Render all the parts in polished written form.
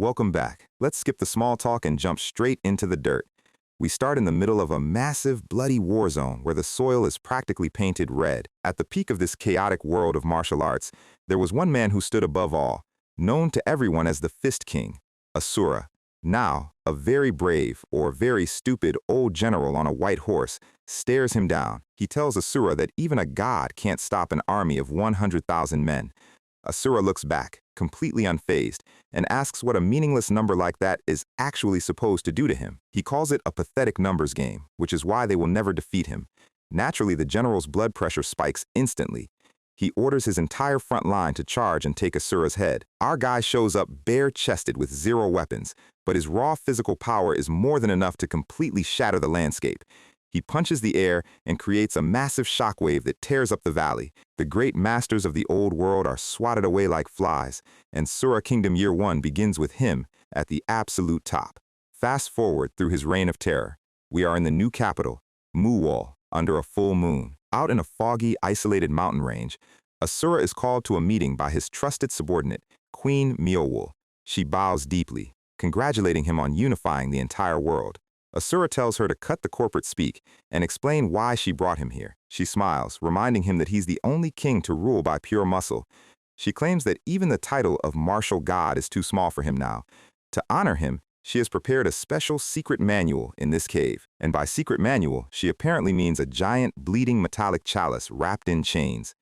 Welcome back. Let's skip the small talk and jump straight into the dirt. We start in the middle of a massive, bloody war zone where the soil is practically painted red. At the peak of this chaotic world of martial arts, there was one man who stood above all, known to everyone as the Fist King, Asura. Now, a very brave or very stupid old general on a white horse stares him down. He tells Asura that even a god can't stop an army of 100,000 men. Asura looks back, completely unfazed, and asks what a meaningless number like that is actually supposed to do to him. He calls it a pathetic numbers game, which is why they will never defeat him. Naturally, the general's blood pressure spikes instantly. He orders his entire front line to charge and take Asura's head. Our guy shows up bare-chested with zero weapons, but his raw physical power is more than enough to completely shatter the landscape. He punches the air and creates a massive shockwave that tears up the valley. The great masters of the old world are swatted away like flies, and Sura Kingdom Year 1 begins with him at the absolute top. Fast forward through his reign of terror. We are in the new capital, Muwal, under a full moon. Out in a foggy, isolated mountain range, Asura is called to a meeting by his trusted subordinate, Queen Myowool. She bows deeply, congratulating him on unifying the entire world. Asura tells her to cut the corporate speak and explain why she brought him here. She smiles, reminding him that he's the only king to rule by pure muscle. She claims that even the title of martial god is too small for him now. To honor him, she has prepared a special secret manual in this cave. And by secret manual, she apparently means a giant, bleeding metallic chalice wrapped in chains.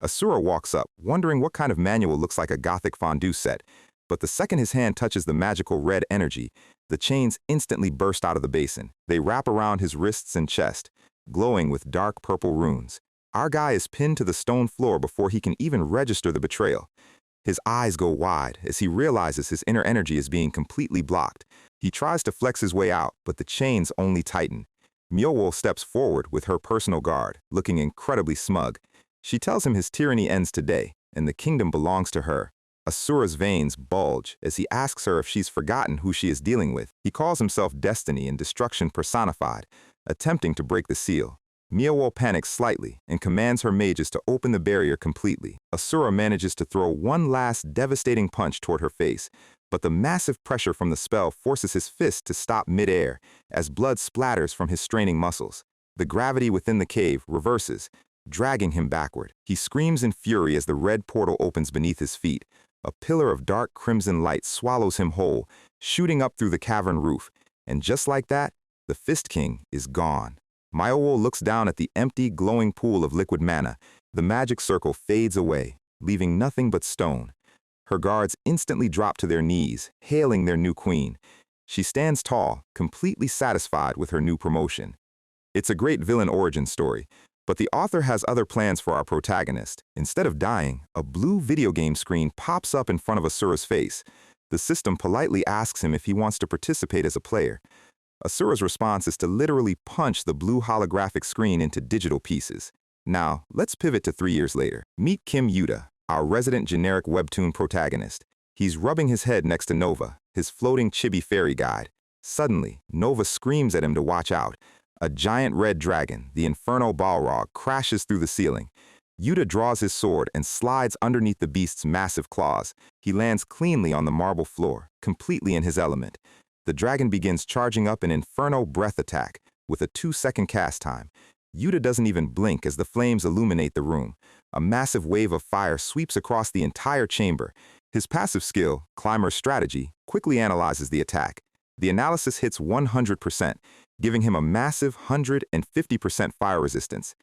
Asura walks up, wondering what kind of manual looks like a gothic fondue set. But the second his hand touches the magical red energy, the chains instantly burst out of the basin. They wrap around his wrists and chest, glowing with dark purple runes. Our guy is pinned to the stone floor before he can even register the betrayal. His eyes go wide as he realizes his inner energy is being completely blocked. He tries to flex his way out, but the chains only tighten. Myowool steps forward with her personal guard, looking incredibly smug. She tells him his tyranny ends today, and the kingdom belongs to her. Asura's veins bulge as he asks her if she's forgotten who she is dealing with. He calls himself destiny and destruction personified, attempting to break the seal. Myowool panics slightly and commands her mages to open the barrier completely. Asura manages to throw one last devastating punch toward her face, but the massive pressure from the spell forces his fist to stop mid-air as blood splatters from his straining muscles. The gravity within the cave reverses, dragging him backward. He screams in fury as the red portal opens beneath his feet. A pillar of dark crimson light swallows him whole, shooting up through the cavern roof. And just like that, the Fist King is gone. Myowool looks down at the empty, glowing pool of liquid mana. The magic circle fades away, leaving nothing but stone. Her guards instantly drop to their knees, hailing their new queen. She stands tall, completely satisfied with her new promotion. It's a great villain origin story, but the author has other plans for our protagonist. Instead of dying, a blue video game screen pops up in front of Asura's face. The system politely asks him if he wants to participate as a player. Asura's response is to literally punch the blue holographic screen into digital pieces. Now, let's pivot to 3 years later. Meet Kim Yuta, our resident generic webtoon protagonist. He's rubbing his head next to Nova, his floating chibi fairy guide. Suddenly, Nova screams at him to watch out. A giant red dragon, the Inferno Balrog, crashes through the ceiling. Yuta draws his sword and slides underneath the beast's massive claws. He lands cleanly on the marble floor, completely in his element. The dragon begins charging up an Inferno breath attack with a 2-second cast time. Yuta doesn't even blink as the flames illuminate the room. A massive wave of fire sweeps across the entire chamber. His passive skill, Climber's Strategy, quickly analyzes the attack. The analysis hits 100%, giving him a massive 150% fire resistance.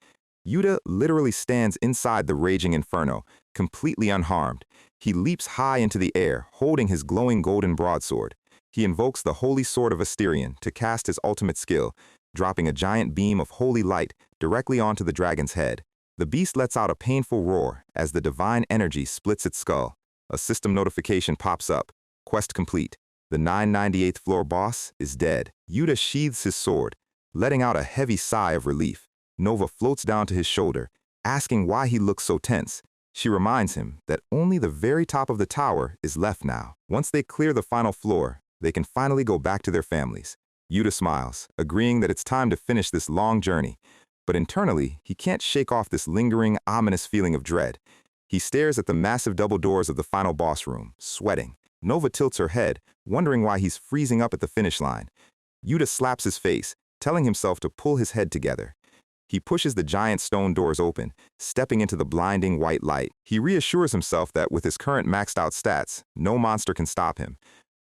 Yuta literally stands inside the raging inferno, completely unharmed. He leaps high into the air, holding his glowing golden broadsword. He invokes the Holy Sword of Asterion to cast his ultimate skill, dropping a giant beam of holy light directly onto the dragon's head. The beast lets out a painful roar as the divine energy splits its skull. A system notification pops up. Quest complete. The 998th floor boss is dead. Yuta sheathes his sword, letting out a heavy sigh of relief. Nova floats down to his shoulder, asking why he looks so tense. She reminds him that only the very top of the tower is left now. Once they clear the final floor, they can finally go back to their families. Yuta smiles, agreeing that it's time to finish this long journey. But internally, he can't shake off this lingering, ominous feeling of dread. He stares at the massive double doors of the final boss room, sweating. Nova tilts her head, wondering why he's freezing up at the finish line. Yuta slaps his face, telling himself to pull his head together. He pushes the giant stone doors open, stepping into the blinding white light. He reassures himself that with his current maxed-out stats, no monster can stop him.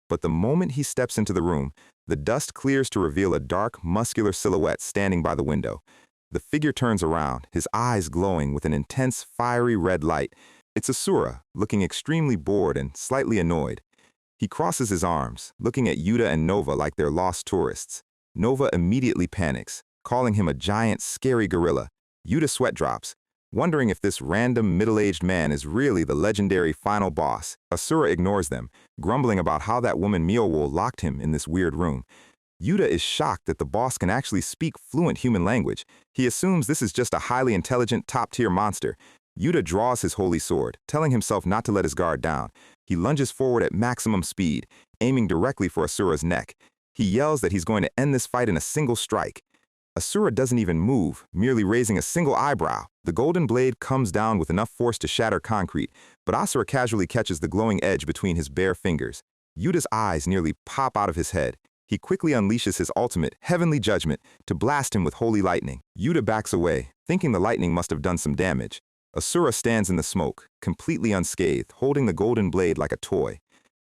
But the moment he steps into the room, the dust clears to reveal a dark, muscular silhouette standing by the window. The figure turns around, his eyes glowing with an intense, fiery red light. It's Asura, looking extremely bored and slightly annoyed. He crosses his arms, looking at Yuta and Nova like they're lost tourists. Nova immediately panics, calling him a giant, scary gorilla. Yuta sweat drops, wondering if this random, middle-aged man is really the legendary final boss. Asura ignores them, grumbling about how that woman Miowool locked him in this weird room. Yuta is shocked that the boss can actually speak fluent human language. He assumes this is just a highly intelligent, top-tier monster. Yuta draws his holy sword, telling himself not to let his guard down. He lunges forward at maximum speed, aiming directly for Asura's neck. He yells that he's going to end this fight in a single strike. Asura doesn't even move, merely raising a single eyebrow. The golden blade comes down with enough force to shatter concrete, but Asura casually catches the glowing edge between his bare fingers. Yuta's eyes nearly pop out of his head. He quickly unleashes his ultimate, Heavenly Judgment, to blast him with holy lightning. Yuta backs away, thinking the lightning must have done some damage. Asura stands in the smoke, completely unscathed, holding the golden blade like a toy.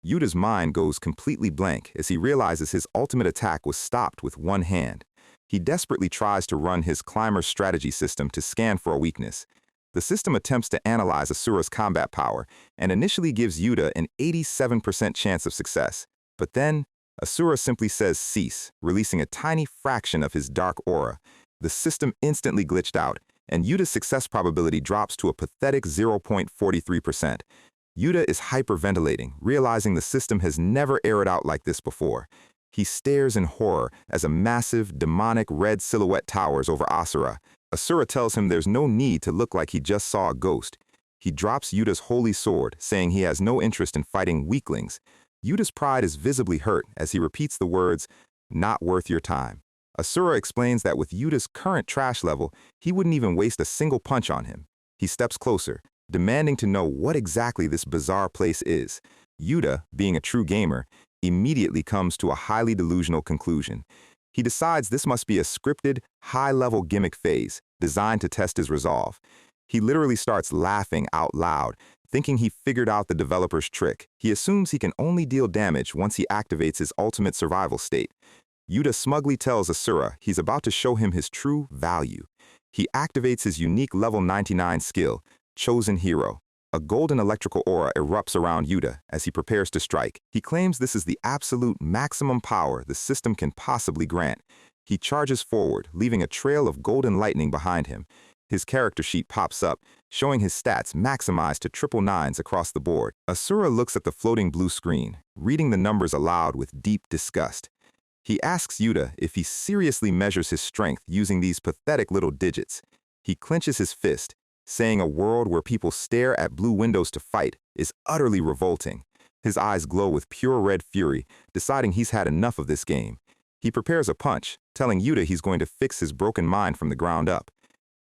Yuta's mind goes completely blank as he realizes his ultimate attack was stopped with one hand. He desperately tries to run his climber's strategy system to scan for a weakness. The system attempts to analyze Asura's combat power and initially gives Yuta an 87% chance of success. But then, Asura simply says cease, releasing a tiny fraction of his dark aura. The system instantly glitched out, and Yuta's success probability drops to a pathetic 0.43%. Yuta is hyperventilating, realizing the system has never aired out like this before. He stares in horror as a massive, demonic red silhouette towers over Asura. Asura tells him there's no need to look like he just saw a ghost. He drops Yuta's holy sword, saying he has no interest in fighting weaklings. Yuta's pride is visibly hurt as he repeats the words, "Not worth your time." Asura explains that with Yuta's current trash level, he wouldn't even waste a single punch on him. He steps closer, demanding to know what exactly this bizarre place is. Yuta, being a true gamer, immediately comes to a highly delusional conclusion. He decides this must be a scripted, high-level gimmick phase, designed to test his resolve. He literally starts laughing out loud, thinking he figured out the developer's trick. He assumes he can only deal damage once he activates his ultimate survival state. Yuta smugly tells Asura he's about to show him his true value. He activates his unique level 99 skill, Chosen Hero. A golden electrical aura erupts around Yuta as he prepares to strike. He claims this is the absolute maximum power the system can possibly grant. He charges forward, leaving a trail of golden lightning behind him. His character sheet pops up, showing his stats maximized to triple nines across the board. Asura looks at the floating blue screen, reading the numbers aloud with deep disgust. He asks Yuta if he seriously measures his strength using these pathetic little digits. He clenches his fist, saying a world where people stare at blue windows to fight is utterly revolting. His eyes glow with pure red fury, deciding he's had enough of this game. He prepares a punch, telling Yuta he's going to fix his broken mind from the ground up.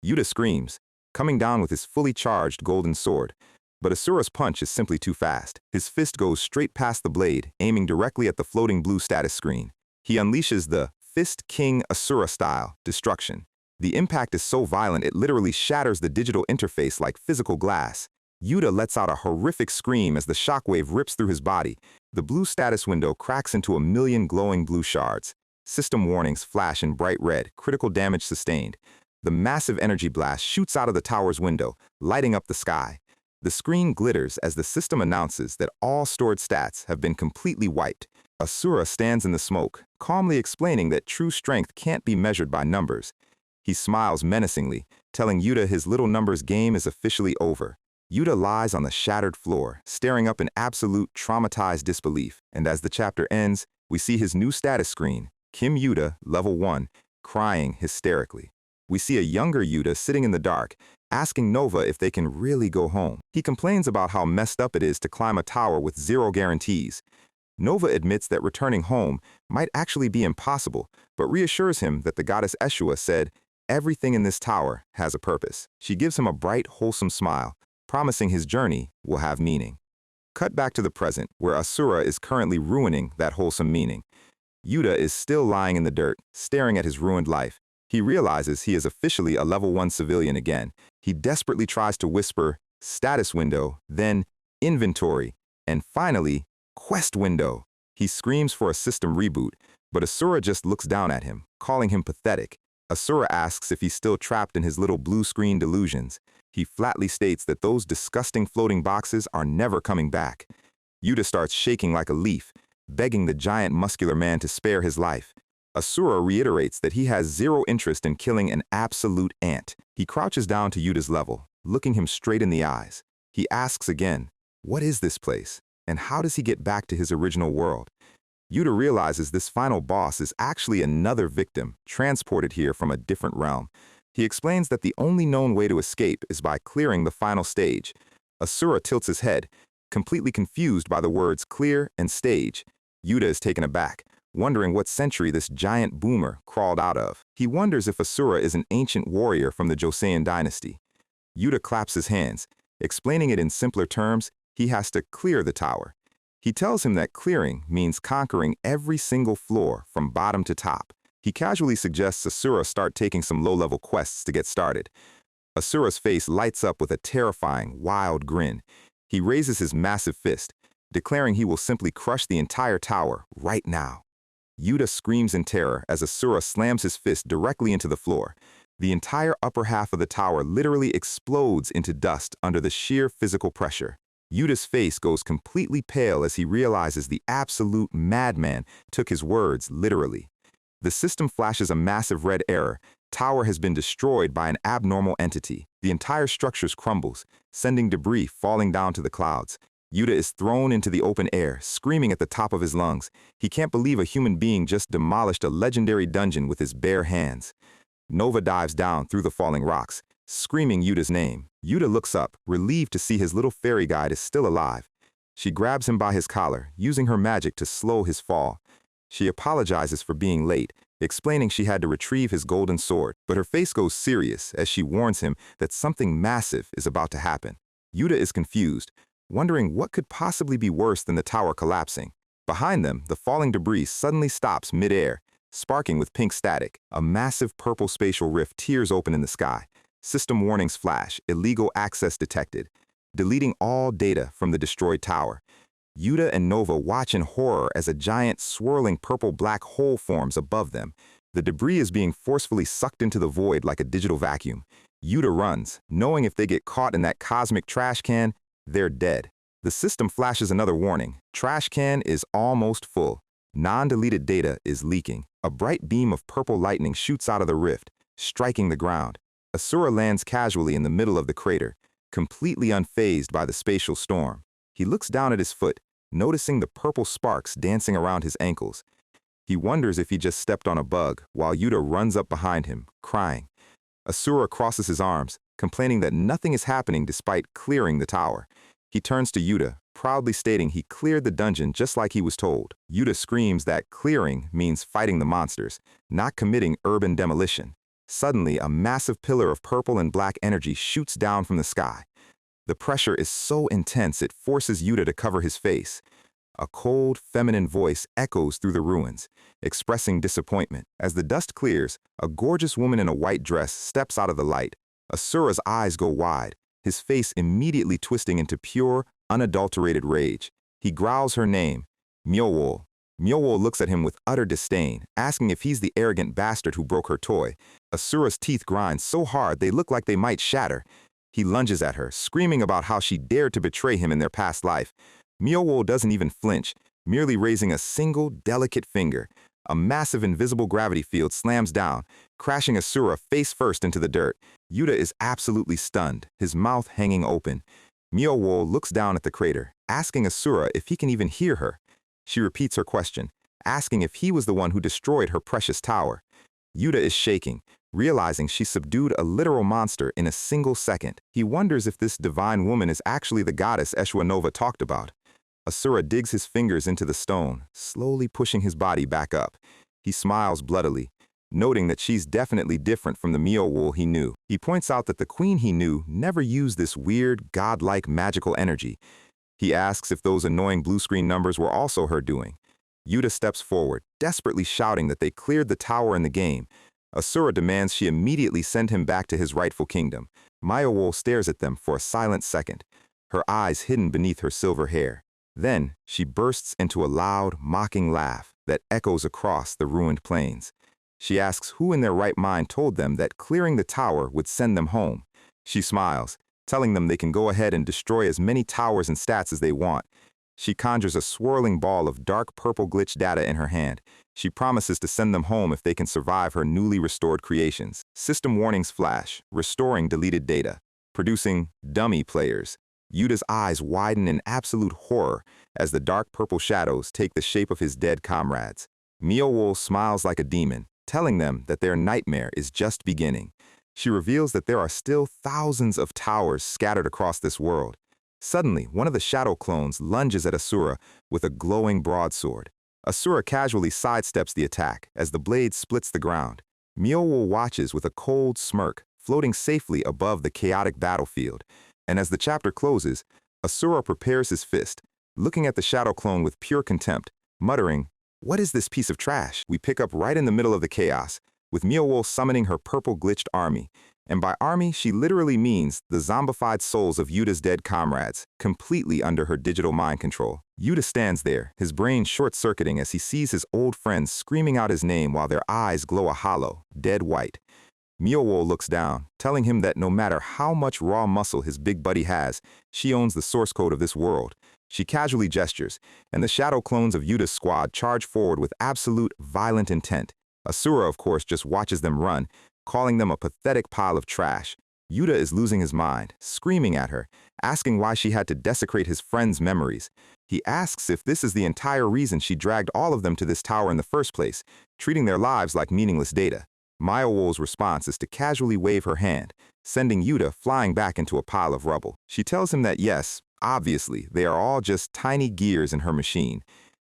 Yuta screams, coming down with his fully charged golden sword. But Asura's punch is simply too fast. His fist goes straight past the blade, aiming directly at the floating blue status screen. He unleashes the Fist King Asura style destruction. The impact is so violent it literally shatters the digital interface like physical glass. Yuta lets out a horrific scream as the shockwave rips through his body. The blue status window cracks into a million glowing blue shards. System warnings flash in bright red, critical damage sustained. The massive energy blast shoots out of the tower's window, lighting up the sky. The screen glitters as the system announces that all stored stats have been completely wiped. Asura stands in the smoke, calmly explaining that true strength can't be measured by numbers. He smiles menacingly, telling Yuta his little numbers game is officially over. Yuta lies on the shattered floor, staring up in absolute traumatized disbelief, and as the chapter ends, we see his new status screen, Kim Yuta, level 1, crying hysterically. We see a younger Yuta sitting in the dark, asking Nova if they can really go home. He complains about how messed up it is to climb a tower with zero guarantees. Nova admits that returning home might actually be impossible, but reassures him that the goddess Eshua said, "Everything in this tower has a purpose." She gives him a bright, wholesome smile, promising his journey will have meaning. Cut back to the present, where Asura is currently ruining that wholesome meaning. Yuta is still lying in the dirt, staring at his ruined life. He realizes he is officially a level 1 civilian again. He desperately tries to whisper, status window, then inventory, and finally, quest window. He screams for a system reboot, but Asura just looks down at him, calling him pathetic. Asura asks if he's still trapped in his little blue screen delusions. He flatly states that those disgusting floating boxes are never coming back. Yuta starts shaking like a leaf, begging the giant muscular man to spare his life. Asura reiterates that he has zero interest in killing an absolute ant. He crouches down to Yuta's level, looking him straight in the eyes. He asks again, what is this place, and how does he get back to his original world? Yuta realizes this final boss is actually another victim, transported here from a different realm. He explains that the only known way to escape is by clearing the final stage. Asura tilts his head, completely confused by the words clear and stage. Yuta is taken aback, wondering what century this giant boomer crawled out of. He wonders if Asura is an ancient warrior from the Joseon dynasty. Yuta claps his hands, explaining it in simpler terms. He has to clear the tower. He tells him that clearing means conquering every single floor from bottom to top. He casually suggests Asura start taking some low-level quests to get started. Asura's face lights up with a terrifying, wild grin. He raises his massive fist, declaring he will simply crush the entire tower right now. Yuta screams in terror as Asura slams his fist directly into the floor. The entire upper half of the tower literally explodes into dust under the sheer physical pressure. Yuta's face goes completely pale as he realizes the absolute madman took his words literally. The system flashes a massive red error. Tower has been destroyed by an abnormal entity. The entire structure crumbles, sending debris falling down to the clouds. Yuta is thrown into the open air, screaming at the top of his lungs. He can't believe a human being just demolished a legendary dungeon with his bare hands. Nova dives down through the falling rocks, screaming Yuta's name. Yuta looks up, relieved to see his little fairy guide is still alive. She grabs him by his collar, using her magic to slow his fall. She apologizes for being late, explaining she had to retrieve his golden sword, but her face goes serious as she warns him that something massive is about to happen. Yuta is confused, wondering what could possibly be worse than the tower collapsing. Behind them, the falling debris suddenly stops mid-air, sparking with pink static. A massive purple spatial rift tears open in the sky. System warnings flash, illegal access detected, deleting all data from the destroyed tower. Yuta and Nova watch in horror as a giant swirling purple-black hole forms above them. The debris is being forcefully sucked into the void like a digital vacuum. Yuta runs, knowing if they get caught in that cosmic trash can, they're dead. The system flashes another warning. Trash can is almost full. Non-deleted data is leaking. A bright beam of purple lightning shoots out of the rift, striking the ground. Asura lands casually in the middle of the crater, completely unfazed by the spatial storm. He looks down at his foot, noticing the purple sparks dancing around his ankles. He wonders if he just stepped on a bug, while Yuta runs up behind him, crying. Asura crosses his arms, complaining that nothing is happening despite clearing the tower. He turns to Yuta, proudly stating he cleared the dungeon just like he was told. Yuta screams that clearing means fighting the monsters, not committing urban demolition. Suddenly, a massive pillar of purple and black energy shoots down from the sky. The pressure is so intense it forces Yuta to cover his face. A cold, feminine voice echoes through the ruins, expressing disappointment. As the dust clears, a gorgeous woman in a white dress steps out of the light. Asura's eyes go wide, his face immediately twisting into pure, unadulterated rage. He growls her name, Myowo. Myowo looks at him with utter disdain, asking if he's the arrogant bastard who broke her toy. Asura's teeth grind so hard they look like they might shatter. He lunges at her, screaming about how she dared to betray him in their past life. Myowo doesn't even flinch, merely raising a single, delicate finger. A massive invisible gravity field slams down, crashing Asura face first into the dirt. Yuta is absolutely stunned, his mouth hanging open. Myowo looks down at the crater, asking Asura if he can even hear her. She repeats her question, asking if he was the one who destroyed her precious tower. Yuta is shaking, realizing she subdued a literal monster in a single second. He wonders if this divine woman is actually the goddess Eshwa Nova talked about. Asura digs his fingers into the stone, slowly pushing his body back up. He smiles bloodily, noting that she's definitely different from the Myowo he knew. He points out that the queen he knew never used this weird, godlike magical energy. He asks if those annoying blue screen numbers were also her doing. Yuta steps forward, desperately shouting that they cleared the tower in the game. Asura demands she immediately send him back to his rightful kingdom. Myowo stares at them for a silent second, her eyes hidden beneath her silver hair. Then she bursts into a loud, mocking laugh that echoes across the ruined plains. She asks who in their right mind told them that clearing the tower would send them home. She smiles, telling them they can go ahead and destroy as many towers and stats as they want. She conjures a swirling ball of dark purple glitch data in her hand. She promises to send them home if they can survive her newly restored creations. System warnings flash, restoring deleted data, producing dummy players. Yuta's eyes widen in absolute horror as the dark purple shadows take the shape of his dead comrades. Myowo smiles like a demon, telling them that their nightmare is just beginning. She reveals that there are still thousands of towers scattered across this world. Suddenly, one of the shadow clones lunges at Asura with a glowing broadsword. Asura casually sidesteps the attack as the blade splits the ground. Myowo watches with a cold smirk, floating safely above the chaotic battlefield. And as the chapter closes, Asura prepares his fist, looking at the shadow clone with pure contempt, muttering, "What is this piece of trash?" We pick up right in the middle of the chaos, with Myowo summoning her purple glitched army. And by army, she literally means the zombified souls of Yuta's dead comrades, completely under her digital mind control. Yuta stands there, his brain short-circuiting as he sees his old friends screaming out his name while their eyes glow a hollow, dead white. Myowo looks down, telling him that no matter how much raw muscle his big buddy has, she owns the source code of this world. She casually gestures, and the shadow clones of Yuta's squad charge forward with absolute, violent intent. Asura, of course, just watches them run, calling them a pathetic pile of trash. Yuta is losing his mind, screaming at her, asking why she had to desecrate his friends' memories. He asks if this is the entire reason she dragged all of them to this tower in the first place, treating their lives like meaningless data. Myowo's response is to casually wave her hand, sending Yuta flying back into a pile of rubble. She tells him that yes, obviously, they are all just tiny gears in her machine.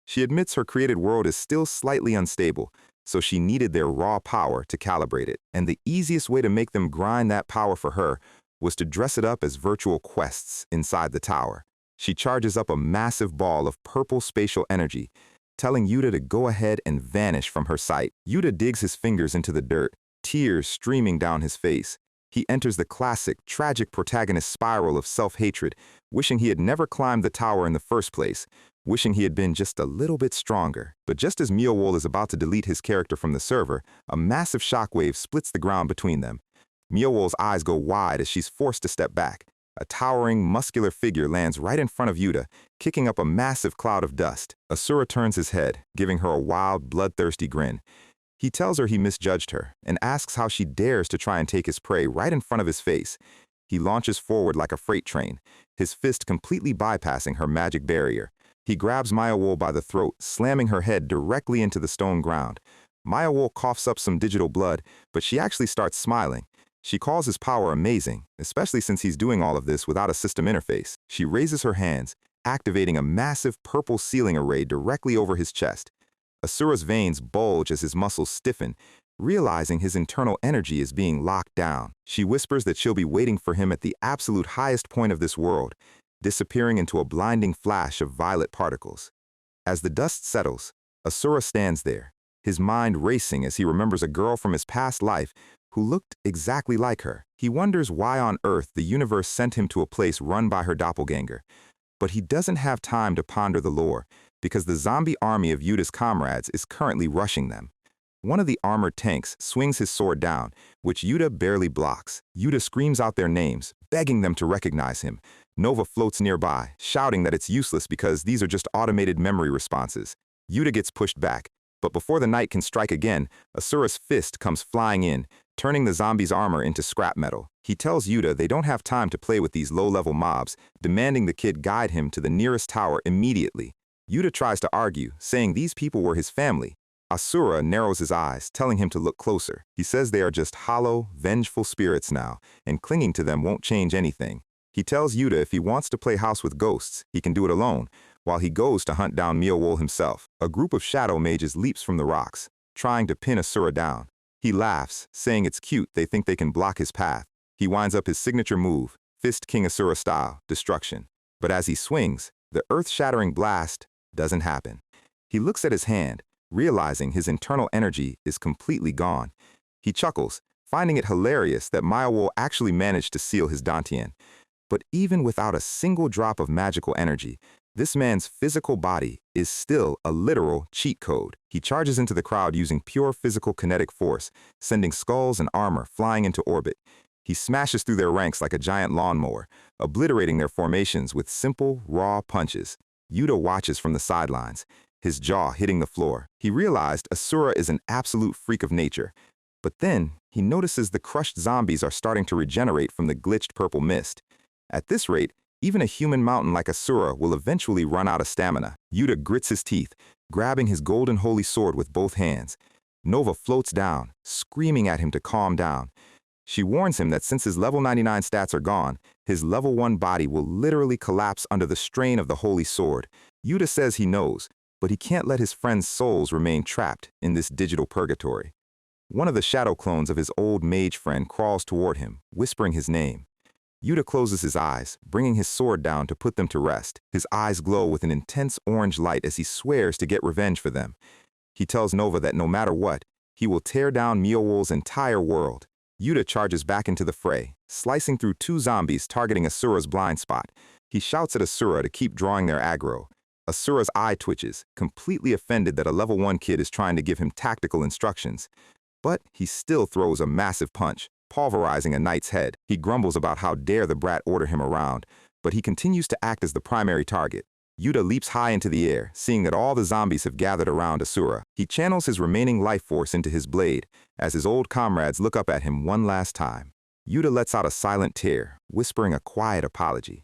She admits her created world is still slightly unstable, so she needed their raw power to calibrate it, and the easiest way to make them grind that power for her was to dress it up as virtual quests inside the tower. She charges up a massive ball of purple spatial energy, telling Yuta to go ahead and vanish from her sight. Yuta digs his fingers into the dirt, tears streaming down his face. He enters the classic, tragic protagonist spiral of self-hatred, wishing he had never climbed the tower in the first place, wishing he had been just a little bit stronger. But just as Myowo is about to delete his character from the server, a massive shockwave splits the ground between them. Myowo's eyes go wide as she's forced to step back. A towering, muscular figure lands right in front of Yuta, kicking up a massive cloud of dust. Asura turns his head, giving her a wild, bloodthirsty grin. He tells her he misjudged her and asks how she dares to try and take his prey right in front of his face. He launches forward like a freight train, his fist completely bypassing her magic barrier. He grabs Myowo by the throat, slamming her head directly into the stone ground. Myowo coughs up some digital blood, but she actually starts smiling. She calls his power amazing, especially since he's doing all of this without a system interface. She raises her hands, activating a massive purple sealing array directly over his chest. Asura's veins bulge as his muscles stiffen, realizing his internal energy is being locked down. She whispers that she'll be waiting for him at the absolute highest point of this world, disappearing into a blinding flash of violet particles. As the dust settles, Asura stands there, his mind racing as he remembers a girl from his past life who looked exactly like her. He wonders why on earth the universe sent him to a place run by her doppelganger. But he doesn't have time to ponder the lore, because the zombie army of Yuta's comrades is currently rushing them. One of the armored tanks swings his sword down, which Yuta barely blocks. Yuta screams out their names, begging them to recognize him. Nova floats nearby, shouting that it's useless because these are just automated memory responses. Yuta gets pushed back, but before the knight can strike again, Asura's fist comes flying in, turning the zombie's armor into scrap metal. He tells Yuta they don't have time to play with these low-level mobs, demanding the kid guide him to the nearest tower immediately. Yuta tries to argue, saying these people were his family. Asura narrows his eyes, telling him to look closer. He says they are just hollow, vengeful spirits now, and clinging to them won't change anything. He tells Yuta if he wants to play house with ghosts, he can do it alone, while he goes to hunt down Myowo himself. A group of shadow mages leaps from the rocks, trying to pin Asura down. He laughs, saying it's cute they think they can block his path. He winds up his signature move, Fist King Asura style, destruction. But as he swings, the earth-shattering blast doesn't happen. He looks at his hand, realizing his internal energy is completely gone. He chuckles, finding it hilarious that Myowo actually managed to seal his dantian. But even without a single drop of magical energy, this man's physical body is still a literal cheat code. He charges into the crowd using pure physical kinetic force, sending skulls and armor flying into orbit. He smashes through their ranks like a giant lawnmower, obliterating their formations with simple, raw punches. Yuta watches from the sidelines, his jaw hitting the floor. He realized Asura is an absolute freak of nature. But then, he notices the crushed zombies are starting to regenerate from the glitched purple mist. At this rate, even a human mountain like Asura will eventually run out of stamina. Yuta grits his teeth, grabbing his golden holy sword with both hands. Nova floats down, screaming at him to calm down. She warns him that since his level 99 stats are gone, his level 1 body will literally collapse under the strain of the holy sword. Yuta says he knows, but he can't let his friends' souls remain trapped in this digital purgatory. One of the shadow clones of his old mage friend crawls toward him, whispering his name. Yuta closes his eyes, bringing his sword down to put them to rest. His eyes glow with an intense orange light as he swears to get revenge for them. He tells Nova that no matter what, he will tear down Myowo's entire world. Yuta charges back into the fray, slicing through 2 zombies targeting Asura's blind spot. He shouts at Asura to keep drawing their aggro. Asura's eye twitches, completely offended that a level 1 kid is trying to give him tactical instructions. But he still throws a massive punch, pulverizing a knight's head. He grumbles about how dare the brat order him around, but he continues to act as the primary target. Yuta leaps high into the air, seeing that all the zombies have gathered around Asura. He channels his remaining life force into his blade, as his old comrades look up at him one last time. Yuta lets out a silent tear, whispering a quiet apology.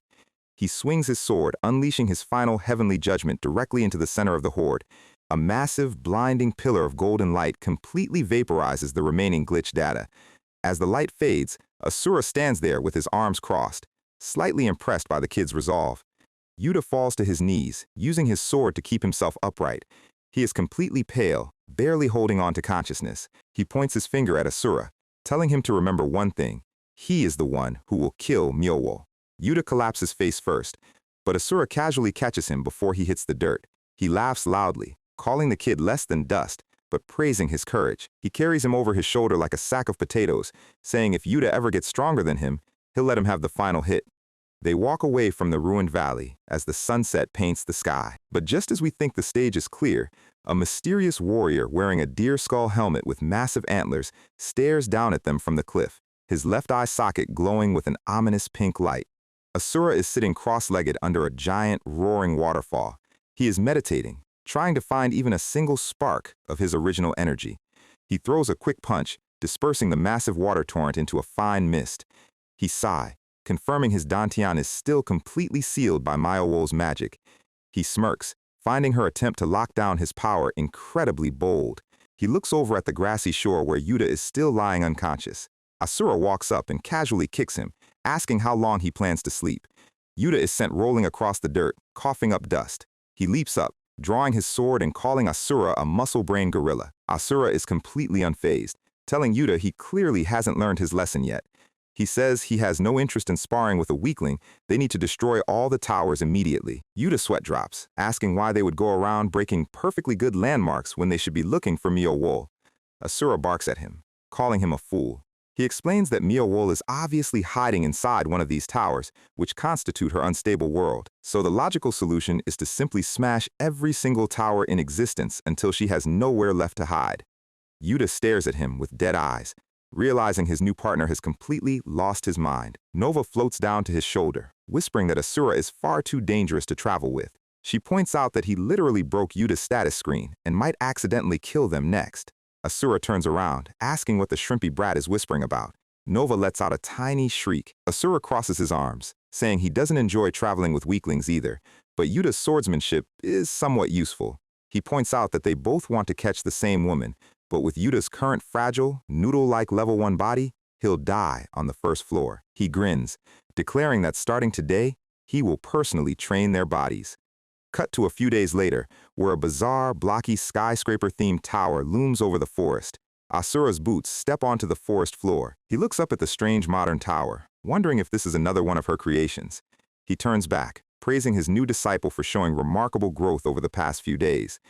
He swings his sword, unleashing his final heavenly judgment directly into the center of the horde. A massive, blinding pillar of golden light completely vaporizes the remaining glitch data. As the light fades, Asura stands there with his arms crossed, slightly impressed by the kid's resolve. Yuta falls to his knees, using his sword to keep himself upright. He is completely pale, barely holding on to consciousness. He points his finger at Asura, telling him to remember one thing. He is the one who will kill Myowo. Yuta collapses face first, but Asura casually catches him before he hits the dirt. He laughs loudly, calling the kid less than dust, but praising his courage. He carries him over his shoulder like a sack of potatoes, saying if Yuta ever gets stronger than him, he'll let him have the final hit. They walk away from the ruined valley as the sunset paints the sky. But just as we think the stage is clear, a mysterious warrior wearing a deer skull helmet with massive antlers stares down at them from the cliff, his left eye socket glowing with an ominous pink light. Asura is sitting cross-legged under a giant, roaring waterfall. He is meditating, trying to find even a single spark of his original energy. He throws a quick punch, dispersing the massive water torrent into a fine mist. He sighs, confirming his dantian is still completely sealed by Myowo's magic. He smirks, finding her attempt to lock down his power incredibly bold. He looks over at the grassy shore where Yuta is still lying unconscious. Asura walks up and casually kicks him, asking how long he plans to sleep. Yuta is sent rolling across the dirt, coughing up dust. He leaps up, drawing his sword and calling Asura a muscle-brained gorilla. Asura is completely unfazed, telling Yuta he clearly hasn't learned his lesson yet. He says he has no interest in sparring with a weakling. They need to destroy all the towers immediately. Yuta sweat drops, asking why they would go around breaking perfectly good landmarks when they should be looking for Myowo. Asura barks at him, calling him a fool. He explains that Myowo is obviously hiding inside one of these towers, which constitute her unstable world. So the logical solution is to simply smash every single tower in existence until she has nowhere left to hide. Yuta stares at him with dead eyes, realizing his new partner has completely lost his mind. Nova floats down to his shoulder, whispering that Asura is far too dangerous to travel with. She points out that he literally broke Yuta's status screen and might accidentally kill them next. Asura turns around, asking what the shrimpy brat is whispering about. Nova lets out a tiny shriek. Asura crosses his arms, saying he doesn't enjoy traveling with weaklings either, but Yuta's swordsmanship is somewhat useful. He points out that they both want to catch the same woman, but with Yuta's current fragile, noodle-like level 1 body, he'll die on the first floor. He grins, declaring that starting today, he will personally train their bodies. Cut to a few days later, where a bizarre, blocky skyscraper-themed tower looms over the forest. Asura's boots step onto the forest floor. He looks up at the strange modern tower, wondering if this is another one of her creations. He turns back, praising his new disciple for showing remarkable growth over the past few days.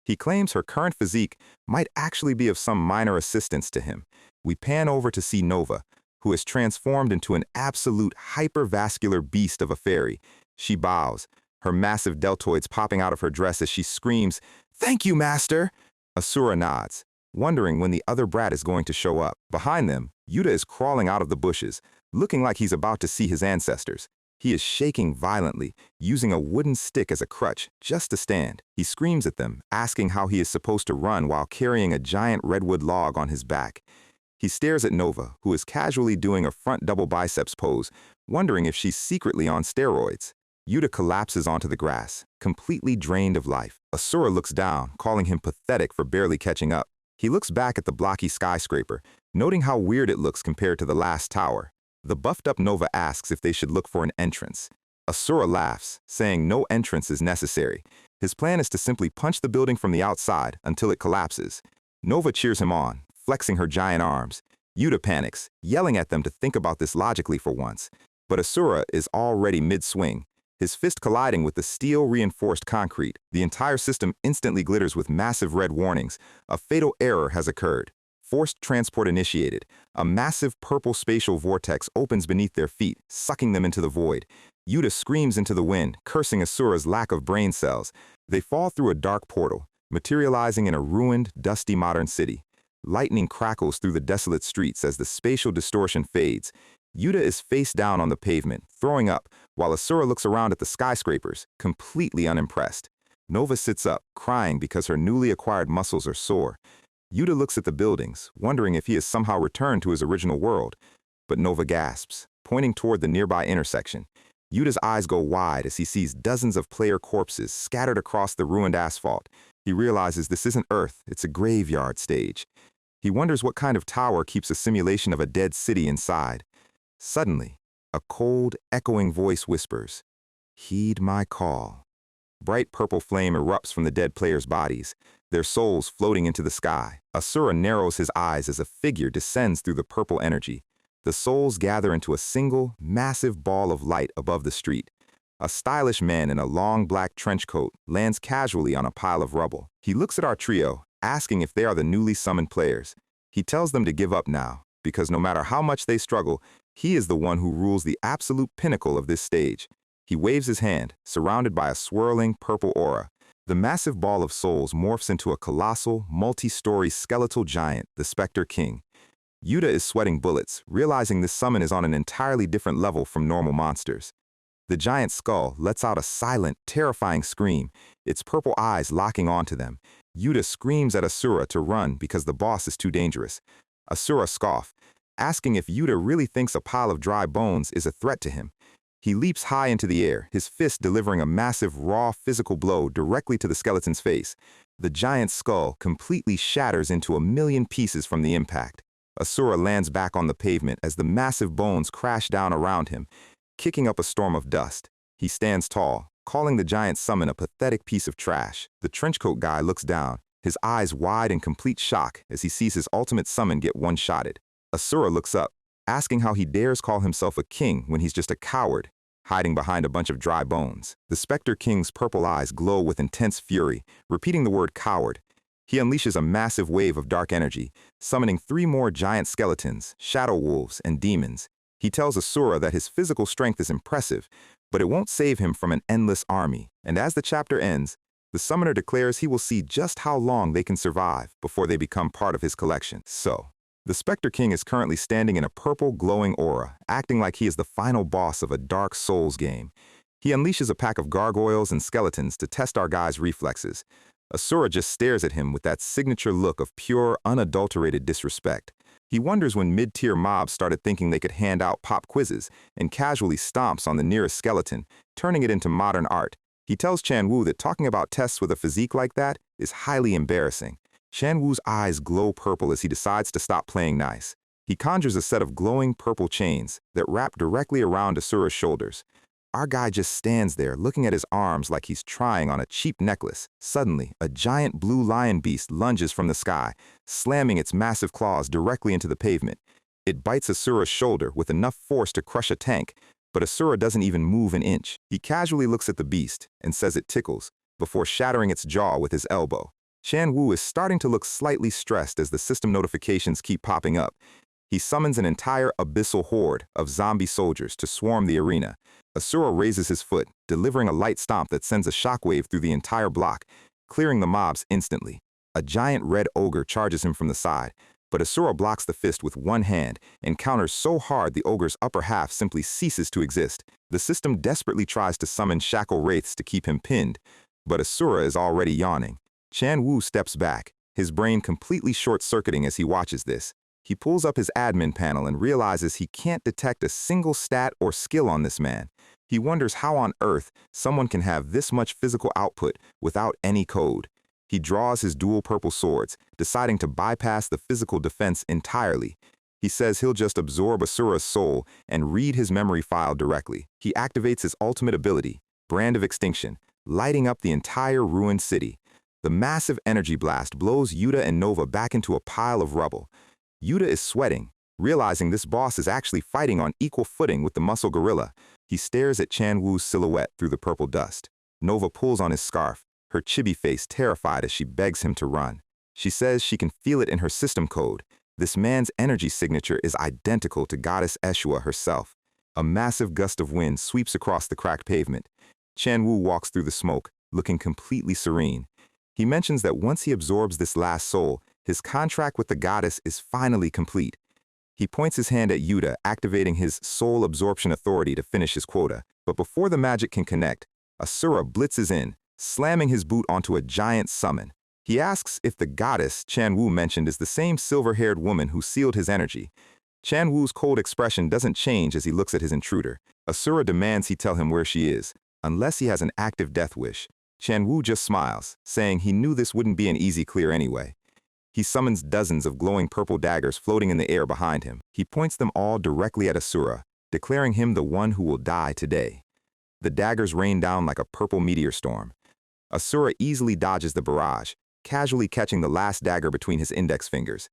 He claims her current physique might actually be of some minor assistance to him. We pan over to see Nova, who has transformed into an absolute hypervascular beast of a fairy. She bows, her massive deltoids popping out of her dress as she screams, "Thank you, Master!" Asura nods, wondering when the other brat is going to show up. Behind them, Yuta is crawling out of the bushes, looking like he's about to see his ancestors. He is shaking violently, using a wooden stick as a crutch just to stand. He screams at them, asking how he is supposed to run while carrying a giant redwood log on his back. He stares at Nova, who is casually doing a front double biceps pose, wondering if she's secretly on steroids. Yuta collapses onto the grass, completely drained of life. Asura looks down, calling him pathetic for barely catching up. He looks back at the blocky skyscraper, noting how weird it looks compared to the last tower. The buffed-up Nova asks if they should look for an entrance. Asura laughs, saying no entrance is necessary. His plan is to simply punch the building from the outside until it collapses. Nova cheers him on, flexing her giant arms. Yuta panics, yelling at them to think about this logically for once. But Asura is already mid-swing, his fist colliding with the steel-reinforced concrete. The entire system instantly glitters with massive red warnings. A fatal error has occurred. Forced transport initiated. A massive purple spatial vortex opens beneath their feet, sucking them into the void. Yuta screams into the wind, cursing Asura's lack of brain cells. They fall through a dark portal, materializing in a ruined, dusty modern city. Lightning crackles through the desolate streets as the spatial distortion fades. Yuta is face down on the pavement, throwing up, while Asura looks around at the skyscrapers, completely unimpressed. Nova sits up, crying because her newly acquired muscles are sore. Yuta looks at the buildings, wondering if he has somehow returned to his original world. But Nova gasps, pointing toward the nearby intersection. Yuta's eyes go wide as he sees dozens of player corpses scattered across the ruined asphalt. He realizes this isn't Earth, it's a graveyard stage. He wonders what kind of tower keeps a simulation of a dead city inside. Suddenly, a cold, echoing voice whispers, "Heed my call." Bright purple flame erupts from the dead players' bodies, their souls floating into the sky. Asura narrows his eyes as a figure descends through the purple energy. The souls gather into a single, massive ball of light above the street. A stylish man in a long black trench coat lands casually on a pile of rubble. He looks at our trio, asking if they are the newly summoned players. He tells them to give up now, because no matter how much they struggle, he is the one who rules the absolute pinnacle of this stage. He waves his hand, surrounded by a swirling purple aura. The massive ball of souls morphs into a colossal, multi-story skeletal giant, the Spectre King. Yuta is sweating bullets, realizing this summon is on an entirely different level from normal monsters. The giant skull lets out a silent, terrifying scream, its purple eyes locking onto them. Yuta screams at Asura to run because the boss is too dangerous. Asura scoffs, asking if Yuta really thinks a pile of dry bones is a threat to him. He leaps high into the air, his fist delivering a massive, raw physical blow directly to the skeleton's face. The giant skull completely shatters into a million pieces from the impact. Asura lands back on the pavement as the massive bones crash down around him, kicking up a storm of dust. He stands tall, calling the giant summon a pathetic piece of trash. The trenchcoat guy looks down, his eyes wide in complete shock as he sees his ultimate summon get one-shotted. Asura looks up, asking how he dares call himself a king when he's just a coward, hiding behind a bunch of dry bones. The Spectre King's purple eyes glow with intense fury, repeating the word coward. He unleashes a massive wave of dark energy, summoning 3 more giant skeletons, shadow wolves, and demons. He tells Asura that his physical strength is impressive, but it won't save him from an endless army. And as the chapter ends, the summoner declares he will see just how long they can survive before they become part of his collection. So, the Spectre King is currently standing in a purple glowing aura, acting like he is the final boss of a Dark Souls game. He unleashes a pack of gargoyles and skeletons to test our guy's reflexes. Asura just stares at him with that signature look of pure, unadulterated disrespect. He wonders when mid-tier mobs started thinking they could hand out pop quizzes and casually stomps on the nearest skeleton, turning it into modern art. He tells Chan-Woo that talking about tests with a physique like that is highly embarrassing. Chan-Woo's eyes glow purple as he decides to stop playing nice. He conjures a set of glowing purple chains that wrap directly around Asura's shoulders. Our guy just stands there looking at his arms like he's trying on a cheap necklace. Suddenly, a giant blue lion beast lunges from the sky, slamming its massive claws directly into the pavement. It bites Asura's shoulder with enough force to crush a tank, But Asura doesn't even move an inch. He casually looks at the beast and says it tickles, before shattering its jaw with his elbow. Chan Wu is starting to look slightly stressed as the system notifications keep popping up. He summons an entire abyssal horde of zombie soldiers to swarm the arena. Asura raises his foot, delivering a light stomp that sends a shockwave through the entire block, clearing the mobs instantly. A giant red ogre charges him from the side, but Asura blocks the fist with one hand and counters so hard the ogre's upper half simply ceases to exist. The system desperately tries to summon shackle wraiths to keep him pinned, but Asura is already yawning. Chan Wu steps back, his brain completely short-circuiting as he watches this. He pulls up his admin panel and realizes he can't detect a single stat or skill on this man. He wonders how on earth someone can have this much physical output without any code. He draws his dual purple swords, deciding to bypass the physical defense entirely. He says he'll just absorb Asura's soul and read his memory file directly. He activates his ultimate ability, Brand of Extinction, lighting up the entire ruined city. The massive energy blast blows Yuta and Nova back into a pile of rubble. Yuta is sweating, realizing this boss is actually fighting on equal footing with the muscle gorilla. He stares at Chan Wu's silhouette through the purple dust. Nova pulls on his scarf, her chibi face terrified as she begs him to run. She says she can feel it in her system code. This man's energy signature is identical to Goddess Eshua herself. A massive gust of wind sweeps across the cracked pavement. Chan Wu walks through the smoke, looking completely serene. He mentions that once he absorbs this last soul, his contract with the goddess is finally complete. He points his hand at Yuta, activating his soul absorption authority to finish his quota. But before the magic can connect, Asura blitzes in, slamming his boot onto a giant summon. He asks if the goddess Chan Wu mentioned is the same silver-haired woman who sealed his energy. Chan Wu's cold expression doesn't change as he looks at his intruder. Asura demands he tell him where she is, unless he has an active death wish. Chan Wu just smiles, saying he knew this wouldn't be an easy clear anyway. He summons dozens of glowing purple daggers floating in the air behind him. He points them all directly at Asura, declaring him the one who will die today. The daggers rain down like a purple meteor storm. Asura easily dodges the barrage, casually catching the last dagger between his index fingers.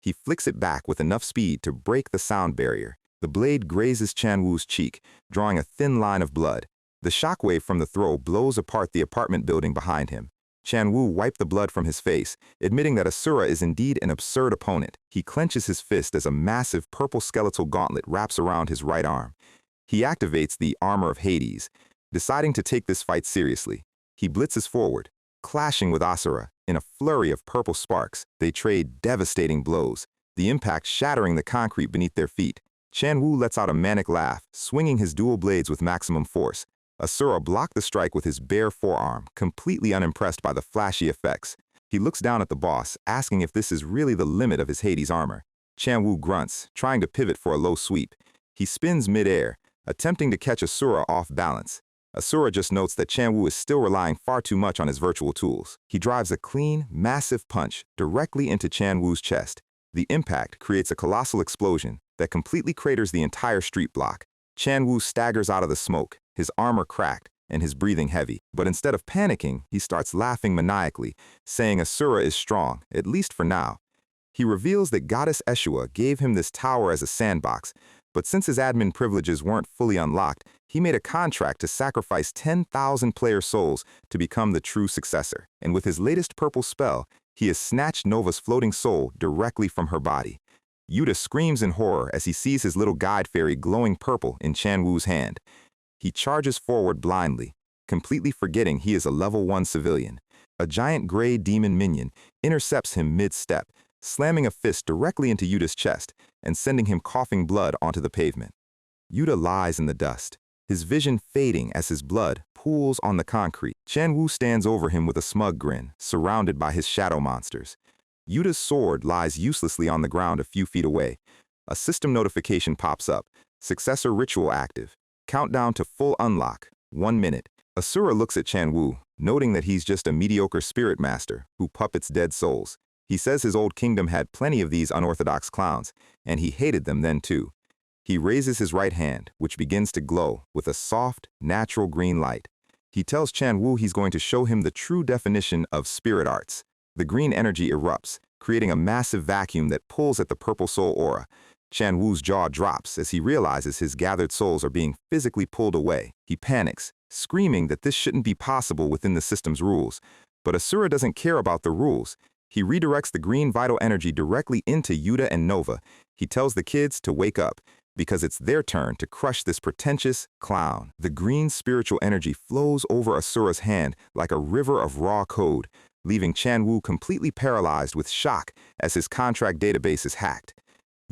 He flicks it back with enough speed to break the sound barrier. The blade grazes Chan Wu's cheek, drawing a thin line of blood. The shockwave from the throw blows apart the apartment building behind him. Chan Wu wiped the blood from his face, admitting that Asura is indeed an absurd opponent. He clenches his fist as a massive purple skeletal gauntlet wraps around his right arm. He activates the Armor of Hades, deciding to take this fight seriously. He blitzes forward, clashing with Asura. In a flurry of purple sparks, they trade devastating blows, the impact shattering the concrete beneath their feet. Chan Wu lets out a manic laugh, swinging his dual blades with maximum force. Asura blocked the strike with his bare forearm, completely unimpressed by the flashy effects. He looks down at the boss, asking if this is really the limit of his Hades armor. Chan Wu grunts, trying to pivot for a low sweep. He spins mid-air, attempting to catch Asura off balance. Asura just notes that Chan Wu is still relying far too much on his virtual tools. He drives a clean, massive punch directly into Chan Wu's chest. The impact creates a colossal explosion that completely craters the entire street block. Chan Wu staggers out of the smoke, his armor cracked and his breathing heavy. But instead of panicking, he starts laughing maniacally, saying Asura is strong, at least for now. He reveals that Goddess Eshua gave him this tower as a sandbox, but since his admin privileges weren't fully unlocked, he made a contract to sacrifice 10,000 player souls to become the true successor. And with his latest purple spell, he has snatched Nova's floating soul directly from her body. Yuta screams in horror as he sees his little guide fairy glowing purple in Chan Wu's hand. He charges forward blindly, completely forgetting he is a level 1 civilian. A giant gray demon minion intercepts him mid-step, slamming a fist directly into Yuta's chest and sending him coughing blood onto the pavement. Yuta lies in the dust, his vision fading as his blood pools on the concrete. Chan Wu stands over him with a smug grin, surrounded by his shadow monsters. Yuta's sword lies uselessly on the ground a few feet away. A system notification pops up. Successor ritual active. Countdown to full unlock. 1 minute. Asura looks at Chan Wu, noting that he's just a mediocre spirit master who puppets dead souls. He says his old kingdom had plenty of these unorthodox clowns, and he hated them then too. He raises his right hand, which begins to glow with a soft, natural green light. He tells Chan Wu he's going to show him the true definition of spirit arts. The green energy erupts, creating a massive vacuum that pulls at the purple soul aura. Chan Wu's jaw drops as he realizes his gathered souls are being physically pulled away. He panics, screaming that this shouldn't be possible within the system's rules. But Asura doesn't care about the rules. He redirects the green vital energy directly into Yuta and Nova. He tells the kids to wake up, because it's their turn to crush this pretentious clown. The green spiritual energy flows over Asura's hand like a river of raw code, leaving Chan Wu completely paralyzed with shock as his contract database is hacked.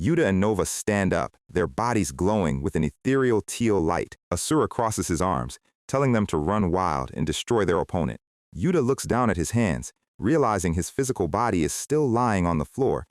Yuta and Nova stand up, their bodies glowing with an ethereal teal light. Asura crosses his arms, telling them to run wild and destroy their opponent. Yuta looks down at his hands, realizing his physical body is still lying on the floor,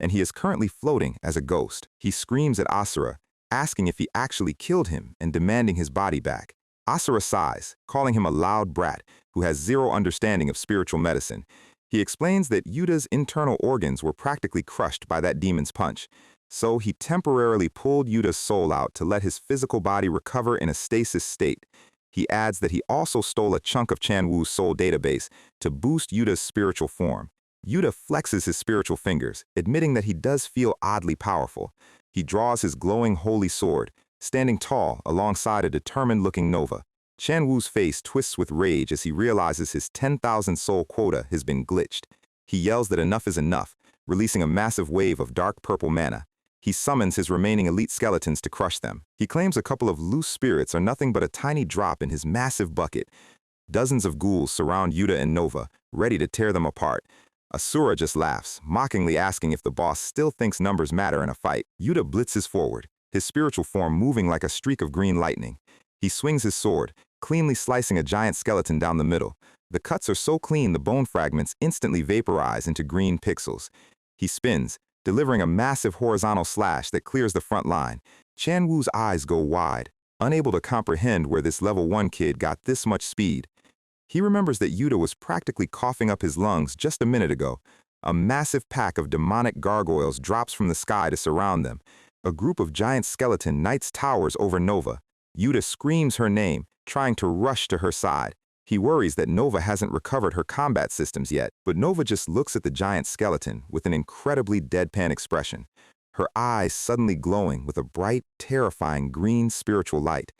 and he is currently floating as a ghost. He screams at Asura, asking if he actually killed him and demanding his body back. Asura sighs, calling him a loud brat who has zero understanding of spiritual medicine. He explains that Yuta's internal organs were practically crushed by that demon's punch, so he temporarily pulled Yuta's soul out to let his physical body recover in a stasis state. He adds that he also stole a chunk of Chan Wu's soul database to boost Yuta's spiritual form. Yuta flexes his spiritual fingers, admitting that he does feel oddly powerful. He draws his glowing holy sword, standing tall alongside a determined-looking Nova. Chan Wu's face twists with rage as he realizes his 10,000 soul quota has been glitched. He yells that enough is enough, releasing a massive wave of dark purple mana. He summons his remaining elite skeletons to crush them. He claims a couple of loose spirits are nothing but a tiny drop in his massive bucket. Dozens of ghouls surround Yuta and Nova, ready to tear them apart. Asura just laughs, mockingly asking if the boss still thinks numbers matter in a fight. Yuta blitzes forward, his spiritual form moving like a streak of green lightning. He swings his sword, cleanly slicing a giant skeleton down the middle. The cuts are so clean the bone fragments instantly vaporize into green pixels. He spins, delivering a massive horizontal slash that clears the front line. Chan Wu's eyes go wide, unable to comprehend where this level 1 kid got this much speed. He remembers that Yuta was practically coughing up his lungs just a minute ago. A massive pack of demonic gargoyles drops from the sky to surround them. A group of giant skeleton knights towers over Nova. Yuta screams her name, trying to rush to her side. He worries that Nova hasn't recovered her combat systems yet, but Nova just looks at the giant skeleton with an incredibly deadpan expression, her eyes suddenly glowing with a bright, terrifying green spiritual light.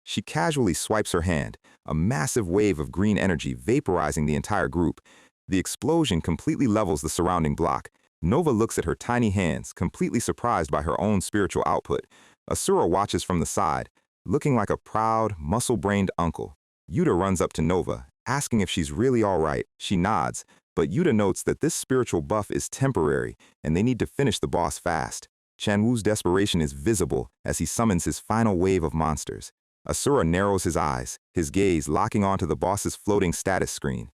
She casually swipes her hand, a massive wave of green energy vaporizing the entire group. The explosion completely levels the surrounding block. Nova looks at her tiny hands, completely surprised by her own spiritual output. Asura watches from the side, looking like a proud, muscle-brained uncle. Yuta runs up to Nova, asking if she's really all right. She nods, but Yuta notes that this spiritual buff is temporary, and they need to finish the boss fast. Chan Wu's desperation is visible as he summons his final wave of monsters. Asura narrows his eyes, his gaze locking onto the boss's floating status screen.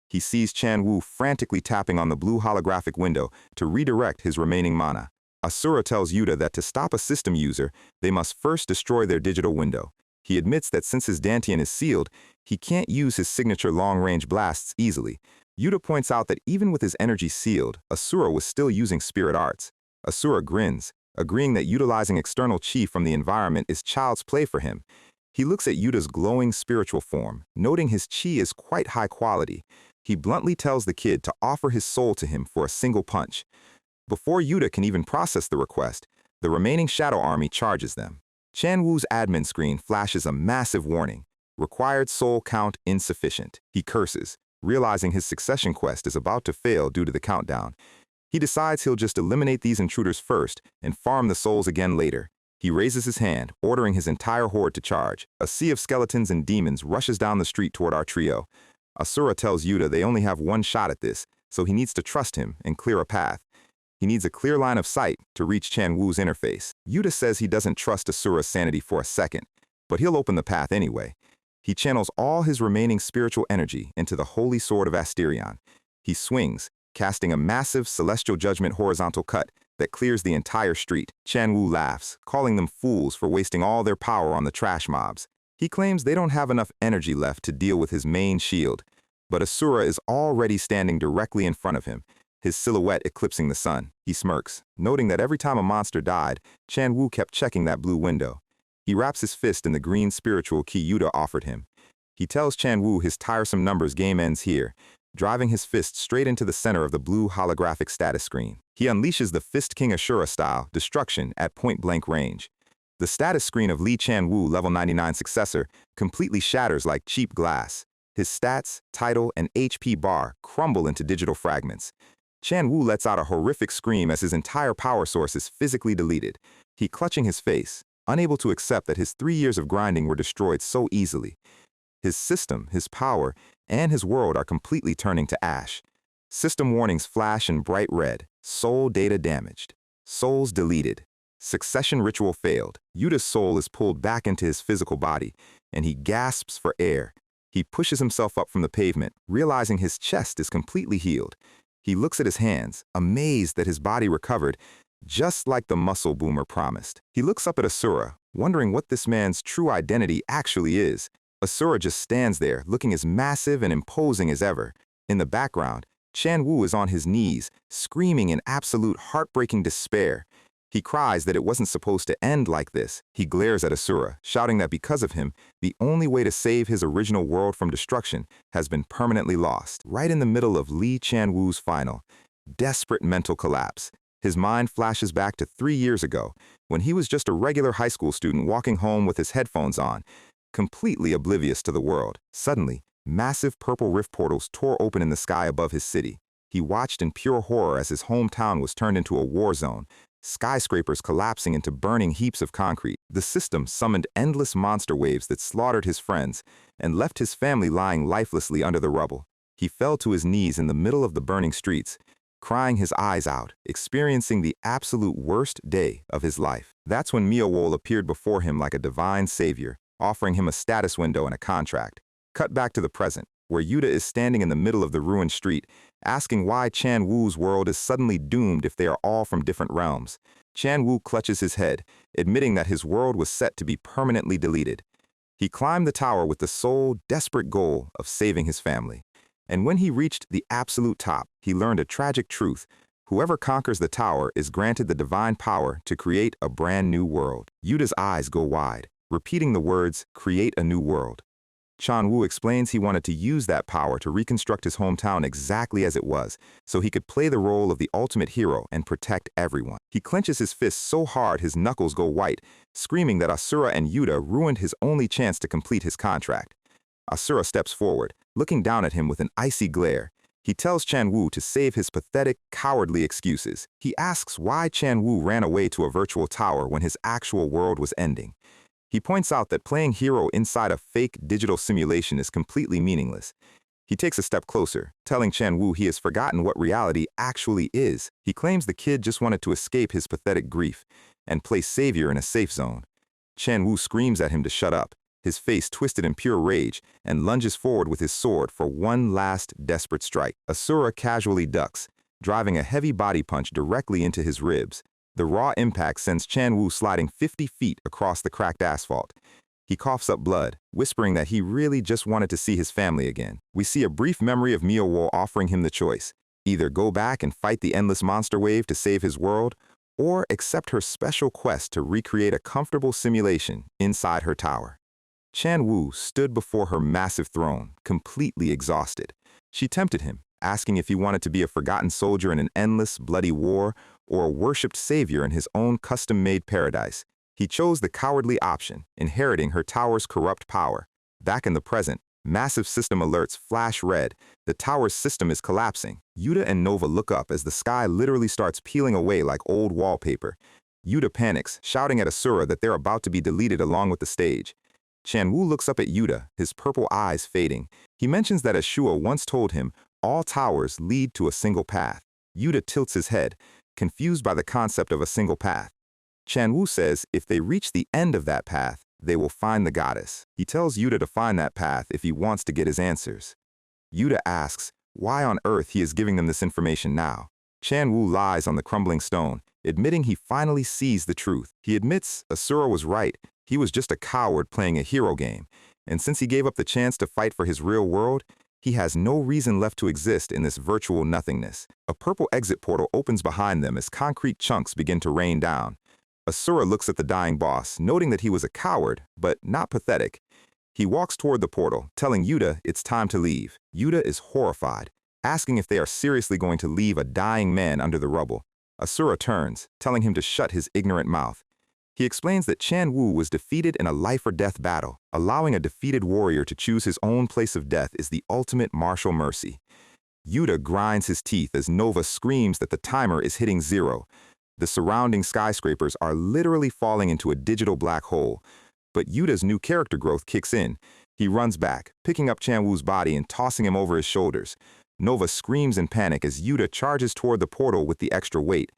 He sees Chan Wu frantically tapping on the blue holographic window to redirect his remaining mana. Asura tells Yuta that to stop a system user, they must first destroy their digital window. He admits that since his Dantian is sealed, he can't use his signature long-range blasts easily. Yuta points out that even with his energy sealed, Asura was still using spirit arts. Asura grins, agreeing that utilizing external chi from the environment is child's play for him. He looks at Yuta's glowing spiritual form, noting his chi is quite high quality. He bluntly tells the kid to offer his soul to him for a single punch. Before Yuta can even process the request, the remaining shadow army charges them. Chan Wu's admin screen flashes a massive warning. Required soul count insufficient. He curses, realizing his succession quest is about to fail due to the countdown. He decides he'll just eliminate these intruders first and farm the souls again later. He raises his hand, ordering his entire horde to charge. A sea of skeletons and demons rushes down the street toward our trio. Asura tells Yuta they only have one shot at this, so he needs to trust him and clear a path. He needs a clear line of sight to reach Chan Wu's interface. Yuta says he doesn't trust Asura's sanity for a second, but he'll open the path anyway. He channels all his remaining spiritual energy into the holy sword of Asterion. He swings, casting a massive celestial judgment horizontal cut that clears the entire street. Chan Wu laughs, calling them fools for wasting all their power on the trash mobs. He claims they don't have enough energy left to deal with his main shield, but Asura is already standing directly in front of him, his silhouette eclipsing the sun. He smirks, noting that every time a monster died, Chan Wu kept checking that blue window. He wraps his fist in the green spiritual key Yuta offered him. He tells Chan Wu his tiresome numbers game ends here, driving his fist straight into the center of the blue holographic status screen. He unleashes the Fist King Ashura style destruction at point-blank range. The status screen of Lee Chan-woo level 99 successor completely shatters like cheap glass. His stats, title, and HP bar crumble into digital fragments. Chan-woo lets out a horrific scream as his entire power source is physically deleted. He clutching his face, unable to accept that his 3 years of grinding were destroyed so easily. His system, his power, and his world are completely turning to ash. System warnings flash in bright red. Soul data damaged. Souls deleted. Succession ritual failed. Yuta's soul is pulled back into his physical body, and he gasps for air. He pushes himself up from the pavement, realizing his chest is completely healed. He looks at his hands, amazed that his body recovered, just like the muscle boomer promised. He looks up at Asura, wondering what this man's true identity actually is. Asura just stands there, looking as massive and imposing as ever. In the background, Chan-woo is on his knees, screaming in absolute heartbreaking despair. He cries that it wasn't supposed to end like this. He glares at Asura, shouting that because of him, the only way to save his original world from destruction has been permanently lost. Right in the middle of Lee Chan-woo's final, desperate mental collapse, his mind flashes back to 3 years ago, when he was just a regular high school student walking home with his headphones on, completely oblivious to the world. Suddenly, massive purple rift portals tore open in the sky above his city. He watched in pure horror as his hometown was turned into a war zone, skyscrapers collapsing into burning heaps of concrete. The system summoned endless monster waves that slaughtered his friends and left his family lying lifelessly under the rubble. He fell to his knees in the middle of the burning streets, crying his eyes out, experiencing the absolute worst day of his life. That's when Myeowol appeared before him like a divine savior, offering him a status window and a contract. Cut back to the present, where Yuta is standing in the middle of the ruined street, asking why Chan-woo's world is suddenly doomed if they are all from different realms. Chan-woo clutches his head, admitting that his world was set to be permanently deleted. He climbed the tower with the sole, desperate goal of saving his family. And when he reached the absolute top, he learned a tragic truth. Whoever conquers the tower is granted the divine power to create a brand new world. Yuta's eyes go wide, repeating the words, "Create a new world." Chan-woo explains he wanted to use that power to reconstruct his hometown exactly as it was, so he could play the role of the ultimate hero and protect everyone. He clenches his fists so hard his knuckles go white, screaming that Asura and Yuta ruined his only chance to complete his contract. Asura steps forward, looking down at him with an icy glare. He tells Chan-woo to save his pathetic, cowardly excuses. He asks why Chan-woo ran away to a virtual tower when his actual world was ending. He points out that playing hero inside a fake digital simulation is completely meaningless. He takes a step closer, telling Chan-woo he has forgotten what reality actually is. He claims the kid just wanted to escape his pathetic grief and play savior in a safe zone. Chan-woo screams at him to shut up, his face twisted in pure rage, and lunges forward with his sword for one last desperate strike. Asura casually ducks, driving a heavy body punch directly into his ribs. The raw impact sends Chan-woo sliding 50 feet across the cracked asphalt. He coughs up blood, whispering that he really just wanted to see his family again. We see a brief memory of Myeowol offering him the choice: either go back and fight the endless monster wave to save his world, or accept her special quest to recreate a comfortable simulation inside her tower. Chan-woo stood before her massive throne, completely exhausted. She tempted him, asking if he wanted to be a forgotten soldier in an endless, bloody war, or a worshipped savior in his own custom-made paradise. He chose the cowardly option, inheriting her tower's corrupt power. Back in the present, massive system alerts flash red. The tower's system is collapsing. Yuta and Nova look up as the sky literally starts peeling away like old wallpaper. Yuta panics, shouting at Asura that they're about to be deleted along with the stage. Chan-woo looks up at Yuta, his purple eyes fading. He mentions that Ashua once told him all towers lead to a single path. Yuta tilts his head, confused by the concept of a single path. Chan-woo says if they reach the end of that path, they will find the goddess. He tells Yuta to find that path if he wants to get his answers. Yuta asks why on earth he is giving them this information now. Chan-woo lies on the crumbling stone, admitting he finally sees the truth. He admits Asura was right. He was just a coward playing a hero game, and since he gave up the chance to fight for his real world, he has no reason left to exist in this virtual nothingness. A purple exit portal opens behind them as concrete chunks begin to rain down. Asura looks at the dying boss, noting that he was a coward, but not pathetic. He walks toward the portal, telling Yuta it's time to leave. Yuta is horrified. asking if they are seriously going to leave a dying man under the rubble. Asura turns, telling him to shut his ignorant mouth. He explains that Chan Wu was defeated in a life-or-death battle. Allowing a defeated warrior to choose his own place of death is the ultimate martial mercy. Yuta grinds his teeth as Nova screams that the timer is hitting 0. The surrounding skyscrapers are literally falling into a digital black hole. But Yuta's new character growth kicks in. He runs back, picking up Chan Wu's body and tossing him over his shoulders. Nova screams in panic as Yuta charges toward the portal with the extra weight.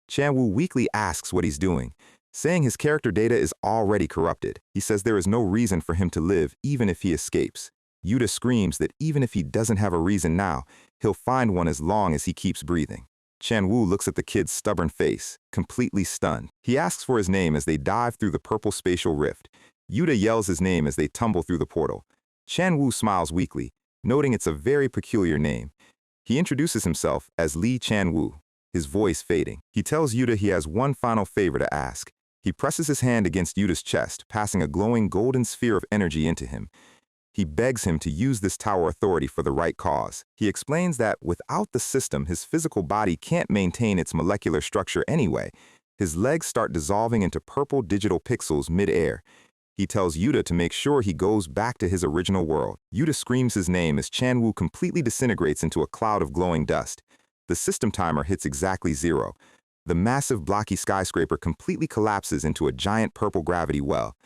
Chan Wu weakly asks what he's doing, saying his character data is already corrupted. He says there is no reason for him to live even if he escapes. Yuta screams that even if he doesn't have a reason now, he'll find one as long as he keeps breathing. Chan Wu looks at the kid's stubborn face, completely stunned. He asks for his name as they dive through the purple spatial rift. Yuta yells his name as they tumble through the portal. Chan Wu smiles weakly, noting it's a very peculiar name. He introduces himself as Lee Chan Wu, his voice fading. He tells Yuta he has one final favor to ask. He presses his hand against Yuta's chest, passing a glowing golden sphere of energy into him. He begs him to use this tower authority for the right cause. He explains that without the system, his physical body can't maintain its molecular structure anyway. His legs start dissolving into purple digital pixels mid-air. He tells Yuta to make sure he goes back to his original world. Yuta screams his name as Chan Wu completely disintegrates into a cloud of glowing dust. The system timer hits exactly 0. The massive blocky skyscraper completely collapses into a giant purple gravity well.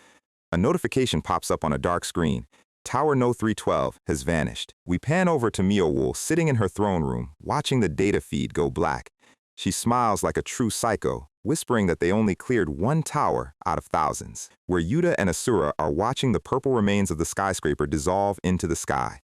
A notification pops up on a dark screen. Tower No 312 has vanished. We pan over to Mio-Wool sitting in her throne room, watching the data feed go black. She smiles like a true psycho, whispering that they only cleared one tower out of thousands, where Yuta and Asura are watching the purple remains of the skyscraper dissolve into the sky.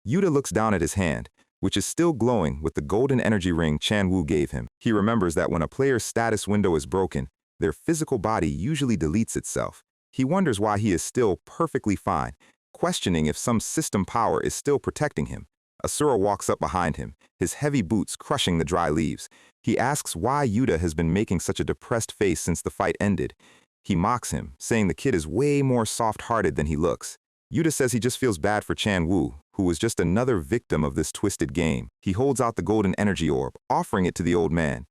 Yuta looks down at his hand, which is still glowing with the golden energy ring Chan Wu gave him. He remembers that when a player's status window is broken, their physical body usually deletes itself. He wonders why he is still perfectly fine, questioning if some system power is still protecting him. Asura walks up behind him, his heavy boots crushing the dry leaves. He asks why Yuta has been making such a depressed face since the fight ended. He mocks him, saying the kid is way more soft-hearted than he looks. Yuta says he just feels bad for Chan Wu, who was just another victim of this twisted game. He holds out the golden energy orb, offering it to the old man.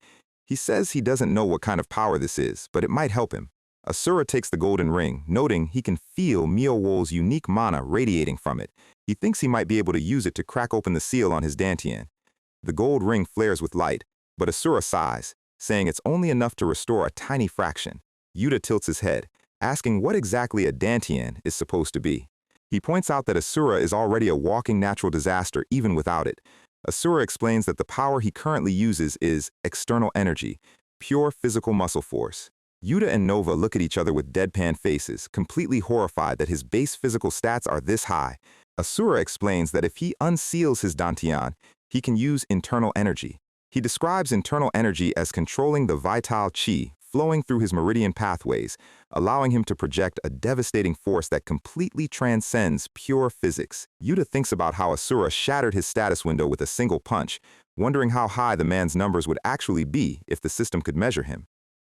He says he doesn't know what kind of power this is, but it might help him. Asura takes the golden ring, noting he can feel Mio-Wool's unique mana radiating from it. He thinks he might be able to use it to crack open the seal on his dantian. The gold ring flares with light, but Asura sighs, saying it's only enough to restore a tiny fraction. Yuta tilts his head, asking what exactly a dantian is supposed to be. He points out that Asura is already a walking natural disaster even without it. Asura explains that the power he currently uses is external energy, pure physical muscle force. Yuta and Nova look at each other with deadpan faces, completely horrified that his base physical stats are this high. Asura explains that if he unseals his dantian, he can use internal energy. He describes internal energy as controlling the vital chi flowing through his meridian pathways, allowing him to project a devastating force that completely transcends pure physics. Yuta thinks about how Asura shattered his status window with a single punch, wondering how high the man's numbers would actually be if the system could measure him.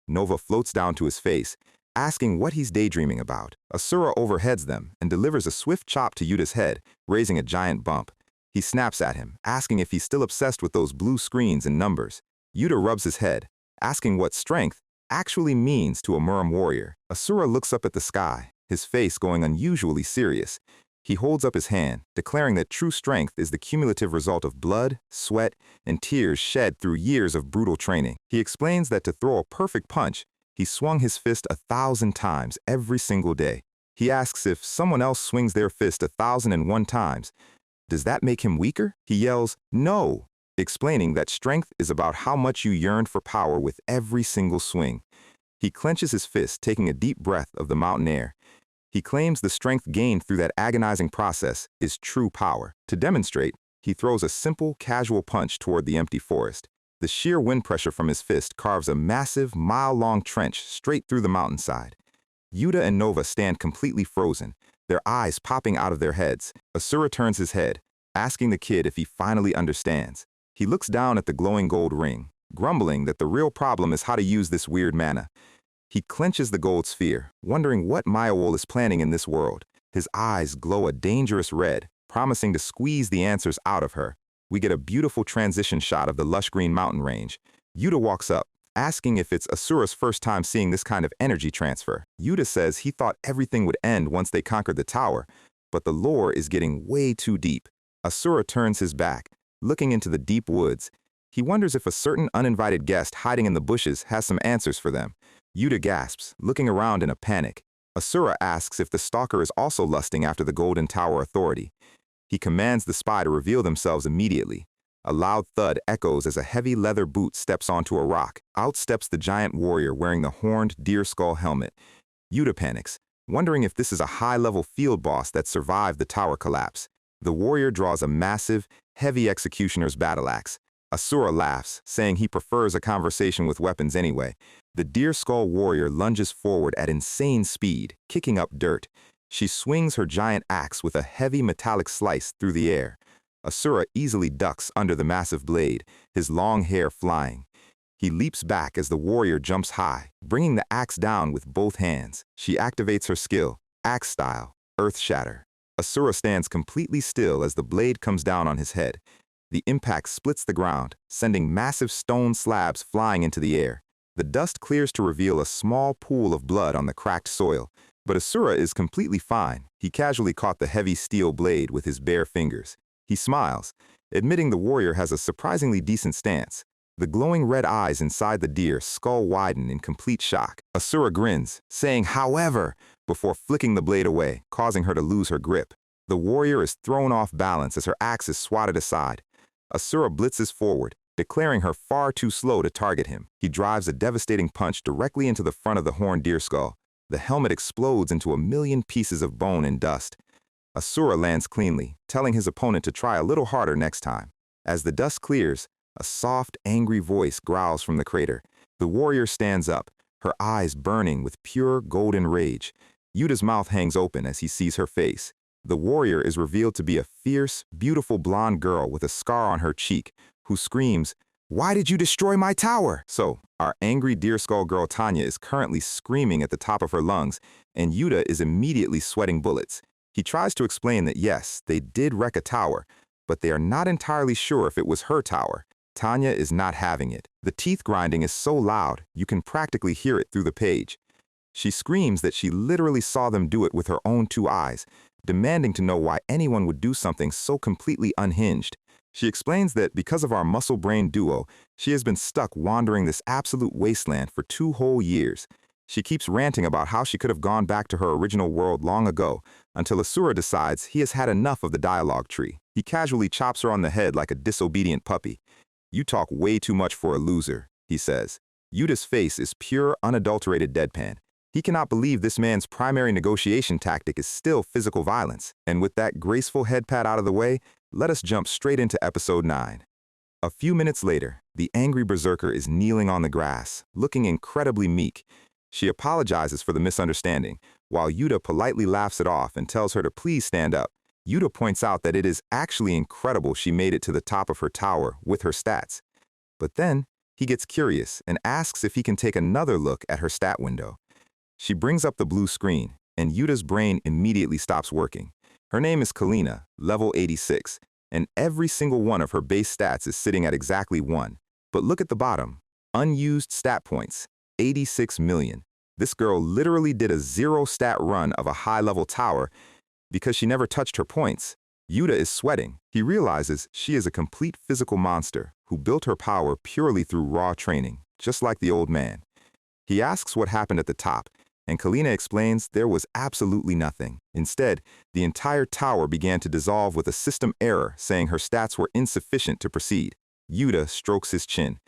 Nova floats down to his face, asking what he's daydreaming about. Asura overheads them and delivers a swift chop to Yuta's head, raising a giant bump. He snaps at him, asking if he's still obsessed with those blue screens and numbers. Yuta rubs his head, asking what strength actually means to a Muram warrior. Asura looks up at the sky, his face going unusually serious. He holds up his hand, declaring that true strength is the cumulative result of blood, sweat, and tears shed through years of brutal training. He explains that to throw a perfect punch, he swung his fist 1,000 times every single day. He asks if someone else swings their fist 1,001 times, does that make him weaker? He yells, "No!" explaining that strength is about how much you yearn for power with every single swing. He clenches his fist, taking a deep breath of the mountain air. He claims the strength gained through that agonizing process is true power. To demonstrate, he throws a simple, casual punch toward the empty forest. The sheer wind pressure from his fist carves a massive, mile-long trench straight through the mountainside. Yuta and Nova stand completely frozen, their eyes popping out of their heads. Asura turns his head, asking the kid if he finally understands. He looks down at the glowing gold ring, grumbling that the real problem is how to use this weird mana. He clenches the gold sphere, wondering what Mio-Wool is planning in this world. His eyes glow a dangerous red, promising to squeeze the answers out of her. we get a beautiful transition shot of the lush green mountain range. Yuta walks up, asking if it's Asura's first time seeing this kind of energy transfer. Yuta says he thought everything would end once they conquered the tower, but the lore is getting way too deep. Asura turns his back, looking into the deep woods. He wonders if a certain uninvited guest hiding in the bushes has some answers for them. Yuta gasps, looking around in a panic. Asura asks if the stalker is also lusting after the Golden Tower authority. He commands the spy to reveal themselves immediately. A loud thud echoes as a heavy leather boot steps onto a rock. Out steps the giant warrior wearing the horned deer skull helmet. Yuta panics, wondering if this is a high-level field boss that survived the tower collapse. The warrior draws a massive, heavy executioner's battle axe. Asura laughs, saying he prefers a conversation with weapons anyway. The deer skull warrior lunges forward at insane speed, kicking up dirt. She swings her giant axe with a heavy metallic slice through the air. Asura easily ducks under the massive blade, his long hair flying. He leaps back as the warrior jumps high, bringing the axe down with both hands. She activates her skill, axe style, earth shatter. Asura stands completely still as the blade comes down on his head. The impact splits the ground, sending massive stone slabs flying into the air. The dust clears to reveal a small pool of blood on the cracked soil. But Asura is completely fine. He casually caught the heavy steel blade with his bare fingers. He smiles, admitting the warrior has a surprisingly decent stance. The glowing red eyes inside the deer skull widen in complete shock. Asura grins, saying, "However," before flicking the blade away, causing her to lose her grip. The warrior is thrown off balance as her axe is swatted aside. Asura blitzes forward, declaring her far too slow to target him. He drives a devastating punch directly into the front of the horned deer skull. The helmet explodes into a million pieces of bone and dust. Asura lands cleanly, telling his opponent to try a little harder next time. As the dust clears, a soft, angry voice growls from the crater. The warrior stands up, her eyes burning with pure golden rage. Yuta's mouth hangs open as he sees her face. The warrior is revealed to be a fierce, beautiful blonde girl with a scar on her cheek, who screams, "Why did you destroy my tower?" So, our angry deer skull girl Tanya is currently screaming at the top of her lungs, and Yuta is immediately sweating bullets. He tries to explain that yes, they did wreck a tower, but they are not entirely sure if it was her tower. Tanya is not having it. The teeth grinding is so loud, you can practically hear it through the page. She screams that she literally saw them do it with her own two eyes, demanding to know why anyone would do something so completely unhinged. She explains that because of our muscle-brain duo, she has been stuck wandering this absolute wasteland for 2 whole years. She keeps ranting about how she could have gone back to her original world long ago, until Asura decides he has had enough of the dialogue tree. He casually chops her on the head like a disobedient puppy. "You talk way too much for a loser," he says. Yuta's face is pure, unadulterated deadpan. He cannot believe this man's primary negotiation tactic is still physical violence. And with that graceful head pat out of the way, let us jump straight into episode 9. A few minutes later, the angry berserker is kneeling on the grass, looking incredibly meek. She apologizes for the misunderstanding, while Yuta politely laughs it off and tells her to please stand up. Yuta points out that it is actually incredible she made it to the top of her tower with her stats. But then, he gets curious and asks if he can take another look at her stat window. She brings up the blue screen, and Yuta's brain immediately stops working. Her name is Kalina, level 86, and every single one of her base stats is sitting at exactly 1. But look at the bottom. Unused stat points, 86 million. This girl literally did a 0-stat run of a high-level tower because she never touched her points. Yuta is sweating. He realizes she is a complete physical monster who built her power purely through raw training, just like the old man. He asks what happened at the top, and Kalina explains there was absolutely nothing. Instead, the entire tower began to dissolve with a system error saying her stats were insufficient to proceed. Yuta strokes his chin.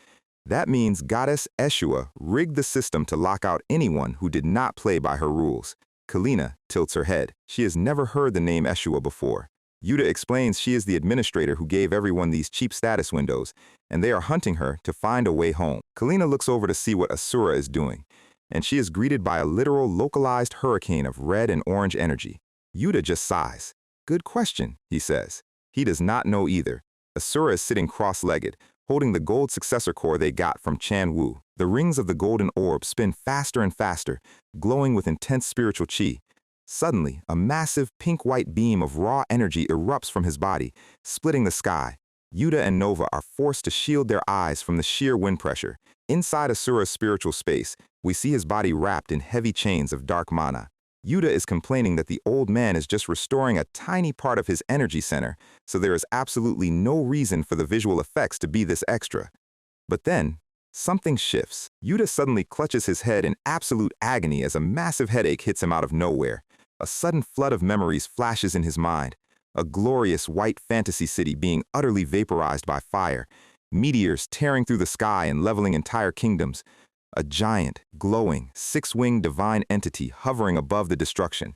That means Goddess Eshua rigged the system to lock out anyone who did not play by her rules. Kalina tilts her head. She has never heard the name Eshua before. Yuta explains she is the administrator who gave everyone these cheap status windows, and they are hunting her to find a way home. Kalina looks over to see what Asura is doing, and she is greeted by a literal localized hurricane of red and orange energy. Yuta just sighs. "Good question," he says. He does not know either. Asura is sitting cross-legged, holding the gold successor core they got from Chan Wu. The rings of the golden orb spin faster and faster, glowing with intense spiritual chi. Suddenly, a massive pink-white beam of raw energy erupts from his body, splitting the sky. Yuta and Nova are forced to shield their eyes from the sheer wind pressure. Inside Asura's spiritual space, we see his body wrapped in heavy chains of dark mana. Yuta is complaining that the old man is just restoring a tiny part of his energy center, so there is absolutely no reason for the visual effects to be this extra. But then, something shifts. Yuta suddenly clutches his head in absolute agony as a massive headache hits him out of nowhere. A sudden flood of memories flashes in his mind. A glorious white fantasy city being utterly vaporized by fire. Meteors tearing through the sky and leveling entire kingdoms. A giant, glowing, six-winged divine entity hovering above the destruction.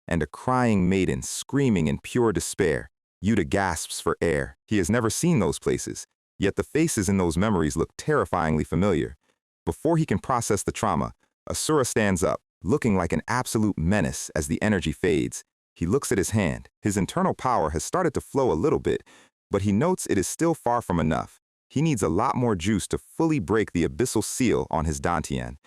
And a crying maiden screaming in pure despair. Yuta gasps for air. He has never seen those places. Yet the faces in those memories look terrifyingly familiar. Before he can process the trauma, Asura stands up, looking like an absolute menace as the energy fades. He looks at his hand. His internal power has started to flow a little bit, but he notes it is still far from enough. He needs a lot more juice to fully break the abyssal seal on his dantian.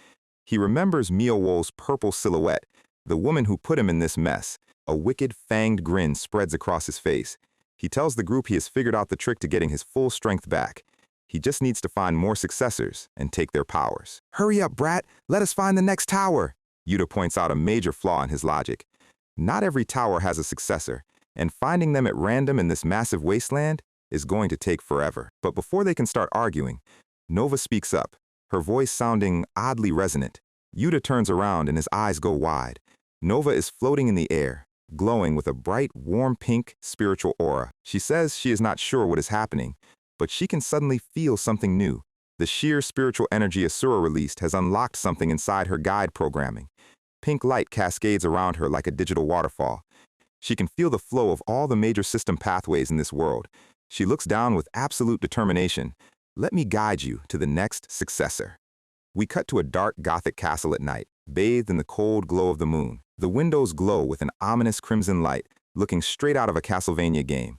He remembers Miowo's purple silhouette, the woman who put him in this mess. A wicked, fanged grin spreads across his face. He tells the group he has figured out the trick to getting his full strength back. He just needs to find more successors and take their powers. "Hurry up, brat! Let us find the next tower!" Yuta points out a major flaw in his logic. Not every tower has a successor, and finding them at random in this massive wasteland is going to take forever. But before they can start arguing, Nova speaks up, her voice sounding oddly resonant. Yuta turns around and his eyes go wide. Nova is floating in the air, glowing with a bright, warm pink spiritual aura. She says she is not sure what is happening, but she can suddenly feel something new. The sheer spiritual energy Asura released has unlocked something inside her guide programming. Pink light cascades around her like a digital waterfall. She can feel the flow of all the major system pathways in this world. She looks down with absolute determination. "Let me guide you to the next successor." We cut to a dark Gothic castle at night, bathed in the cold glow of the moon. The windows glow with an ominous crimson light, looking straight out of a Castlevania game.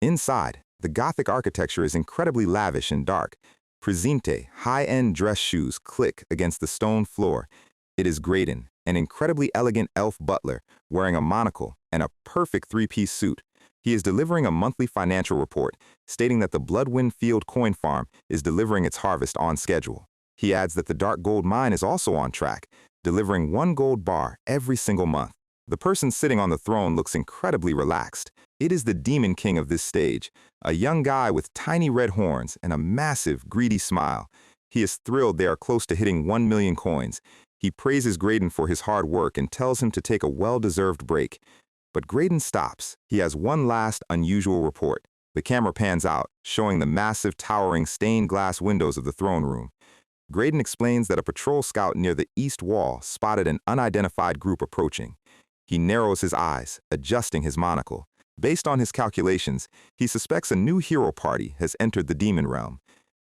Inside, the Gothic architecture is incredibly lavish and dark. Presente, high-end dress shoes click against the stone floor. It is Graydon, an incredibly elegant elf butler, wearing a monocle and a perfect three-piece suit. He is delivering a monthly financial report, stating that the Bloodwind Field coin farm is delivering its harvest on schedule. He adds that the Dark Gold mine is also on track, delivering 1 gold bar every single month. The person sitting on the throne looks incredibly relaxed. It is the Demon King of this stage, a young guy with tiny red horns and a massive, greedy smile. He is thrilled they are close to hitting 1 million coins. He praises Graydon for his hard work and tells him to take a well-deserved break. But Graydon stops. He has one last unusual report. The camera pans out, showing the massive, towering stained glass windows of the throne room. Graydon explains that a patrol scout near the east wall spotted an unidentified group approaching. He narrows his eyes, adjusting his monocle. Based on his calculations, he suspects a new hero party has entered the demon realm.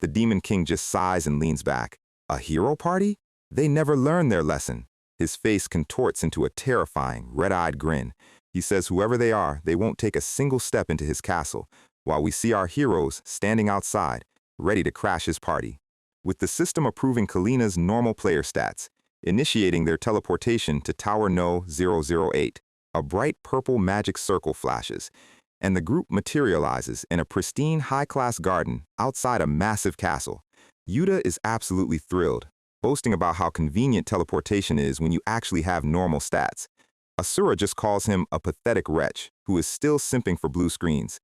The Demon King just sighs and leans back. A hero party? They never learned their lesson. His face contorts into a terrifying, red-eyed grin. He says whoever they are, they won't take a single step into his castle, while we see our heroes standing outside, ready to crash his party. With the system approving Kalina's normal player stats, initiating their teleportation to Tower No. 008, a bright purple magic circle flashes, and the group materializes in a pristine high-class garden outside a massive castle. Yuta is absolutely thrilled, boasting about how convenient teleportation is when you actually have normal stats. Asura just calls him a pathetic wretch who is still simping for blue screens.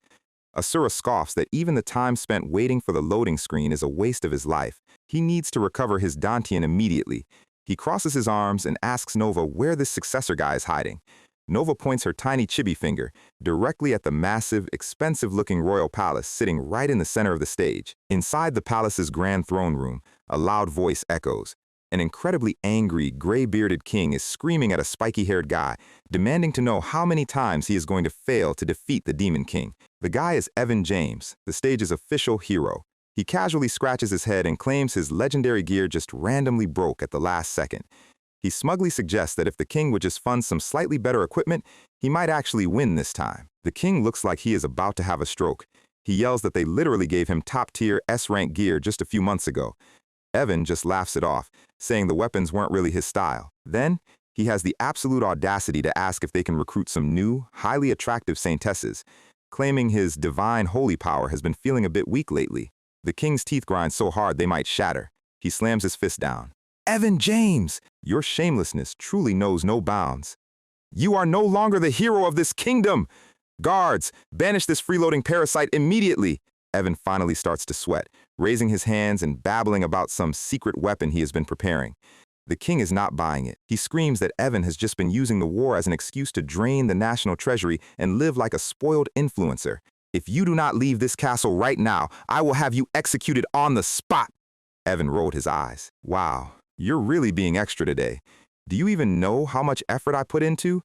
Asura scoffs that even the time spent waiting for the loading screen is a waste of his life. He needs to recover his dantian immediately. He crosses his arms and asks Nova where this successor guy is hiding. Nova points her tiny chibi finger directly at the massive, expensive-looking royal palace sitting right in the center of the stage. Inside the palace's grand throne room, a loud voice echoes. An incredibly angry, gray-bearded king is screaming at a spiky-haired guy, demanding to know how many times he is going to fail to defeat the Demon King. The guy is Evan James, the stage's official hero. He casually scratches his head and claims his legendary gear just randomly broke at the last second. He smugly suggests that if the king would just fund some slightly better equipment, he might actually win this time. The king looks like he is about to have a stroke. He yells that they literally gave him top-tier S-rank gear just a few months ago. Evan just laughs it off, saying the weapons weren't really his style. Then, he has the absolute audacity to ask if they can recruit some new, highly attractive saintesses. claiming his divine holy power has been feeling a bit weak lately. The king's teeth grind so hard they might shatter. He slams his fist down. Evan James, your shamelessness truly knows no bounds. You are no longer the hero of this kingdom. Guards, banish this freeloading parasite immediately. Evan finally starts to sweat, raising his hands and babbling about some secret weapon he has been preparing. The king is not buying it. He screams that Evan has just been using the war as an excuse to drain the national treasury and live like a spoiled influencer. If you do not leave this castle right now, I will have you executed on the spot. Evan rolled his eyes. Wow, you're really being extra today. Do you even know how much effort I put into?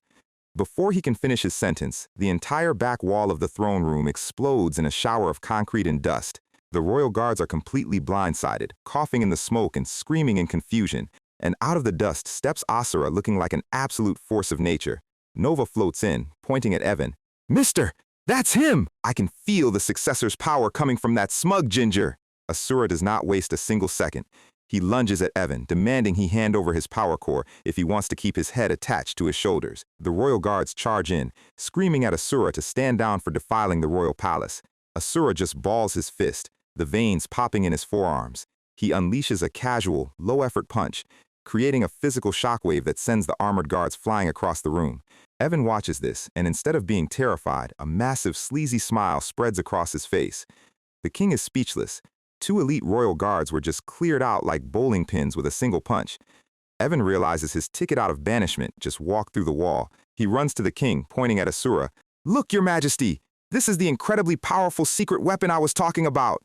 Before he can finish his sentence, the entire back wall of the throne room explodes in a shower of concrete and dust. The royal guards are completely blindsided, coughing in the smoke and screaming in confusion. And out of the dust steps Asura looking like an absolute force of nature. Nova floats in, pointing at Evan. Mister, that's him! I can feel the successor's power coming from that smug ginger. Asura does not waste a single second. He lunges at Evan, demanding he hand over his power core if he wants to keep his head attached to his shoulders. The royal guards charge in, screaming at Asura to stand down for defiling the royal palace. Asura just balls his fist, the veins popping in his forearms. He unleashes a casual, low-effort punch, creating a physical shockwave that sends the armored guards flying across the room. Evan watches this, and instead of being terrified, a massive, sleazy smile spreads across his face. The king is speechless. 2 elite royal guards were just cleared out like bowling pins with a single punch. Evan realizes his ticket out of banishment just walked through the wall. He runs to the king, pointing at Asura. Look, your majesty! This is the incredibly powerful secret weapon I was talking about!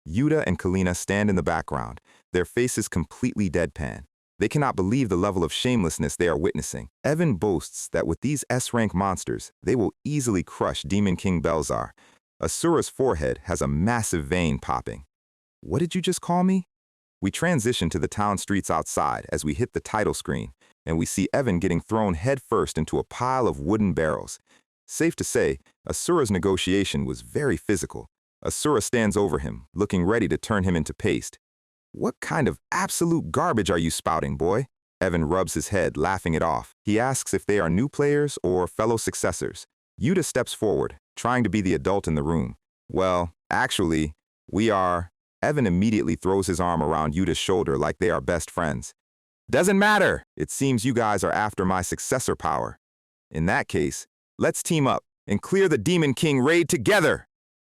Yuta and Kalina stand in the background, their faces completely deadpan. They cannot believe the level of shamelessness they are witnessing. Evan boasts that with these S-rank monsters, they will easily crush Demon King Belzar. Asura's forehead has a massive vein popping. What did you just call me? We transition to the town streets outside as we hit the title screen, and we see Evan getting thrown headfirst into a pile of wooden barrels. Safe to say, Asura's negotiation was very physical. Asura stands over him, looking ready to turn him into paste. What kind of absolute garbage are you spouting, boy? Evan rubs his head, laughing it off. He asks if they are new players or fellow successors. Yuta steps forward, trying to be the adult in the room. Well, actually, we are. Evan immediately throws his arm around Yuta's shoulder like they are best friends. Doesn't matter. It seems you guys are after my successor power. In that case, let's team up and clear the Demon King raid together.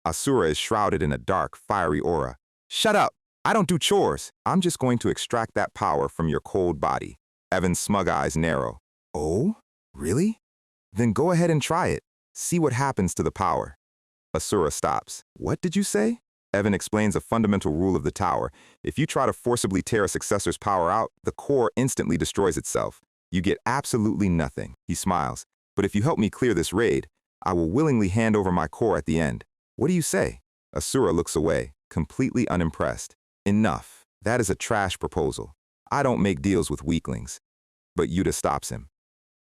Asura is shrouded in a dark, fiery aura. Shut up. I don't do chores. I'm just going to extract that power from your cold body. Evan's smug eyes narrow. Oh? Really? Then go ahead and try it. See what happens to the power. Asura stops. What did you say? Evan explains a fundamental rule of the tower. If you try to forcibly tear a successor's power out, the core instantly destroys itself. You get absolutely nothing. He smiles. But if you help me clear this raid, I will willingly hand over my core at the end. What do you say? Asura looks away, completely unimpressed. Enough. That is a trash proposal. I don't make deals with weaklings. But Yuta stops him.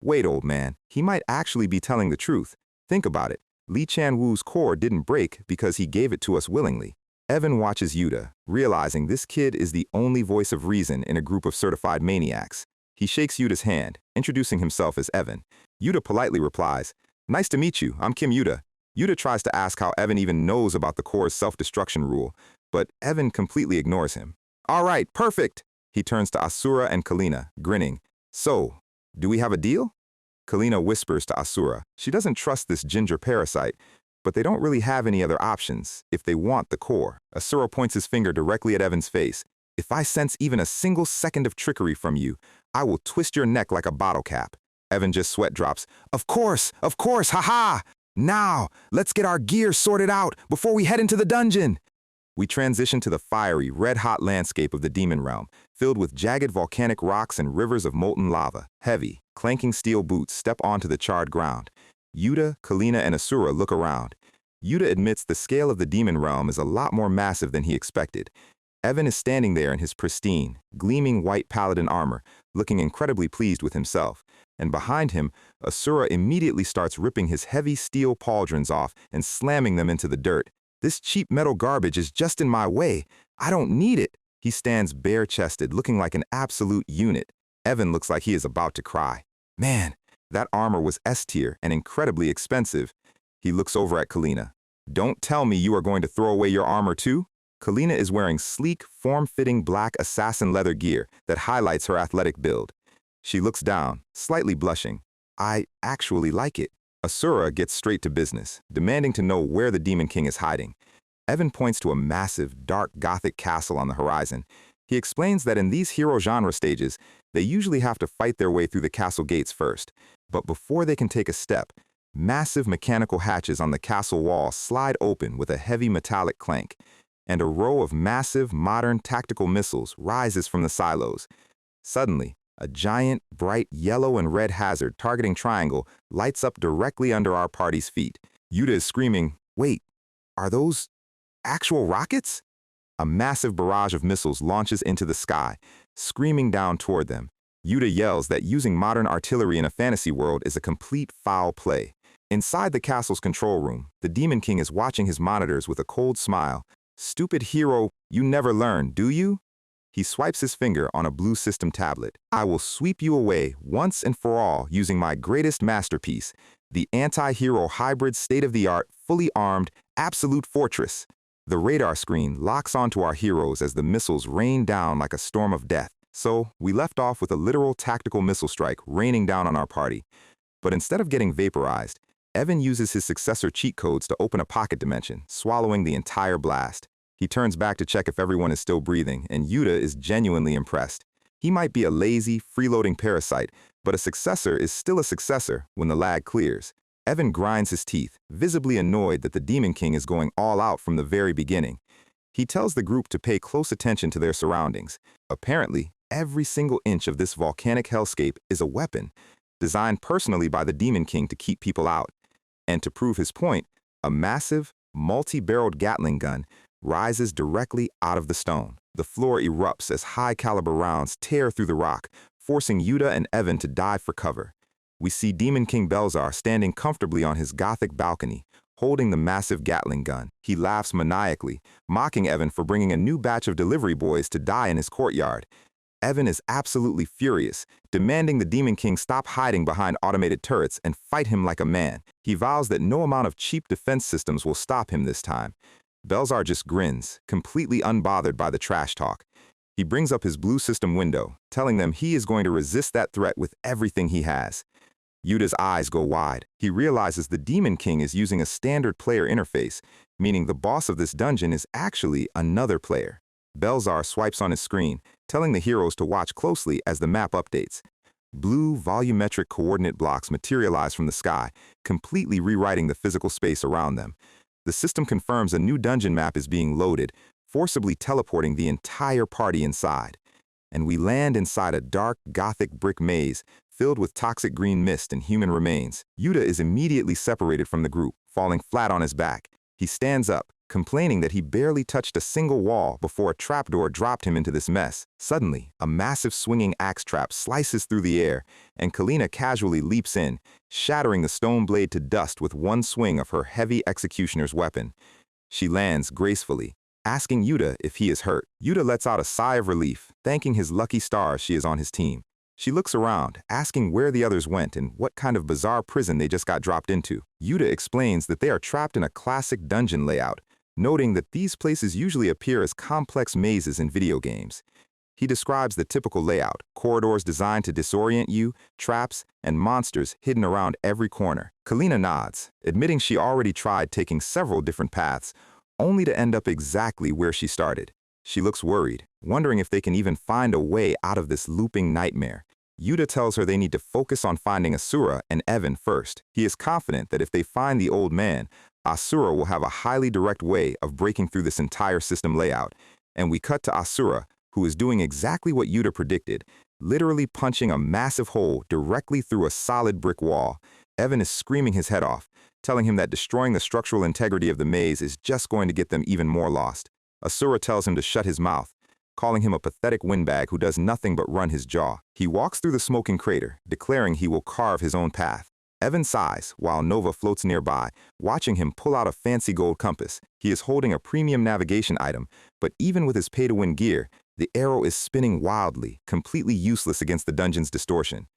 Wait, old man. He might actually be telling the truth. Think about it. Lee Chan-woo's core didn't break because he gave it to us willingly. Evan watches Yuta, realizing this kid is the only voice of reason in a group of certified maniacs. He shakes Yuta's hand, introducing himself as Evan. Yuta politely replies, Nice to meet you. I'm Kim Yuta. Yuta tries to ask how Evan even knows about the core's self-destruction rule, but Evan completely ignores him. All right, perfect. He turns to Asura and Kalina, grinning. So, do we have a deal? Kalina whispers to Asura. She doesn't trust this ginger parasite, but they don't really have any other options if they want the core. Asura points his finger directly at Evan's face. If I sense even a single second of trickery from you, I will twist your neck like a bottle cap. Evan just sweat drops. Of course, haha! Now, let's get our gear sorted out before we head into the dungeon. We transition to the fiery, red-hot landscape of the demon realm, filled with jagged volcanic rocks and rivers of molten lava. Heavy, clanking steel boots step onto the charred ground. Yuta, Kalina, and Asura look around. Yuta admits the scale of the demon realm is a lot more massive than he expected. Evan is standing there in his pristine, gleaming white paladin armor, looking incredibly pleased with himself. And behind him, Asura immediately starts ripping his heavy steel pauldrons off and slamming them into the dirt. This cheap metal garbage is just in my way. I don't need it. He stands bare-chested, looking like an absolute unit. Evan looks like he is about to cry. Man, that armor was S-tier and incredibly expensive. He looks over at Kalina. Don't tell me you are going to throw away your armor too? Kalina is wearing sleek, form-fitting black assassin leather gear that highlights her athletic build. She looks down, slightly blushing. I actually like it. Asura gets straight to business, demanding to know where the Demon King is hiding. Evan points to a massive, dark Gothic castle on the horizon. He explains that in these hero genre stages, they usually have to fight their way through the castle gates first. But before they can take a step, massive mechanical hatches on the castle wall slide open with a heavy metallic clank, and a row of massive, modern tactical missiles rises from the silos. Suddenly, a giant, bright yellow and red hazard targeting triangle lights up directly under our party's feet. Yuta is screaming, "Wait, are those actual rockets?" A massive barrage of missiles launches into the sky, screaming down toward them. Yuta yells that using modern artillery in a fantasy world is a complete foul play. Inside the castle's control room, the Demon King is watching his monitors with a cold smile. "Stupid hero, you never learn, do you?" He swipes his finger on a blue system tablet. "I will sweep you away once and for all using my greatest masterpiece, the anti-hero hybrid state-of-the-art, fully armed, absolute fortress." The radar screen locks onto our heroes as the missiles rain down like a storm of death. So, we left off with a literal tactical missile strike raining down on our party. But instead of getting vaporized, Evan uses his successor cheat codes to open a pocket dimension, swallowing the entire blast. He turns back to check if everyone is still breathing, and Yuta is genuinely impressed. He might be a lazy, freeloading parasite, but a successor is still a successor when the lag clears. Evan grinds his teeth, visibly annoyed that the Demon King is going all out from the very beginning. He tells the group to pay close attention to their surroundings. Apparently, every single inch of this volcanic hellscape is a weapon, designed personally by the Demon King to keep people out. And to prove his point, a massive, multi-barreled Gatling gun rises directly out of the stone. The floor erupts as high-caliber rounds tear through the rock, forcing Yuta and Evan to dive for cover. We see Demon King Belzar standing comfortably on his Gothic balcony, holding the massive Gatling gun. He laughs maniacally, mocking Evan for bringing a new batch of delivery boys to die in his courtyard. Evan is absolutely furious, demanding the Demon King stop hiding behind automated turrets and fight him like a man. He vows that no amount of cheap defense systems will stop him this time. Belzar just grins, completely unbothered by the trash talk. He brings up his blue system window, telling them he is going to resist that threat with everything he has. Yuta's eyes go wide. He realizes the Demon King is using a standard player interface, meaning the boss of this dungeon is actually another player. Belzar swipes on his screen, telling the heroes to watch closely as the map updates. Blue, volumetric coordinate blocks materialize from the sky, completely rewriting the physical space around them. The system confirms a new dungeon map is being loaded, forcibly teleporting the entire party inside. And we land inside a dark, Gothic brick maze filled with toxic green mist and human remains. Yuta is immediately separated from the group, falling flat on his back. He stands up, complaining that he barely touched a single wall before a trapdoor dropped him into this mess. Suddenly, a massive swinging axe trap slices through the air, and Kalina casually leaps in, shattering the stone blade to dust with one swing of her heavy executioner's weapon. She lands gracefully, asking Yuta if he is hurt. Yuta lets out a sigh of relief, thanking his lucky stars she is on his team. She looks around, asking where the others went and what kind of bizarre prison they just got dropped into. Yuta explains that they are trapped in a classic dungeon layout, noting that these places usually appear as complex mazes in video games. He describes the typical layout, corridors designed to disorient you, traps, and monsters hidden around every corner. Kalina nods, admitting she already tried taking several different paths, only to end up exactly where she started. She looks worried, wondering if they can even find a way out of this looping nightmare. Yuta tells her they need to focus on finding Asura and Evan first. He is confident that if they find the old man, Asura will have a highly direct way of breaking through this entire system layout. And we cut to Asura, who is doing exactly what Yuta predicted, literally punching a massive hole directly through a solid brick wall. Evan is screaming his head off, telling him that destroying the structural integrity of the maze is just going to get them even more lost. Asura tells him to shut his mouth, calling him a pathetic windbag who does nothing but run his jaw. He walks through the smoking crater, declaring he will carve his own path. Evan sighs while Nova floats nearby, watching him pull out a fancy gold compass. He is holding a premium navigation item, but even with his pay-to-win gear, the arrow is spinning wildly, completely useless against the dungeon's distortion.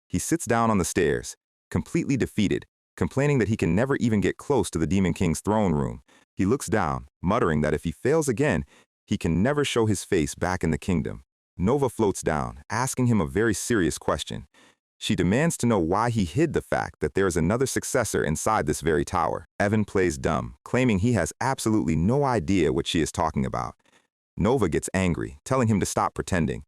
He sits down on the stairs, completely defeated, complaining that he can never even get close to the Demon King's throne room. He looks down, muttering that if he fails again, he can never show his face back in the kingdom. Nova floats down, asking him a very serious question. She demands to know why he hid the fact that there is another successor inside this very tower. Evan plays dumb, claiming he has absolutely no idea what she is talking about. Nova gets angry, telling him to stop pretending.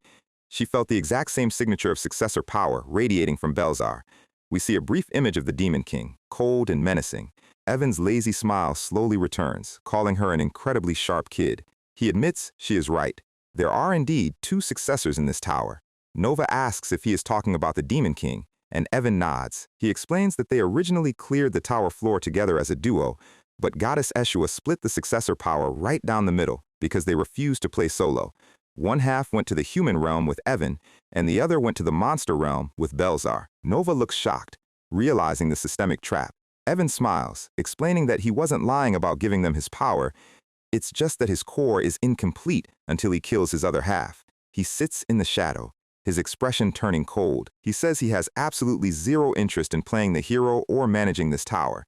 She felt the exact same signature of successor power radiating from Belzar. We see a brief image of the Demon King, cold and menacing. Evan's lazy smile slowly returns, calling her an incredibly sharp kid. He admits she is right. There are indeed two successors in this tower. Nova asks if he is talking about the Demon King, and Evan nods. He explains that they originally cleared the tower floor together as a duo, but Goddess Eshua split the successor power right down the middle because they refused to play solo. One half went to the human realm with Evan, and the other went to the monster realm with Belzar. Nova looks shocked, realizing the systemic trap. Evan smiles, explaining that he wasn't lying about giving them his power. It's just that his core is incomplete until he kills his other half. He sits in the shadow, his expression turning cold. He says he has absolutely zero interest in playing the hero or managing this tower.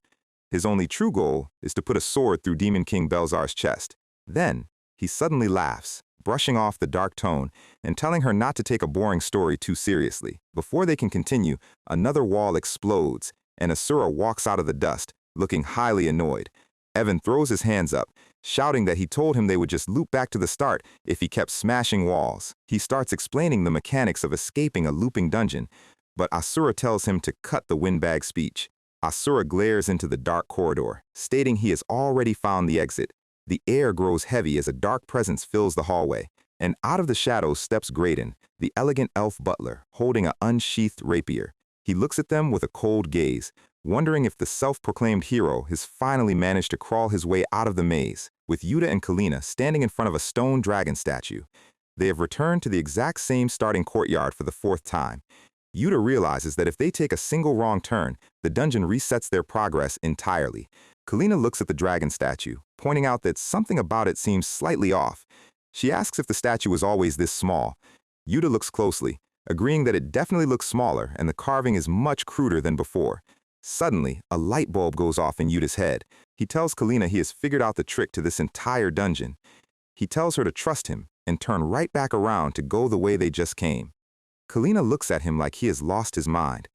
His only true goal is to put a sword through Demon King Belzar's chest. Then, he suddenly laughs, brushing off the dark tone and telling her not to take a boring story too seriously. Before they can continue, another wall explodes, and Asura walks out of the dust, looking highly annoyed. Evan throws his hands up, shouting that he told him they would just loop back to the start if he kept smashing walls. He starts explaining the mechanics of escaping a looping dungeon, but Asura tells him to cut the windbag speech. Asura glares into the dark corridor, stating he has already found the exit. The air grows heavy as a dark presence fills the hallway, and out of the shadows steps Graydon, the elegant elf butler, holding an unsheathed rapier. He looks at them with a cold gaze, wondering if the self-proclaimed hero has finally managed to crawl his way out of the maze. With Yuta and Kalina standing in front of a stone dragon statue, they have returned to the exact same starting courtyard for the fourth time. Yuta realizes that if they take a single wrong turn, the dungeon resets their progress entirely. Kalina looks at the dragon statue, pointing out that something about it seems slightly off. She asks if the statue was always this small. Yuta looks closely, agreeing that it definitely looks smaller and the carving is much cruder than before. Suddenly, a light bulb goes off in Yuta's head. He tells Kalina he has figured out the trick to this entire dungeon. He tells her to trust him and turn right back around to go the way they just came. Kalina looks at him like he has lost his mind.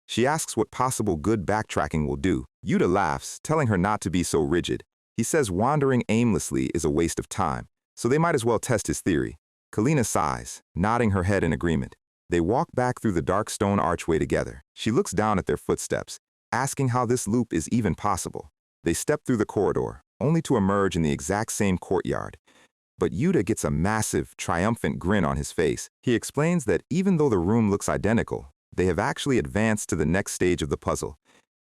She asks what possible good backtracking will do. Yuta laughs, telling her not to be so rigid. He says wandering aimlessly is a waste of time, so they might as well test his theory. Kalina sighs, nodding her head in agreement. They walk back through the dark stone archway together. She looks down at their footsteps, asking how this loop is even possible. They step through the corridor, only to emerge in the exact same courtyard. But Yuta gets a massive, triumphant grin on his face. He explains that even though the room looks identical, they have actually advanced to the next stage of the puzzle.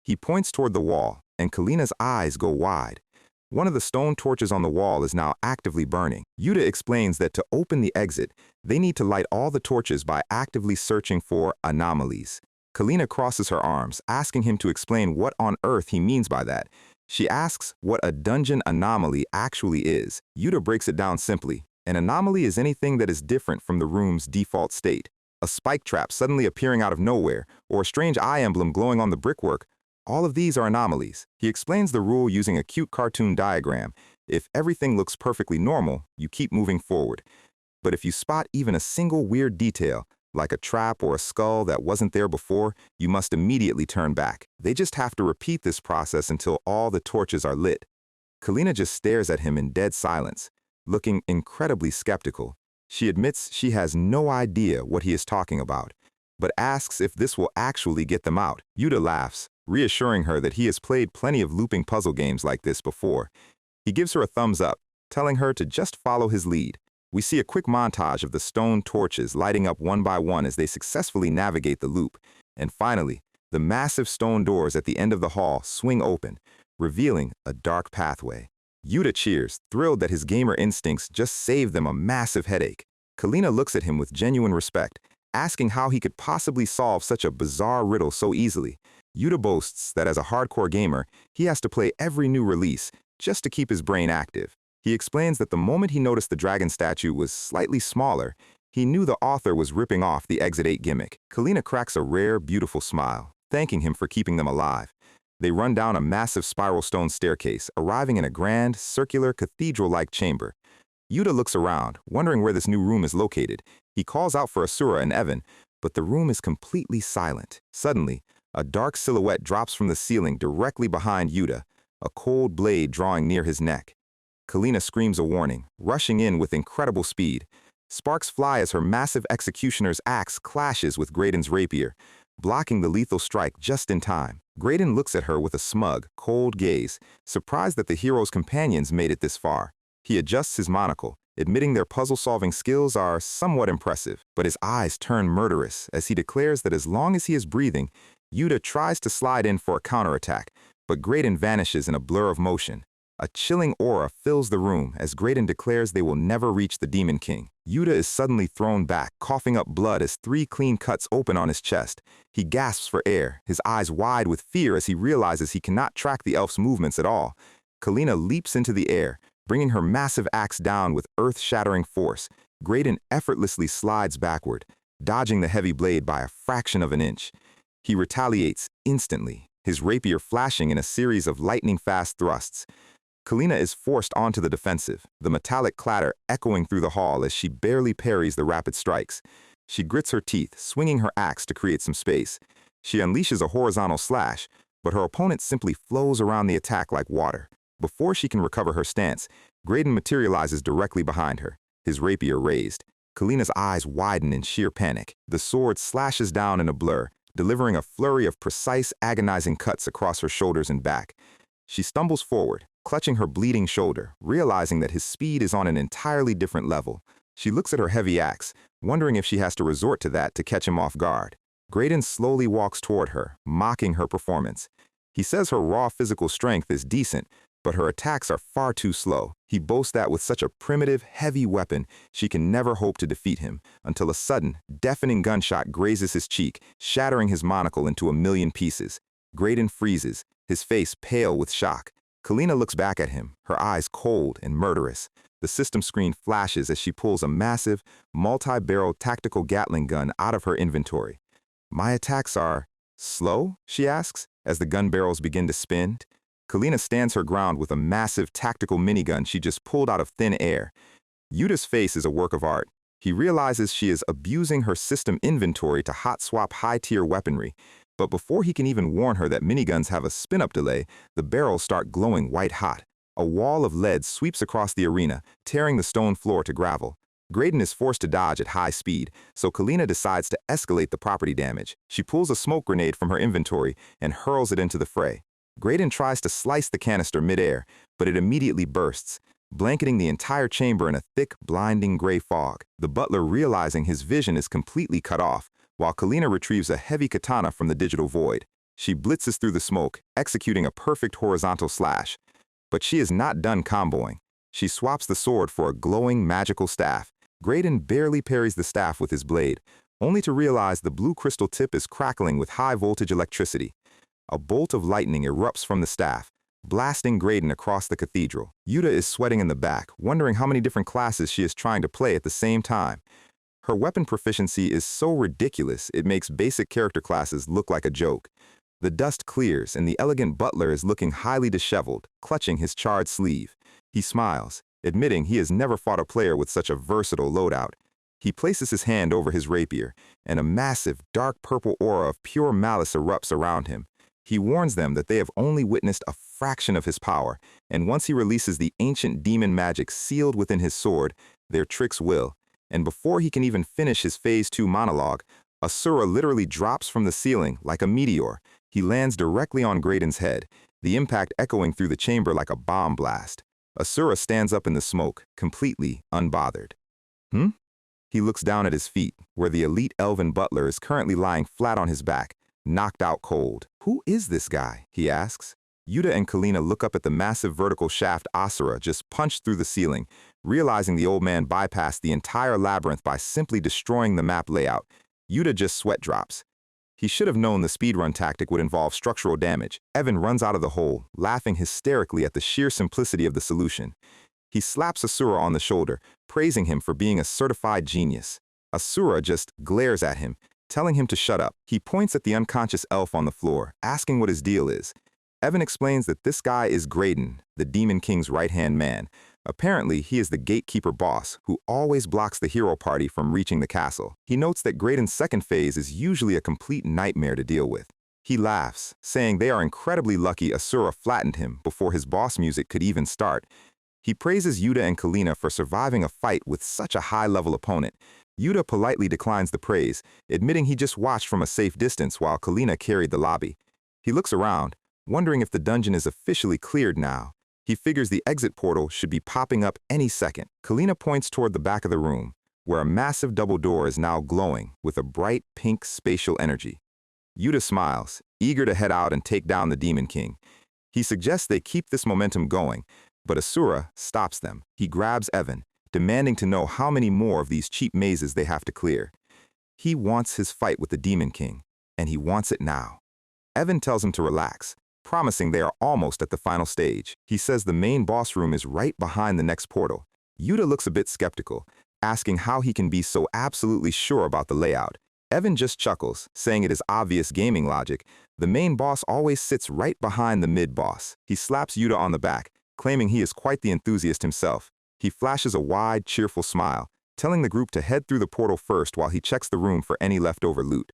He points toward the wall, and Kalina's eyes go wide. One of the stone torches on the wall is now actively burning. Yuta explains that to open the exit, they need to light all the torches by actively searching for anomalies. Kalina crosses her arms, asking him to explain what on earth he means by that. She asks what a dungeon anomaly actually is. Yuta breaks it down simply. An anomaly is anything that is different from the room's default state. A spike trap suddenly appearing out of nowhere, or a strange eye emblem glowing on the brickwork. All of these are anomalies. He explains the rule using a cute cartoon diagram. If everything looks perfectly normal, you keep moving forward. But if you spot even a single weird detail, like a trap or a skull that wasn't there before, you must immediately turn back. They just have to repeat this process until all the torches are lit. Kalina just stares at him in dead silence, looking incredibly skeptical. She admits she has no idea what he is talking about, but asks if this will actually get them out. Yuta laughs, reassuring her that he has played plenty of looping puzzle games like this before. He gives her a thumbs up, telling her to just follow his lead. We see a quick montage of the stone torches lighting up one by one as they successfully navigate the loop. And finally, the massive stone doors at the end of the hall swing open, revealing a dark pathway. Yuta cheers, thrilled that his gamer instincts just saved them a massive headache. Kalina looks at him with genuine respect, asking how he could possibly solve such a bizarre riddle so easily. Yuta boasts that as a hardcore gamer, he has to play every new release just to keep his brain active. He explains that the moment he noticed the dragon statue was slightly smaller, he knew the author was ripping off the Exit 8 gimmick. Kalina cracks a rare, beautiful smile, thanking him for keeping them alive. They run down a massive spiral stone staircase, arriving in a grand, circular, cathedral-like chamber. Yuta looks around, wondering where this new room is located. He calls out for Asura and Evan, but the room is completely silent. Suddenly, a dark silhouette drops from the ceiling directly behind Yuta, a cold blade drawing near his neck. Kalina screams a warning, rushing in with incredible speed. Sparks fly as her massive executioner's axe clashes with Graydon's rapier, blocking the lethal strike just in time. Graydon looks at her with a smug, cold gaze, surprised that the hero's companions made it this far. He adjusts his monocle, admitting their puzzle-solving skills are somewhat impressive, but his eyes turn murderous as he declares that as long as he is breathing, Yuta tries to slide in for a counterattack, but Graydon vanishes in a blur of motion. A chilling aura fills the room as Graydon declares they will never reach the Demon King. Yuta is suddenly thrown back, coughing up blood as 3 clean cuts open on his chest. He gasps for air, his eyes wide with fear as he realizes he cannot track the elf's movements at all. Kalina leaps into the air, bringing her massive axe down with earth-shattering force. Graydon effortlessly slides backward, dodging the heavy blade by a fraction of an inch. He retaliates instantly, his rapier flashing in a series of lightning-fast thrusts. Kalina is forced onto the defensive, the metallic clatter echoing through the hall as she barely parries the rapid strikes. She grits her teeth, swinging her axe to create some space. She unleashes a horizontal slash, but her opponent simply flows around the attack like water. Before she can recover her stance, Graydon materializes directly behind her, his rapier raised. Kalina's eyes widen in sheer panic. The sword slashes down in a blur, delivering a flurry of precise, agonizing cuts across her shoulders and back. She stumbles forward, clutching her bleeding shoulder, realizing that his speed is on an entirely different level. She looks at her heavy axe, wondering if she has to resort to that to catch him off guard. Graydon slowly walks toward her, mocking her performance. He says her raw physical strength is decent, but her attacks are far too slow. He boasts that with such a primitive, heavy weapon, she can never hope to defeat him, until a sudden, deafening gunshot grazes his cheek, shattering his monocle into a million pieces. Graydon freezes, his face pale with shock. Kalina looks back at him, her eyes cold and murderous. The system screen flashes as she pulls a massive, multi-barreled tactical Gatling gun out of her inventory. "My attacks are slow?" she asks, as the gun barrels begin to spin. Kalina stands her ground with a massive tactical minigun she just pulled out of thin air. Yuta's face is a work of art. He realizes she is abusing her system inventory to hot-swap high-tier weaponry. But before he can even warn her that miniguns have a spin-up delay, the barrels start glowing white-hot. A wall of lead sweeps across the arena, tearing the stone floor to gravel. Graydon is forced to dodge at high speed, so Kalina decides to escalate the property damage. She pulls a smoke grenade from her inventory and hurls it into the fray. Graydon tries to slice the canister mid-air, but it immediately bursts, blanketing the entire chamber in a thick, blinding gray fog. The butler, realizing his vision is completely cut off, while Kalina retrieves a heavy katana from the digital void. She blitzes through the smoke, executing a perfect horizontal slash. But she is not done comboing. She swaps the sword for a glowing magical staff. Graydon barely parries the staff with his blade, only to realize the blue crystal tip is crackling with high-voltage electricity. A bolt of lightning erupts from the staff, blasting Graydon across the cathedral. Yuta is sweating in the back, wondering how many different classes she is trying to play at the same time. Her weapon proficiency is so ridiculous it makes basic character classes look like a joke. The dust clears and the elegant butler is looking highly disheveled, clutching his charred sleeve. He smiles, admitting he has never fought a player with such a versatile loadout. He places his hand over his rapier, and a massive, dark purple aura of pure malice erupts around him. He warns them that they have only witnessed a fraction of his power, and once he releases the ancient demon magic sealed within his sword, their tricks will. And before he can even finish his Phase 2 monologue, Asura literally drops from the ceiling like a meteor. He lands directly on Graydon's head, the impact echoing through the chamber like a bomb blast. Asura stands up in the smoke, completely unbothered. He looks down at his feet, where the elite elven butler is currently lying flat on his back, knocked out cold. "Who is this guy?" he asks. Yuta and Kalina look up at the massive vertical shaft Asura just punched through the ceiling, realizing the old man bypassed the entire labyrinth by simply destroying the map layout. Yuta just sweat drops. He should have known the speedrun tactic would involve structural damage. Evan runs out of the hole, laughing hysterically at the sheer simplicity of the solution. He slaps Asura on the shoulder, praising him for being a certified genius. Asura just glares at him, telling him to shut up. He points at the unconscious elf on the floor, asking what his deal is. Evan explains that this guy is Graydon, the Demon King's right-hand man. Apparently, he is the gatekeeper boss who always blocks the hero party from reaching the castle. He notes that Graydon's second phase is usually a complete nightmare to deal with. He laughs, saying they are incredibly lucky Asura flattened him before his boss music could even start. He praises Yuta and Kalina for surviving a fight with such a high-level opponent. Yuta politely declines the praise, admitting he just watched from a safe distance while Kalina carried the lobby. He looks around, wondering if the dungeon is officially cleared now. He figures the exit portal should be popping up any second. Kalina points toward the back of the room, where a massive double door is now glowing with a bright pink spatial energy. Yuta smiles, eager to head out and take down the Demon King. He suggests they keep this momentum going, but Asura stops them. He grabs Evan, demanding to know how many more of these cheap mazes they have to clear. He wants his fight with the Demon King, and he wants it now. Evan tells him to relax, promising they are almost at the final stage. He says the main boss room is right behind the next portal. Yuta looks a bit skeptical, asking how he can be so absolutely sure about the layout. Evan just chuckles, saying it is obvious gaming logic. The main boss always sits right behind the mid-boss. He slaps Yuta on the back, claiming he is quite the enthusiast himself. He flashes a wide, cheerful smile, telling the group to head through the portal first while he checks the room for any leftover loot.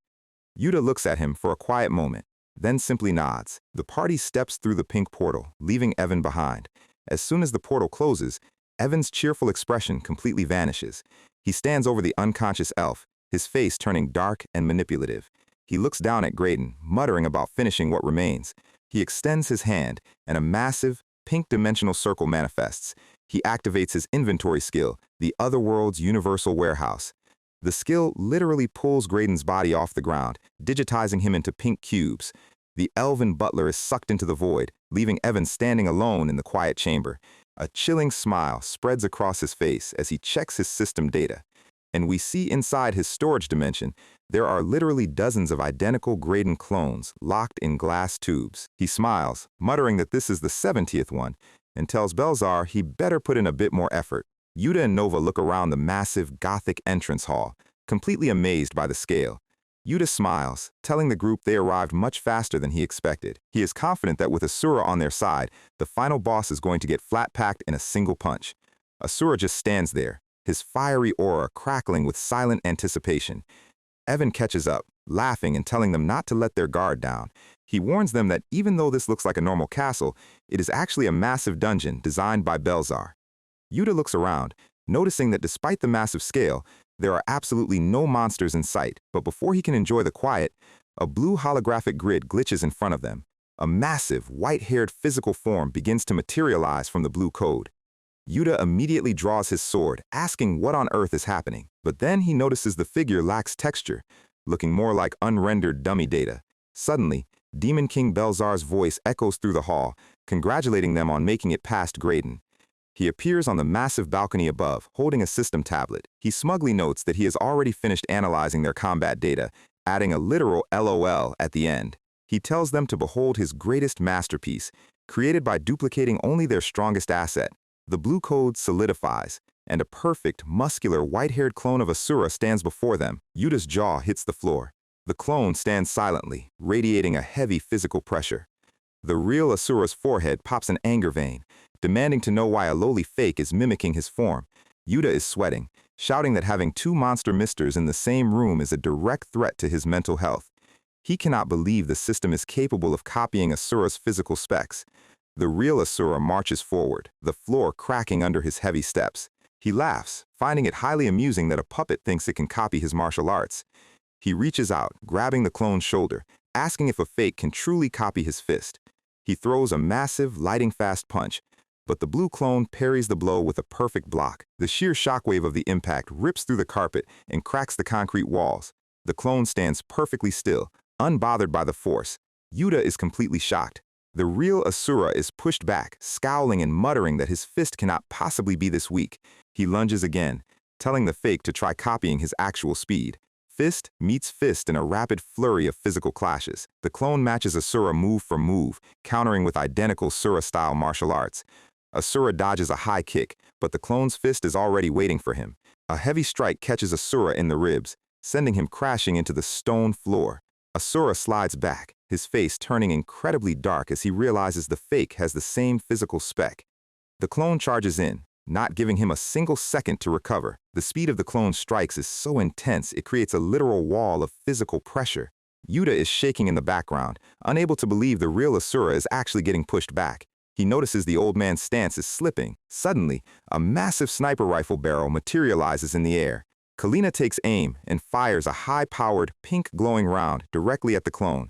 Yuta looks at him for a quiet moment, then simply nods. The party steps through the pink portal, leaving Evan behind. As soon as the portal closes, Evan's cheerful expression completely vanishes. He stands over the unconscious elf, his face turning dark and manipulative. He looks down at Graydon, muttering about finishing what remains. He extends his hand, and a massive, pink dimensional circle manifests. He activates his inventory skill, the Otherworld's Universal Warehouse. The skill literally pulls Graydon's body off the ground, digitizing him into pink cubes. The elven butler is sucked into the void, leaving Evan standing alone in the quiet chamber. A chilling smile spreads across his face as he checks his system data. And we see inside his storage dimension, there are literally dozens of identical Graydon clones locked in glass tubes. He smiles, muttering that this is the 70th one, and tells Belzar he better put in a bit more effort. Yuta and Nova look around the massive Gothic entrance hall, completely amazed by the scale. Yuta smiles, telling the group they arrived much faster than he expected. He is confident that with Asura on their side, the final boss is going to get flat-packed in a single punch. Asura just stands there, his fiery aura crackling with silent anticipation. Evan catches up, laughing and telling them not to let their guard down. He warns them that even though this looks like a normal castle, it is actually a massive dungeon designed by Belzar. Yuta looks around, noticing that despite the massive scale, there are absolutely no monsters in sight, but before he can enjoy the quiet, a blue holographic grid glitches in front of them. A massive, white-haired physical form begins to materialize from the blue code. Yuta immediately draws his sword, asking what on earth is happening, but then he notices the figure lacks texture, looking more like unrendered dummy data. Suddenly, Demon King Belzar's voice echoes through the hall, congratulating them on making it past Graydon. He appears on the massive balcony above, holding a system tablet. He smugly notes that he has already finished analyzing their combat data, adding a literal LOL at the end. He tells them to behold his greatest masterpiece, created by duplicating only their strongest asset. The blue code solidifies, and a perfect, muscular, white-haired clone of Asura stands before them. Yuta's jaw hits the floor. The clone stands silently, radiating a heavy physical pressure. The real Asura's forehead pops an anger vein, demanding to know why a lowly fake is mimicking his form. Yuta is sweating, shouting that having two monster misters in the same room is a direct threat to his mental health. He cannot believe the system is capable of copying Asura's physical specs. The real Asura marches forward, the floor cracking under his heavy steps. He laughs, finding it highly amusing that a puppet thinks it can copy his martial arts. He reaches out, grabbing the clone's shoulder, asking if a fake can truly copy his fist. He throws a massive, lightning-fast punch, but the blue clone parries the blow with a perfect block. The sheer shockwave of the impact rips through the carpet and cracks the concrete walls. The clone stands perfectly still, unbothered by the force. Yuta is completely shocked. The real Asura is pushed back, scowling and muttering that his fist cannot possibly be this weak. He lunges again, telling the fake to try copying his actual speed. Fist meets fist in a rapid flurry of physical clashes. The clone matches Asura move for move, countering with identical Asura-style martial arts. Asura dodges a high kick, but the clone's fist is already waiting for him. A heavy strike catches Asura in the ribs, sending him crashing into the stone floor. Asura slides back, his face turning incredibly dark as he realizes the fake has the same physical spec. The clone charges in, not giving him a single second to recover. The speed of the clone's strikes is so intense it creates a literal wall of physical pressure. Yuta is shaking in the background, unable to believe the real Asura is actually getting pushed back. He notices the old man's stance is slipping. Suddenly, a massive sniper rifle barrel materializes in the air. Kalina takes aim and fires a high-powered, pink glowing round directly at the clone.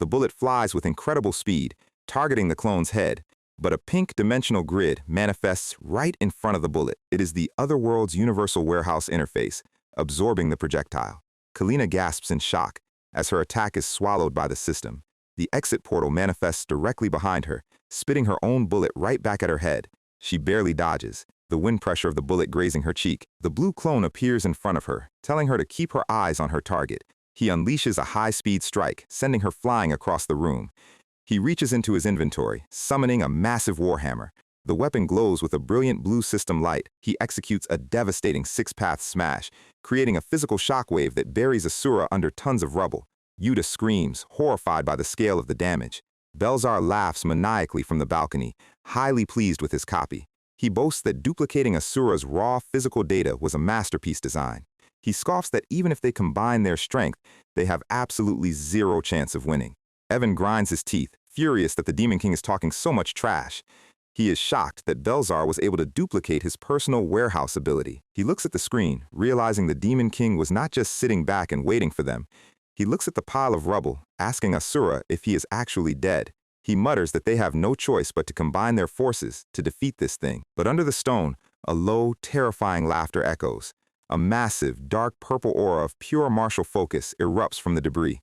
The bullet flies with incredible speed, targeting the clone's head. But a pink dimensional grid manifests right in front of the bullet. It is the Otherworld's universal warehouse interface, absorbing the projectile. Kalina gasps in shock as her attack is swallowed by the system. The exit portal manifests directly behind her, spitting her own bullet right back at her head. She barely dodges, the wind pressure of the bullet grazing her cheek. The blue clone appears in front of her, telling her to keep her eyes on her target. He unleashes a high-speed strike, sending her flying across the room. He reaches into his inventory, summoning a massive warhammer. The weapon glows with a brilliant blue system light. He executes a devastating six-path smash, creating a physical shockwave that buries Asura under tons of rubble. Yuta screams, horrified by the scale of the damage. Belzar laughs maniacally from the balcony, highly pleased with his copy. He boasts that duplicating Asura's raw physical data was a masterpiece design. He scoffs that even if they combine their strength, they have absolutely zero chance of winning. Evan grinds his teeth, furious that the Demon King is talking so much trash. He is shocked that Belzar was able to duplicate his personal warehouse ability. He looks at the screen, realizing the Demon King was not just sitting back and waiting for them. He looks at the pile of rubble, asking Asura if he is actually dead. He mutters that they have no choice but to combine their forces to defeat this thing. But under the stone, a low, terrifying laughter echoes. A massive, dark purple aura of pure martial focus erupts from the debris.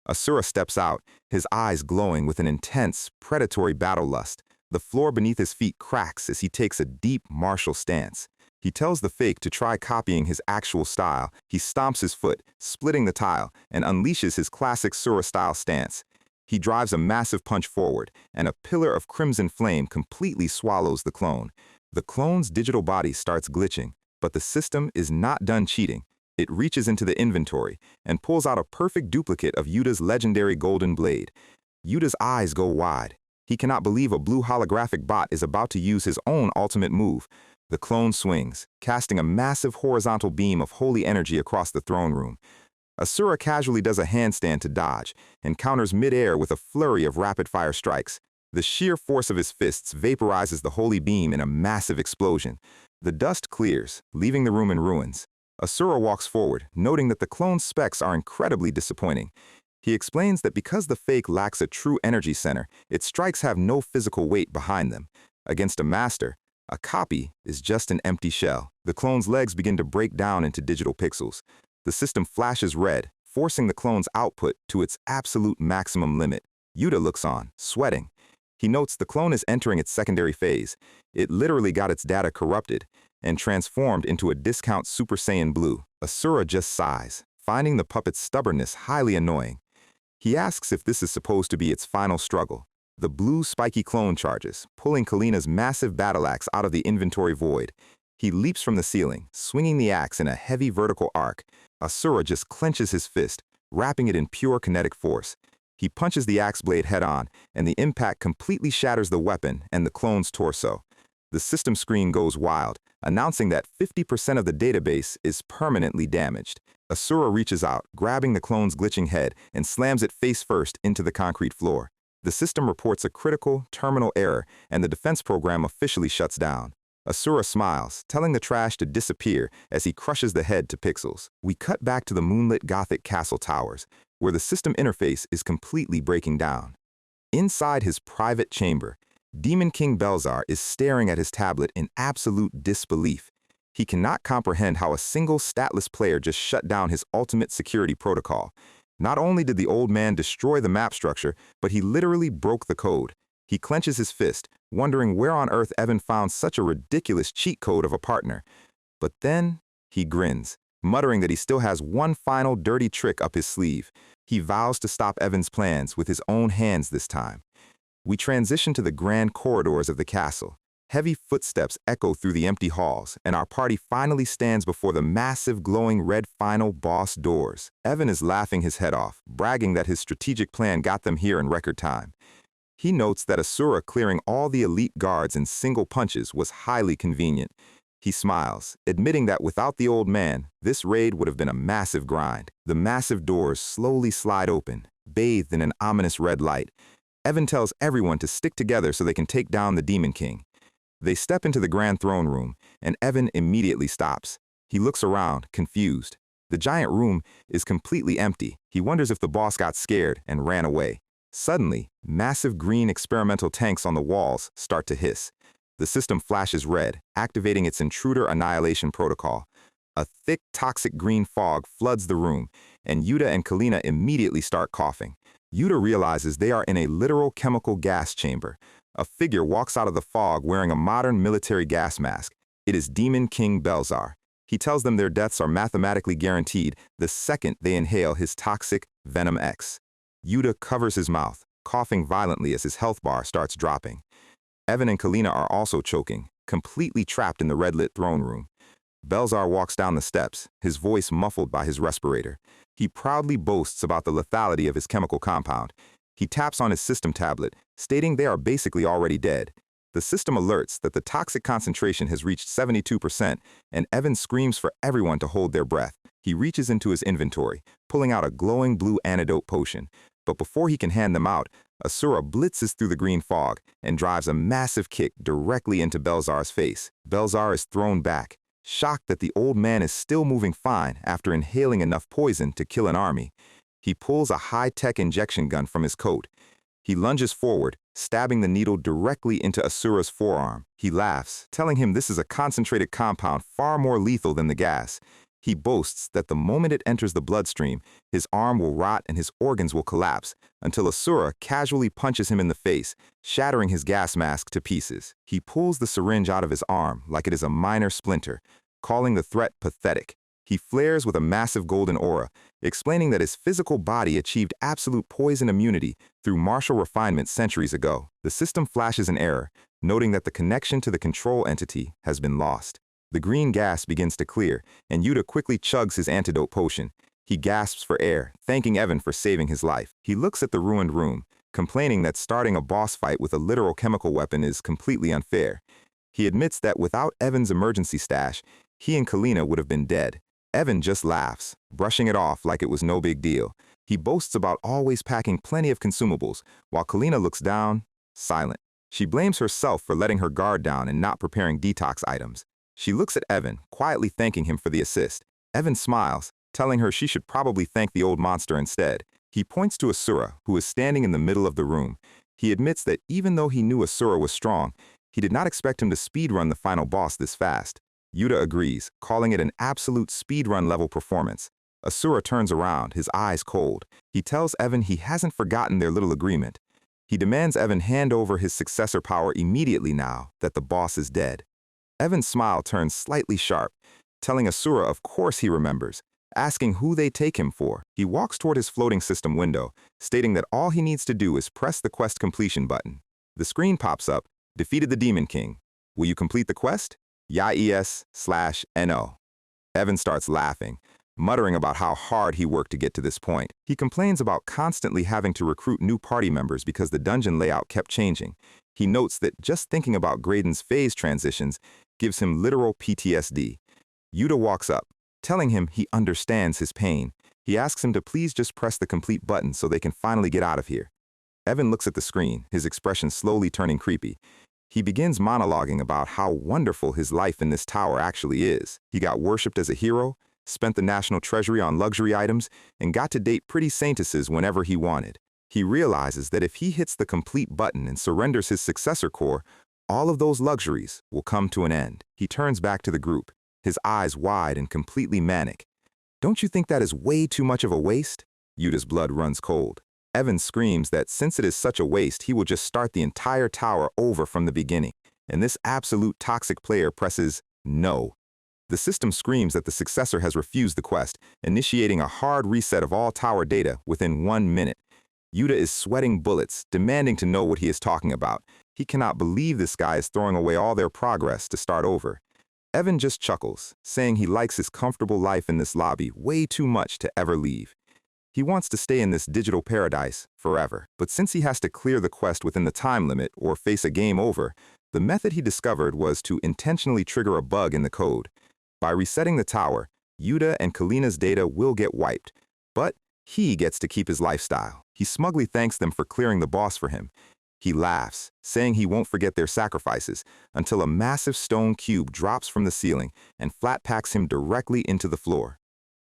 Asura steps out, his eyes glowing with an intense, predatory battle lust. The floor beneath his feet cracks as he takes a deep, martial stance. He tells the fake to try copying his actual style. He stomps his foot, splitting the tile, and unleashes his classic Sura-style stance. He drives a massive punch forward, and a pillar of crimson flame completely swallows the clone. The clone's digital body starts glitching, but the system is not done cheating. It reaches into the inventory and pulls out a perfect duplicate of Yuta's legendary golden blade. Yuta's eyes go wide. He cannot believe a blue holographic bot is about to use his own ultimate move. The clone swings, casting a massive horizontal beam of holy energy across the throne room. Asura casually does a handstand to dodge and counters mid-air with a flurry of rapid-fire strikes. The sheer force of his fists vaporizes the holy beam in a massive explosion. The dust clears, leaving the room in ruins. Asura walks forward, noting that the clone's specs are incredibly disappointing. He explains that because the fake lacks a true energy center, its strikes have no physical weight behind them. Against a master, a copy is just an empty shell. The clone's legs begin to break down into digital pixels. The system flashes red, forcing the clone's output to its absolute maximum limit. Yuta looks on, sweating. He notes the clone is entering its secondary phase. It literally got its data corrupted and transformed into a discount Super Saiyan Blue. Asura just sighs, finding the puppet's stubbornness highly annoying. He asks if this is supposed to be its final struggle. The blue spiky clone charges, pulling Kalina's massive battle axe out of the inventory void. He leaps from the ceiling, swinging the axe in a heavy vertical arc. Asura just clenches his fist, wrapping it in pure kinetic force. He punches the axe blade head-on, and the impact completely shatters the weapon and the clone's torso. The system screen goes wild, announcing that 50% of the database is permanently damaged. Asura reaches out, grabbing the clone's glitching head and slams it face-first into the concrete floor. The system reports a critical, terminal error, and the defense program officially shuts down. Asura smiles, telling the trash to disappear as he crushes the head to pixels. We cut back to the moonlit Gothic castle towers, where the system interface is completely breaking down. Inside his private chamber, Demon King Belzar is staring at his tablet in absolute disbelief. He cannot comprehend how a single statless player just shut down his ultimate security protocol. Not only did the old man destroy the map structure, but he literally broke the code. He clenches his fist, wondering where on earth Evan found such a ridiculous cheat code of a partner. But then he grins, muttering that he still has one final dirty trick up his sleeve. He vows to stop Evan's plans with his own hands this time. We transition to the grand corridors of the castle. Heavy footsteps echo through the empty halls, and our party finally stands before the massive glowing red final boss doors. Evan is laughing his head off, bragging that his strategic plan got them here in record time. He notes that Asura clearing all the elite guards in single punches was highly convenient. He smiles, admitting that without the old man, this raid would have been a massive grind. The massive doors slowly slide open, bathed in an ominous red light. Evan tells everyone to stick together so they can take down the Demon King. They step into the grand throne room, and Evan immediately stops. He looks around, confused. The giant room is completely empty. He wonders if the boss got scared and ran away. Suddenly, massive green experimental tanks on the walls start to hiss. The system flashes red, activating its intruder annihilation protocol. A thick, toxic green fog floods the room, and Yuta and Kalina immediately start coughing. Yuta realizes they are in a literal chemical gas chamber. A figure walks out of the fog wearing a modern military gas mask. It is Demon King Belzar. He tells them their deaths are mathematically guaranteed the second they inhale his toxic Venom X. Yuta covers his mouth, coughing violently as his health bar starts dropping. Evan and Kalina are also choking, completely trapped in the red-lit throne room. Belzar walks down the steps, his voice muffled by his respirator. He proudly boasts about the lethality of his chemical compound. He taps on his system tablet, stating they are basically already dead. The system alerts that the toxic concentration has reached 72%, and Evan screams for everyone to hold their breath. He reaches into his inventory, pulling out a glowing blue antidote potion. But before he can hand them out, Asura blitzes through the green fog and drives a massive kick directly into Belzar's face. Belzar is thrown back, shocked that the old man is still moving fine after inhaling enough poison to kill an army. He pulls a high-tech injection gun from his coat. He lunges forward, stabbing the needle directly into Asura's forearm. He laughs, telling him this is a concentrated compound far more lethal than the gas. He boasts that the moment it enters the bloodstream, his arm will rot and his organs will collapse, until Asura casually punches him in the face, shattering his gas mask to pieces. He pulls the syringe out of his arm like it is a minor splinter, calling the threat pathetic. He flares with a massive golden aura, explaining that his physical body achieved absolute poison immunity through martial refinement centuries ago. The system flashes an error, noting that the connection to the control entity has been lost. The green gas begins to clear, and Yuta quickly chugs his antidote potion. He gasps for air, thanking Evan for saving his life. He looks at the ruined room, complaining that starting a boss fight with a literal chemical weapon is completely unfair. He admits that without Evan's emergency stash, he and Kalina would have been dead. Evan just laughs, brushing it off like it was no big deal. He boasts about always packing plenty of consumables, while Kalina looks down, silent. She blames herself for letting her guard down and not preparing detox items. She looks at Evan, quietly thanking him for the assist. Evan smiles, telling her she should probably thank the old monster instead. He points to Asura, who is standing in the middle of the room. He admits that even though he knew Asura was strong, he did not expect him to speedrun the final boss this fast. Yuta agrees, calling it an absolute speedrun level performance. Asura turns around, his eyes cold. He tells Evan he hasn't forgotten their little agreement. He demands Evan hand over his successor power immediately now that the boss is dead. Evan's smile turns slightly sharp, telling Asura of course he remembers, asking who they take him for. He walks toward his floating system window, stating that all he needs to do is press the quest completion button. The screen pops up, defeated the Demon King. Will you complete the quest? YES/NO. Evan starts laughing, muttering about how hard he worked to get to this point. He complains about constantly having to recruit new party members because the dungeon layout kept changing. He notes that just thinking about Graydon's phase transitions gives him literal PTSD. Yuta walks up, telling him he understands his pain. He asks him to please just press the complete button so they can finally get out of here. Evan looks at the screen, his expression slowly turning creepy. He begins monologuing about how wonderful his life in this tower actually is. He got worshipped as a hero, spent the national treasury on luxury items, and got to date pretty saintesses whenever he wanted. He realizes that if he hits the complete button and surrenders his successor core, all of those luxuries will come to an end. He turns back to the group, his eyes wide and completely manic. Don't you think that is way too much of a waste? Yuta's blood runs cold. Evan screams that since it is such a waste, he will just start the entire tower over from the beginning. And this absolute toxic player presses no. The system screams that the successor has refused the quest, initiating a hard reset of all tower data within 1 minute. Yuta is sweating bullets, demanding to know what he is talking about. He cannot believe this guy is throwing away all their progress to start over. Evan just chuckles, saying he likes his comfortable life in this lobby way too much to ever leave. He wants to stay in this digital paradise forever, but since he has to clear the quest within the time limit or face a game over, the method he discovered was to intentionally trigger a bug in the code. By resetting the tower, Yuta and Kalina's data will get wiped, but he gets to keep his lifestyle. He smugly thanks them for clearing the boss for him. He laughs, saying he won't forget their sacrifices, until a massive stone cube drops from the ceiling and flat packs him directly into the floor.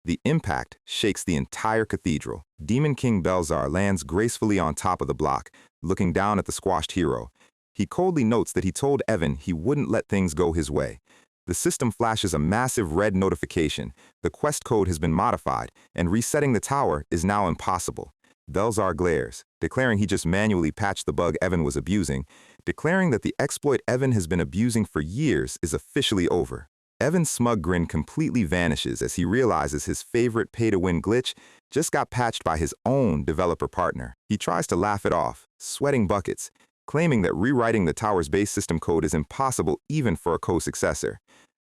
The impact shakes the entire cathedral. Demon King Belzar lands gracefully on top of the block, looking down at the squashed hero. He coldly notes that he told Evan he wouldn't let things go his way. The system flashes a massive red notification. The quest code has been modified, and resetting the tower is now impossible. Belzar glares, declaring he just manually patched the bug Evan was abusing, declaring that the exploit Evan has been abusing for years is officially over. Evan's smug grin completely vanishes as he realizes his favorite pay-to-win glitch just got patched by his own developer partner. He tries to laugh it off, sweating buckets, claiming that rewriting the tower's base system code is impossible even for a co-successor.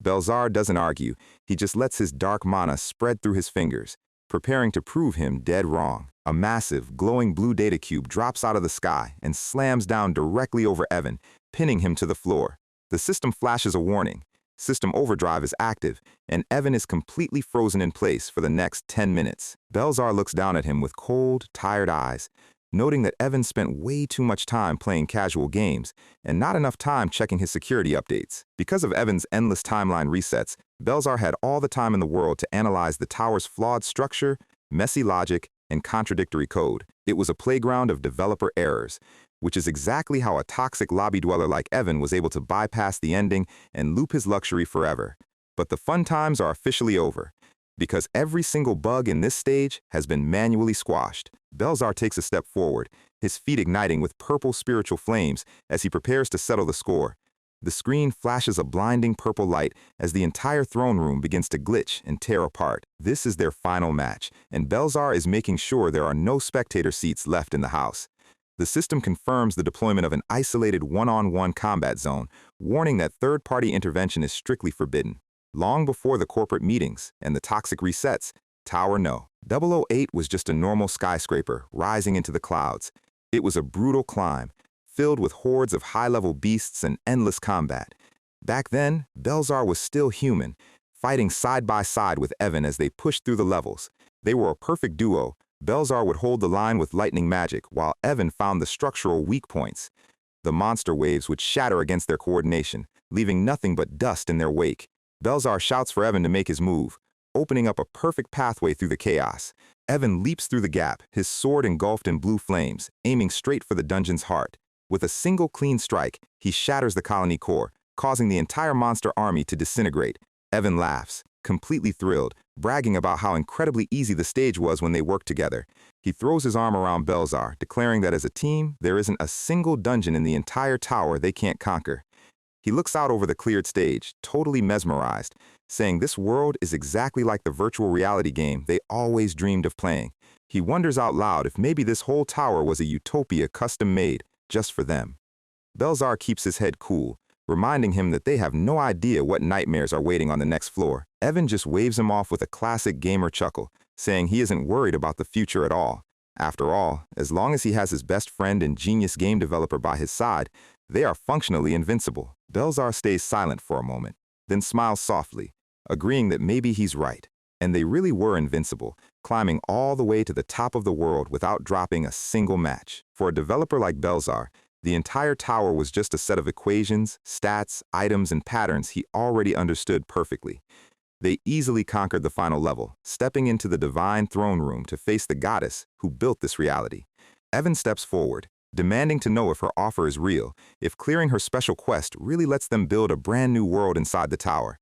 Belzar doesn't argue, he just lets his dark mana spread through his fingers, preparing to prove him dead wrong. A massive, glowing blue data cube drops out of the sky and slams down directly over Evan, pinning him to the floor. The system flashes a warning. System overdrive is active, and Evan is completely frozen in place for the next 10 minutes. Belzar looks down at him with cold, tired eyes, noting that Evan spent way too much time playing casual games and not enough time checking his security updates. Because of Evan's endless timeline resets, Belzar had all the time in the world to analyze the tower's flawed structure, messy logic, and contradictory code. It was a playground of developer errors, which is exactly how a toxic lobby dweller like Evan was able to bypass the ending and loop his luxury forever. But the fun times are officially over, because every single bug in this stage has been manually squashed. Belzar takes a step forward, his feet igniting with purple spiritual flames as he prepares to settle the score. The screen flashes a blinding purple light as the entire throne room begins to glitch and tear apart. This is their final match, and Belzar is making sure there are no spectator seats left in the house. The system confirms the deployment of an isolated one-on-one combat zone, warning that third-party intervention is strictly forbidden. Long before the corporate meetings and the toxic resets, Tower No. 008 was just a normal skyscraper rising into the clouds. It was a brutal climb, filled with hordes of high-level beasts and endless combat. Back then, Belzar was still human, fighting side by side with Evan as they pushed through the levels. They were a perfect duo. Belzar would hold the line with lightning magic, while Evan found the structural weak points. The monster waves would shatter against their coordination, leaving nothing but dust in their wake. Belzar shouts for Evan to make his move, opening up a perfect pathway through the chaos. Evan leaps through the gap, his sword engulfed in blue flames, aiming straight for the dungeon's heart. With a single clean strike, he shatters the colony core, causing the entire monster army to disintegrate. Evan laughs, completely thrilled, bragging about how incredibly easy the stage was when they worked together. He throws his arm around Belzar, declaring that as a team, there isn't a single dungeon in the entire tower they can't conquer. He looks out over the cleared stage, totally mesmerized, saying this world is exactly like the virtual reality game they always dreamed of playing. He wonders out loud if maybe this whole tower was a utopia custom-made just for them. Belzar keeps his head cool, reminding him that they have no idea what nightmares are waiting on the next floor. Evan just waves him off with a classic gamer chuckle, saying he isn't worried about the future at all. After all, as long as he has his best friend and genius game developer by his side, they are functionally invincible. Belzar stays silent for a moment, then smiles softly, agreeing that maybe he's right. And they really were invincible, climbing all the way to the top of the world without dropping a single match. For a developer like Belzar, the entire tower was just a set of equations, stats, items, and patterns he already understood perfectly. They easily conquered the final level, stepping into the divine throne room to face the goddess who built this reality. Evan steps forward, demanding to know if her offer is real, if clearing her special quest really lets them build a brand new world inside the tower.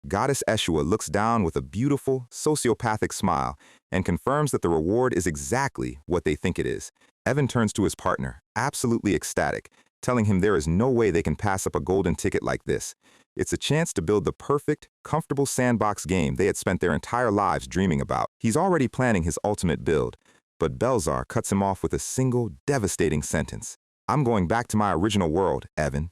Goddess Eshua looks down with a beautiful, sociopathic smile and confirms that the reward is exactly what they think it is. Evan turns to his partner, absolutely ecstatic, telling him there is no way they can pass up a golden ticket like this. It's a chance to build the perfect, comfortable sandbox game they had spent their entire lives dreaming about. He's already planning his ultimate build, but Belzar cuts him off with a single, devastating sentence. I'm going back to my original world, Evan.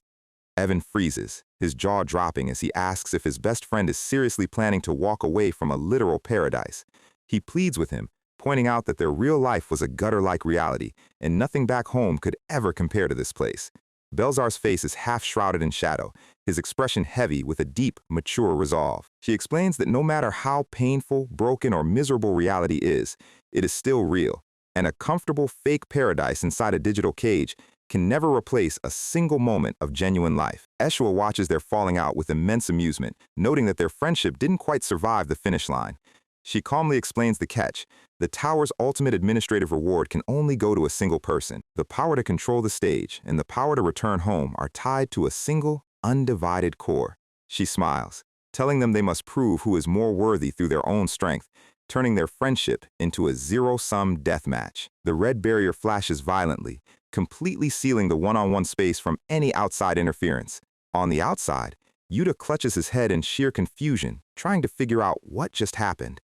Evan freezes, his jaw dropping as he asks if his best friend is seriously planning to walk away from a literal paradise. He pleads with him, pointing out that their real life was a gutter-like reality, and nothing back home could ever compare to this place. Belzar's face is half shrouded in shadow, his expression heavy with a deep, mature resolve. She explains that no matter how painful, broken, or miserable reality is, it is still real, and a comfortable fake paradise inside a digital cage can never replace a single moment of genuine life. Eshua watches their falling out with immense amusement, noting that their friendship didn't quite survive the finish line. She calmly explains the catch. The tower's ultimate administrative reward can only go to a single person. The power to control the stage and the power to return home are tied to a single, undivided core. She smiles, telling them they must prove who is more worthy through their own strength, turning their friendship into a zero-sum death match. The red barrier flashes violently, completely sealing the one-on-one space from any outside interference. On the outside, Yuta clutches his head in sheer confusion, trying to figure out what just happened.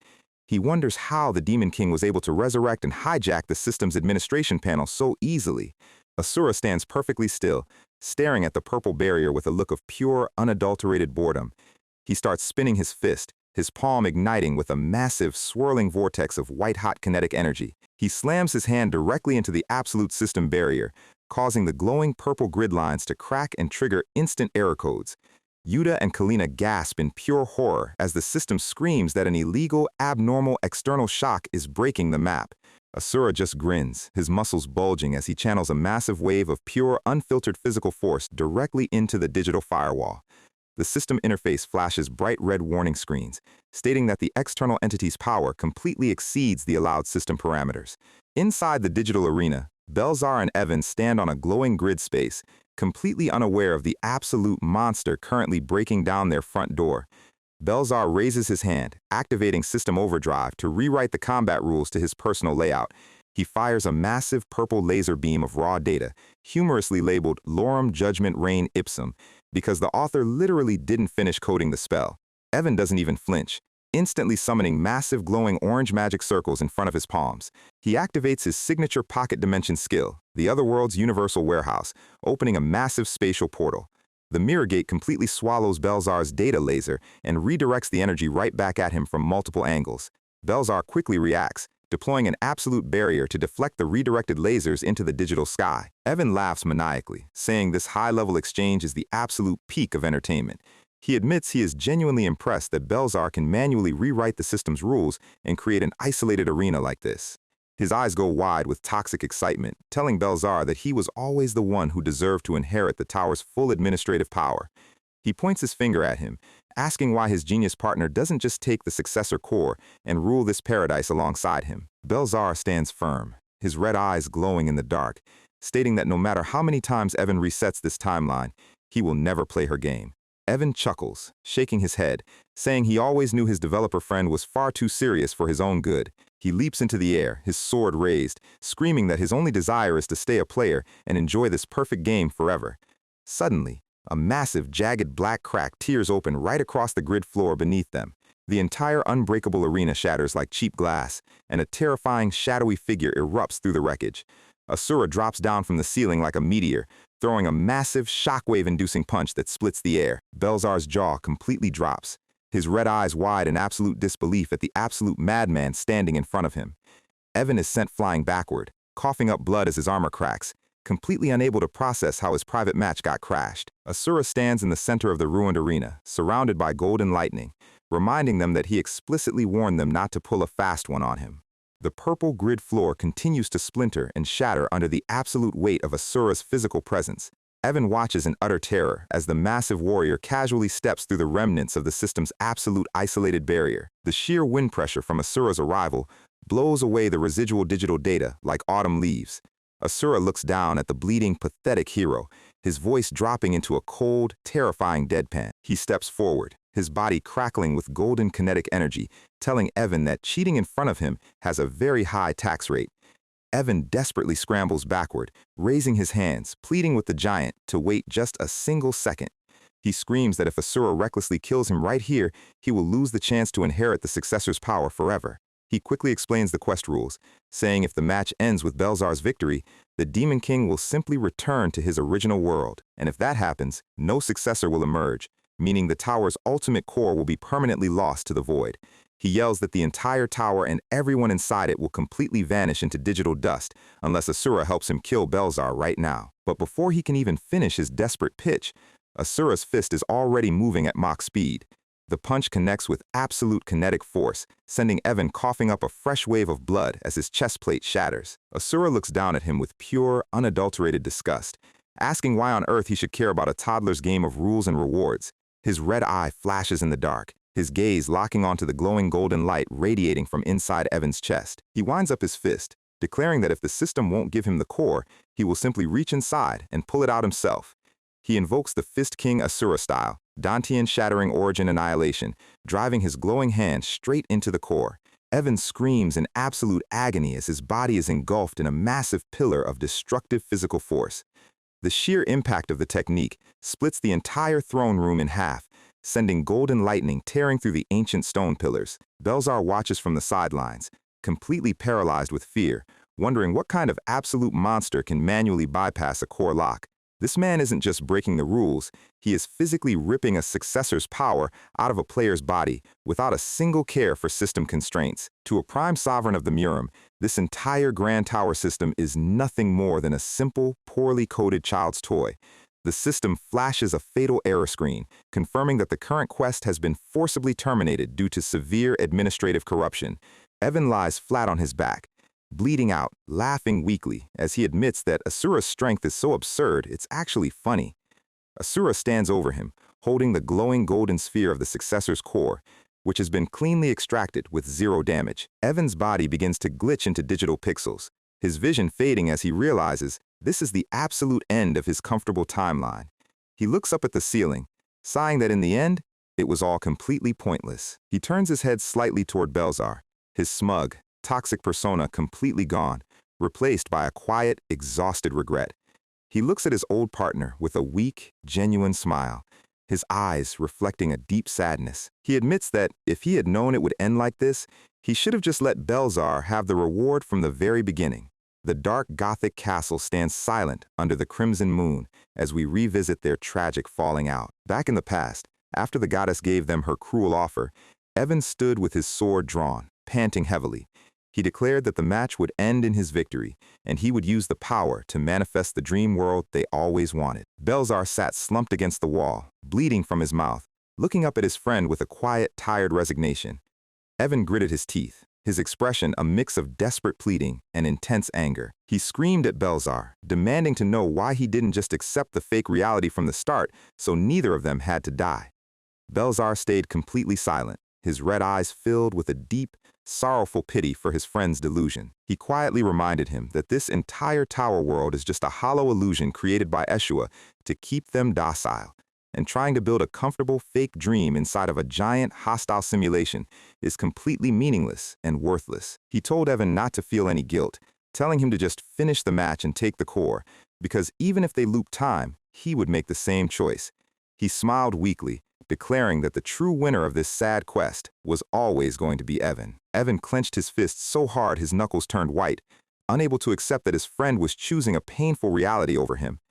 He wonders how the Demon King was able to resurrect and hijack the system's administration panel so easily. Asura stands perfectly still, staring at the purple barrier with a look of pure, unadulterated boredom. He starts spinning his fist, his palm igniting with a massive, swirling vortex of white-hot kinetic energy. He slams his hand directly into the absolute system barrier, causing the glowing purple grid lines to crack and trigger instant error codes. Yuta and Kalina gasp in pure horror as the system screams that an illegal, abnormal external shock is breaking the map. Asura just grins, his muscles bulging as he channels a massive wave of pure, unfiltered physical force directly into the digital firewall. The system interface flashes bright red warning screens, stating that the external entity's power completely exceeds the allowed system parameters. Inside the digital arena, Belzar and Evan stand on a glowing grid space, completely unaware of the absolute monster currently breaking down their front door. Belzar raises his hand, activating system overdrive to rewrite the combat rules to his personal layout. He fires a massive purple laser beam of raw data, humorously labeled Lorem Judgment Reign Ipsum, because the author literally didn't finish coding the spell. Evan doesn't even flinch, instantly summoning massive glowing orange magic circles in front of his palms. He activates his signature pocket dimension skill, the Otherworld's universal warehouse, opening a massive spatial portal. The mirror gate completely swallows Belzar's data laser and redirects the energy right back at him from multiple angles. Belzar quickly reacts, deploying an absolute barrier to deflect the redirected lasers into the digital sky. Evan laughs maniacally, saying this high-level exchange is the absolute peak of entertainment. He admits he is genuinely impressed that Belzar can manually rewrite the system's rules and create an isolated arena like this. His eyes go wide with toxic excitement, telling Belzar that he was always the one who deserved to inherit the tower's full administrative power. He points his finger at him, asking why his genius partner doesn't just take the successor core and rule this paradise alongside him. Belzar stands firm, his red eyes glowing in the dark, stating that no matter how many times Evan resets this timeline, he will never play her game. Evan chuckles, shaking his head, saying he always knew his developer friend was far too serious for his own good. He leaps into the air, his sword raised, screaming that his only desire is to stay a player and enjoy this perfect game forever. Suddenly, a massive, jagged black crack tears open right across the grid floor beneath them. The entire unbreakable arena shatters like cheap glass, and a terrifying, shadowy figure erupts through the wreckage. Asura drops down from the ceiling like a meteor, throwing a massive, shockwave-inducing punch that splits the air. Belzar's jaw completely drops, his red eyes wide in absolute disbelief at the absolute madman standing in front of him. Evan is sent flying backward, coughing up blood as his armor cracks, completely unable to process how his private match got crashed. Asura stands in the center of the ruined arena, surrounded by golden lightning, reminding them that he explicitly warned them not to pull a fast one on him. The purple grid floor continues to splinter and shatter under the absolute weight of Asura's physical presence. Evan watches in utter terror as the massive warrior casually steps through the remnants of the system's absolute isolated barrier. The sheer wind pressure from Asura's arrival blows away the residual digital data like autumn leaves. Asura looks down at the bleeding, pathetic hero, his voice dropping into a cold, terrifying deadpan. He steps forward, his body crackling with golden kinetic energy, telling Evan that cheating in front of him has a very high tax rate. Evan desperately scrambles backward, raising his hands, pleading with the giant to wait just a single second. He screams that if Asura recklessly kills him right here, he will lose the chance to inherit the successor's power forever. He quickly explains the quest rules, saying if the match ends with Belzar's victory, the Demon King will simply return to his original world, and if that happens, no successor will emerge, meaning the tower's ultimate core will be permanently lost to the void. He yells that the entire tower and everyone inside it will completely vanish into digital dust unless Asura helps him kill Belzar right now. But before he can even finish his desperate pitch, Asura's fist is already moving at Mach speed. The punch connects with absolute kinetic force, sending Evan coughing up a fresh wave of blood as his chest plate shatters. Asura looks down at him with pure, unadulterated disgust, asking why on earth he should care about a toddler's game of rules and rewards. His red eye flashes in the dark, his gaze locking onto the glowing golden light radiating from inside Evan's chest. He winds up his fist, declaring that if the system won't give him the core, he will simply reach inside and pull it out himself. He invokes the Fist King Asura style, Dantean shattering origin annihilation, driving his glowing hand straight into the core. Evan screams in absolute agony as his body is engulfed in a massive pillar of destructive physical force. The sheer impact of the technique splits the entire throne room in half, sending golden lightning tearing through the ancient stone pillars. Belzar watches from the sidelines, completely paralyzed with fear, wondering what kind of absolute monster can manually bypass a core lock. This man isn't just breaking the rules, he is physically ripping a successor's power out of a player's body without a single care for system constraints. To a prime sovereign of the Murim, this entire Grand Tower system is nothing more than a simple, poorly coded child's toy. The system flashes a fatal error screen, confirming that the current quest has been forcibly terminated due to severe administrative corruption. Evan lies flat on his back, bleeding out, laughing weakly, as he admits that Asura's strength is so absurd it's actually funny. Asura stands over him, holding the glowing golden sphere of the successor's core, which has been cleanly extracted with zero damage. Evan's body begins to glitch into digital pixels, his vision fading as he realizes this is the absolute end of his comfortable timeline. He looks up at the ceiling, sighing that in the end, it was all completely pointless. He turns his head slightly toward Belzar, his smug, toxic persona completely gone, replaced by a quiet, exhausted regret. He looks at his old partner with a weak, genuine smile, his eyes reflecting a deep sadness. He admits that if he had known it would end like this, he should have just let Belzar have the reward from the very beginning. The dark Gothic castle stands silent under the crimson moon as we revisit their tragic falling out. Back in the past, after the goddess gave them her cruel offer, Evan stood with his sword drawn, panting heavily. He declared that the match would end in his victory, and he would use the power to manifest the dream world they always wanted. Belzar sat slumped against the wall, bleeding from his mouth, looking up at his friend with a quiet, tired resignation. Evan gritted his teeth, his expression a mix of desperate pleading and intense anger. He screamed at Belzar, demanding to know why he didn't just accept the fake reality from the start so neither of them had to die. Belzar stayed completely silent, his red eyes filled with a deep, sorrowful pity for his friend's delusion. He quietly reminded him that this entire tower world is just a hollow illusion created by Eshua to keep them docile, and trying to build a comfortable fake dream inside of a giant hostile simulation is completely meaningless and worthless. He told Evan not to feel any guilt, telling him to just finish the match and take the core, because even if they looped time, he would make the same choice. He smiled weakly, declaring that the true winner of this sad quest was always going to be Evan. Evan clenched his fists so hard his knuckles turned white, unable to accept that his friend was choosing a painful reality over him.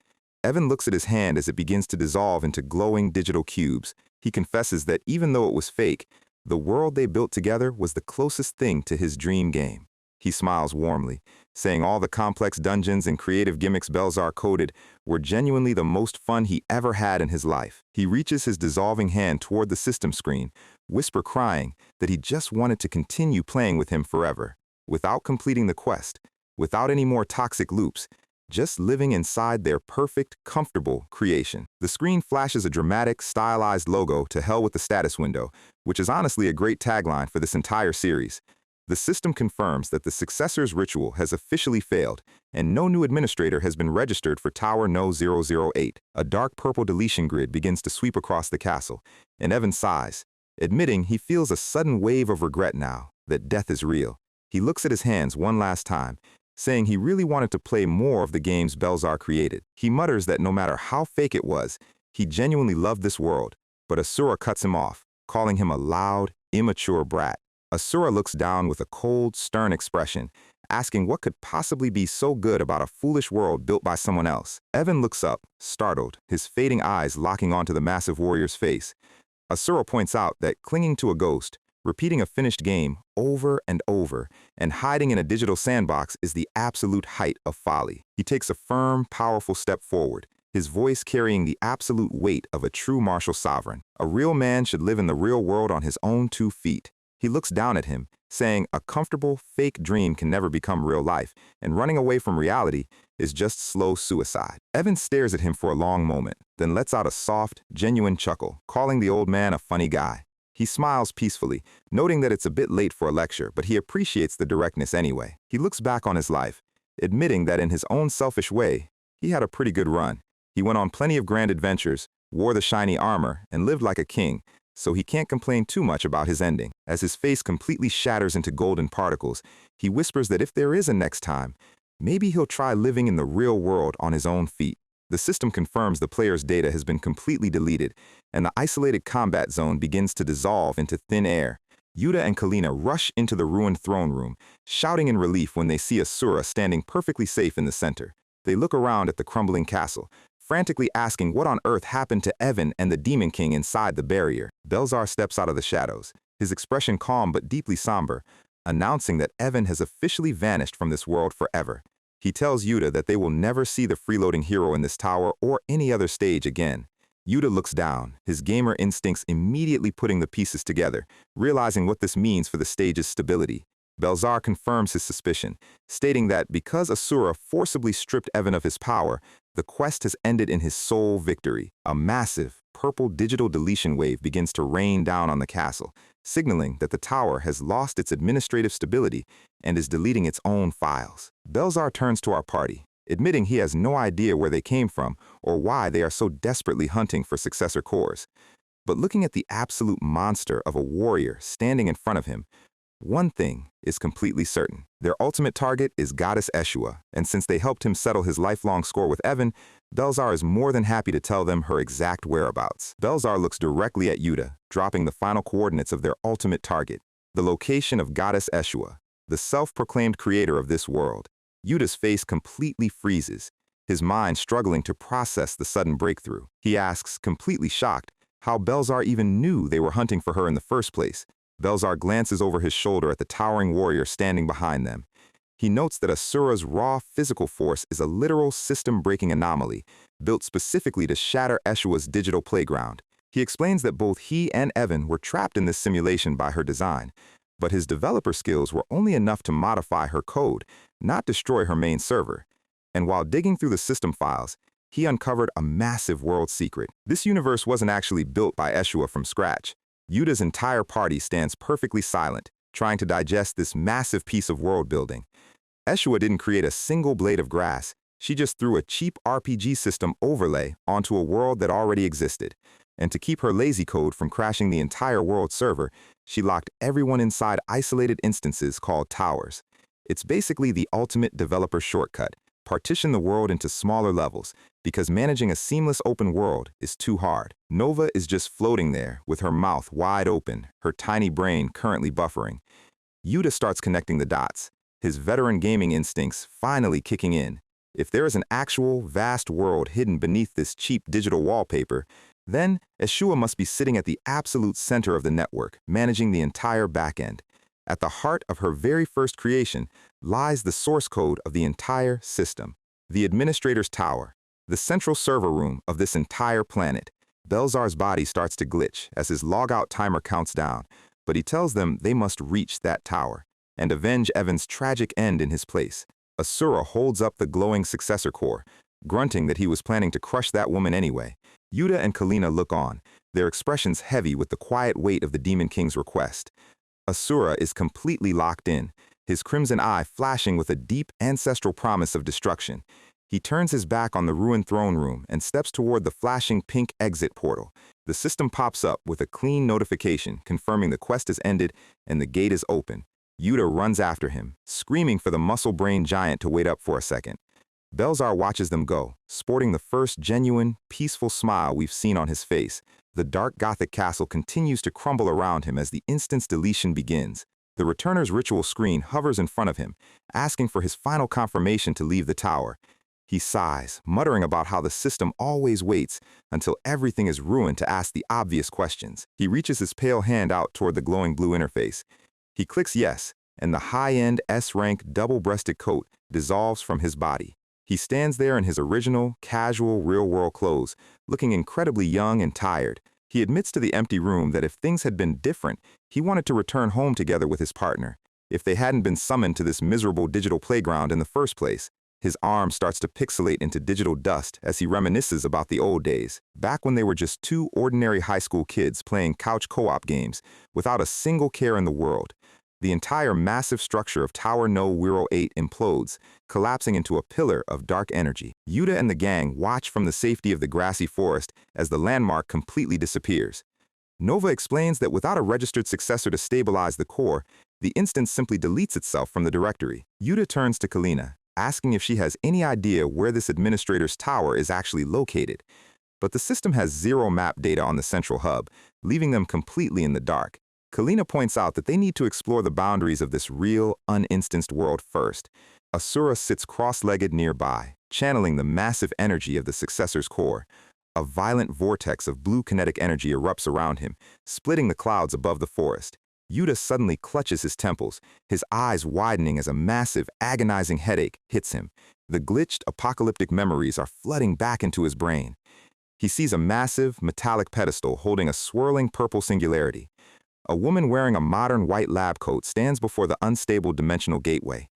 Evan looks at his hand as it begins to dissolve into glowing digital cubes. He confesses that even though it was fake, the world they built together was the closest thing to his dream game. He smiles warmly, saying all the complex dungeons and creative gimmicks Belzar coded were genuinely the most fun he ever had in his life. He reaches his dissolving hand toward the system screen, whisper crying that he just wanted to continue playing with him forever, without completing the quest, without any more toxic loops, just living inside their perfect, comfortable creation. The screen flashes a dramatic, stylized logo to hell with the status window, which is honestly a great tagline for this entire series. The system confirms that the successor's ritual has officially failed, and no new administrator has been registered for Tower No. 008. A dark purple deletion grid begins to sweep across the castle, and Evan sighs, admitting he feels a sudden wave of regret now that death is real. He looks at his hands one last time, saying he really wanted to play more of the games Belzar created. He mutters that no matter how fake it was, he genuinely loved this world, but Asura cuts him off, calling him a loud, immature brat. Asura looks down with a cold, stern expression, asking what could possibly be so good about a foolish world built by someone else. Evan looks up, startled, his fading eyes locking onto the massive warrior's face. Asura points out that clinging to a ghost, repeating a finished game over and over, and hiding in a digital sandbox is the absolute height of folly. He takes a firm, powerful step forward, his voice carrying the absolute weight of a true martial sovereign. A real man should live in the real world on his own 2 feet. He looks down at him, saying a comfortable, fake dream can never become real life, and running away from reality is just slow suicide. Evan stares at him for a long moment, then lets out a soft, genuine chuckle, calling the old man a funny guy. He smiles peacefully, noting that it's a bit late for a lecture, but he appreciates the directness anyway. He looks back on his life, admitting that in his own selfish way, he had a pretty good run. He went on plenty of grand adventures, wore the shiny armor, and lived like a king, so he can't complain too much about his ending. As his face completely shatters into golden particles, he whispers that if there is a next time, maybe he'll try living in the real world on his own feet. The system confirms the player's data has been completely deleted, and the isolated combat zone begins to dissolve into thin air. Yuta and Kalina rush into the ruined throne room, shouting in relief when they see Asura standing perfectly safe in the center. They look around at the crumbling castle, frantically asking what on earth happened to Evan and the Demon King inside the barrier. Belzar steps out of the shadows, his expression calm but deeply somber, announcing that Evan has officially vanished from this world forever. He tells Yuta that they will never see the freeloading hero in this tower or any other stage again. Yuta looks down, his gamer instincts immediately putting the pieces together, realizing what this means for the stage's stability. Belzar confirms his suspicion, stating that because Asura forcibly stripped Evan of his power, the quest has ended in his sole victory. A massive, purple digital deletion wave begins to rain down on the castle, signaling that the tower has lost its administrative stability and is deleting its own files. Belzar turns to our party, admitting he has no idea where they came from or why they are so desperately hunting for successor cores. But looking at the absolute monster of a warrior standing in front of him, one thing is completely certain. Their ultimate target is Goddess Eshua, and since they helped him settle his lifelong score with Evan, Belzar is more than happy to tell them her exact whereabouts. Belzar looks directly at Yuta, dropping the final coordinates of their ultimate target, the location of Goddess Eshua, the self-proclaimed creator of this world. Yuta's face completely freezes, his mind struggling to process the sudden breakthrough. He asks, completely shocked, how Belzar even knew they were hunting for her in the first place. Belzar glances over his shoulder at the towering warrior standing behind them. He notes that Asura's raw physical force is a literal system-breaking anomaly, built specifically to shatter Eshua's digital playground. He explains that both he and Evan were trapped in this simulation by her design, but his developer skills were only enough to modify her code, not destroy her main server. And while digging through the system files, he uncovered a massive world secret. This universe wasn't actually built by Eshua from scratch. Yuta's entire party stands perfectly silent, trying to digest this massive piece of world building. Eshua didn't create a single blade of grass, she just threw a cheap RPG system overlay onto a world that already existed. And to keep her lazy code from crashing the entire world server, she locked everyone inside isolated instances called towers. It's basically the ultimate developer shortcut. Partition the world into smaller levels, because managing a seamless open world is too hard. Nova is just floating there with her mouth wide open, her tiny brain currently buffering. Yuta starts connecting the dots, his veteran gaming instincts finally kicking in. If there is an actual, vast world hidden beneath this cheap digital wallpaper, then Eshua must be sitting at the absolute center of the network, managing the entire backend. At the heart of her very first creation lies the source code of the entire system, the administrator's tower, the central server room of this entire planet. Belzar's body starts to glitch as his logout timer counts down, but he tells them they must reach that tower and avenge Evan's tragic end in his place. Asura holds up the glowing successor core, grunting that he was planning to crush that woman anyway. Yuta and Kalina look on, their expressions heavy with the quiet weight of the Demon King's request. Asura is completely locked in, his crimson eye flashing with a deep ancestral promise of destruction. He turns his back on the ruined throne room and steps toward the flashing pink exit portal. The system pops up with a clean notification confirming the quest has ended and the gate is open. Yuta runs after him, screaming for the muscle-brained giant to wait up for a second. Belzar watches them go, sporting the first genuine, peaceful smile we've seen on his face. The dark Gothic castle continues to crumble around him as the instance deletion begins. The returner's ritual screen hovers in front of him, asking for his final confirmation to leave the tower. He sighs, muttering about how the system always waits until everything is ruined to ask the obvious questions. He reaches his pale hand out toward the glowing blue interface. He clicks yes, and the high-end S-rank double-breasted coat dissolves from his body. He stands there in his original, casual, real-world clothes, looking incredibly young and tired. He admits to the empty room that if things had been different, he wanted to return home together with his partner. If they hadn't been summoned to this miserable digital playground in the first place. His arm starts to pixelate into digital dust as he reminisces about the old days, back when they were just two ordinary high school kids playing couch co-op games without a single care in the world. The entire massive structure of Tower No. 8 implodes, collapsing into a pillar of dark energy. Yuta and the gang watch from the safety of the grassy forest as the landmark completely disappears. Nova explains that without a registered successor to stabilize the core, the instance simply deletes itself from the directory. Yuta turns to Kalina, asking if she has any idea where this administrator's tower is actually located. But the system has zero map data on the central hub, leaving them completely in the dark. Kalina points out that they need to explore the boundaries of this real, uninstanced world first. Asura sits cross-legged nearby, channeling the massive energy of the successor's core. A violent vortex of blue kinetic energy erupts around him, splitting the clouds above the forest. Yuta suddenly clutches his temples, his eyes widening as a massive, agonizing headache hits him. The glitched, apocalyptic memories are flooding back into his brain. He sees a massive, metallic pedestal holding a swirling purple singularity. A woman wearing a modern white lab coat stands before the unstable dimensional gateway.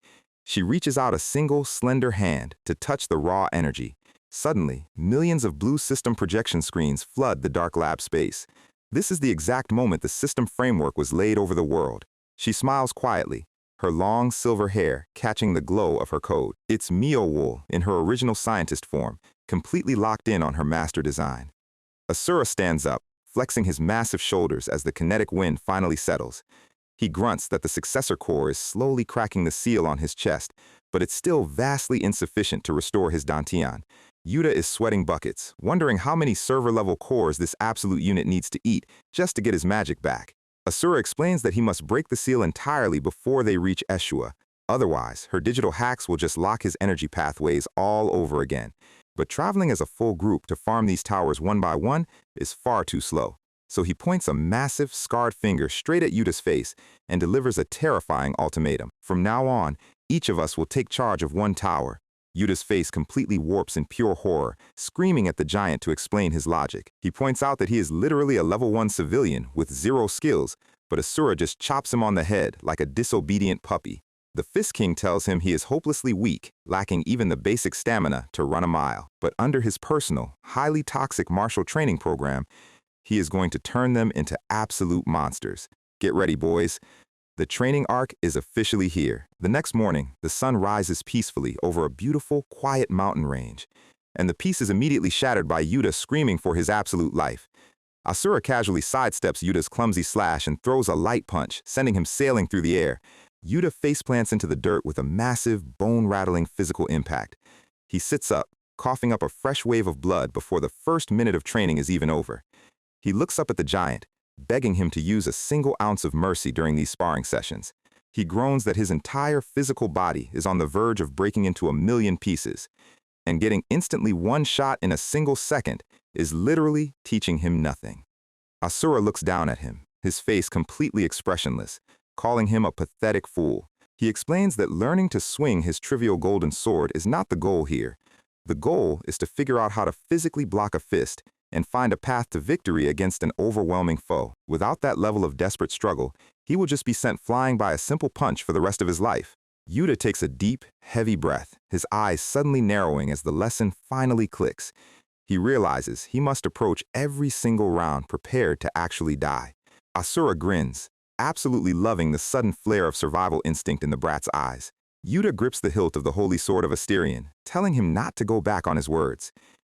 She reaches out a single, slender hand to touch the raw energy. Suddenly, millions of blue system projection screens flood the dark lab space. This is the exact moment the system framework was laid over the world. She smiles quietly, her long silver hair catching the glow of her code. It's Mio Wool in her original scientist form, completely locked in on her master design. Asura stands up, flexing his massive shoulders as the kinetic wind finally settles. He grunts that the successor core is slowly cracking the seal on his chest, but it's still vastly insufficient to restore his Dantian. Yuta is sweating buckets, wondering how many server-level cores this absolute unit needs to eat just to get his magic back. Asura explains that he must break the seal entirely before they reach Eshua. Otherwise, her digital hacks will just lock his energy pathways all over again. But traveling as a full group to farm these towers one by one is far too slow. So he points a massive, scarred finger straight at Yuta's face and delivers a terrifying ultimatum. From now on, each of us will take charge of one tower. Yuta's face completely warps in pure horror, screaming at the giant to explain his logic. He points out that he is literally a level 1 civilian with 0 skills, but Asura just chops him on the head like a disobedient puppy. The Fist King tells him he is hopelessly weak, lacking even the basic stamina to run a mile. But under his personal, highly toxic martial training program, he is going to turn them into absolute monsters. Get ready, boys. The training arc is officially here. The next morning, the sun rises peacefully over a beautiful, quiet mountain range, and the peace is immediately shattered by Yuta screaming for his absolute life. Asura casually sidesteps Yuta's clumsy slash and throws a light punch, sending him sailing through the air. Yuta faceplants into the dirt with a massive, bone-rattling physical impact. He sits up, coughing up a fresh wave of blood before the first minute of training is even over. He looks up at the giant, begging him to use a single ounce of mercy during these sparring sessions. He groans that his entire physical body is on the verge of breaking into 1,000,000 pieces, and getting instantly one shot in a single second is literally teaching him nothing. Asura looks down at him, his face completely expressionless, calling him a pathetic fool. He explains that learning to swing his trivial golden sword is not the goal here. The goal is to figure out how to physically block a fist and find a path to victory against an overwhelming foe. Without that level of desperate struggle, he will just be sent flying by a simple punch for the rest of his life. Yuta takes a deep, heavy breath, his eyes suddenly narrowing as the lesson finally clicks. He realizes he must approach every single round prepared to actually die. Asura grins, absolutely loving the sudden flare of survival instinct in the brat's eyes. Yuta grips the hilt of the holy sword of Asterion, telling him not to go back on his words.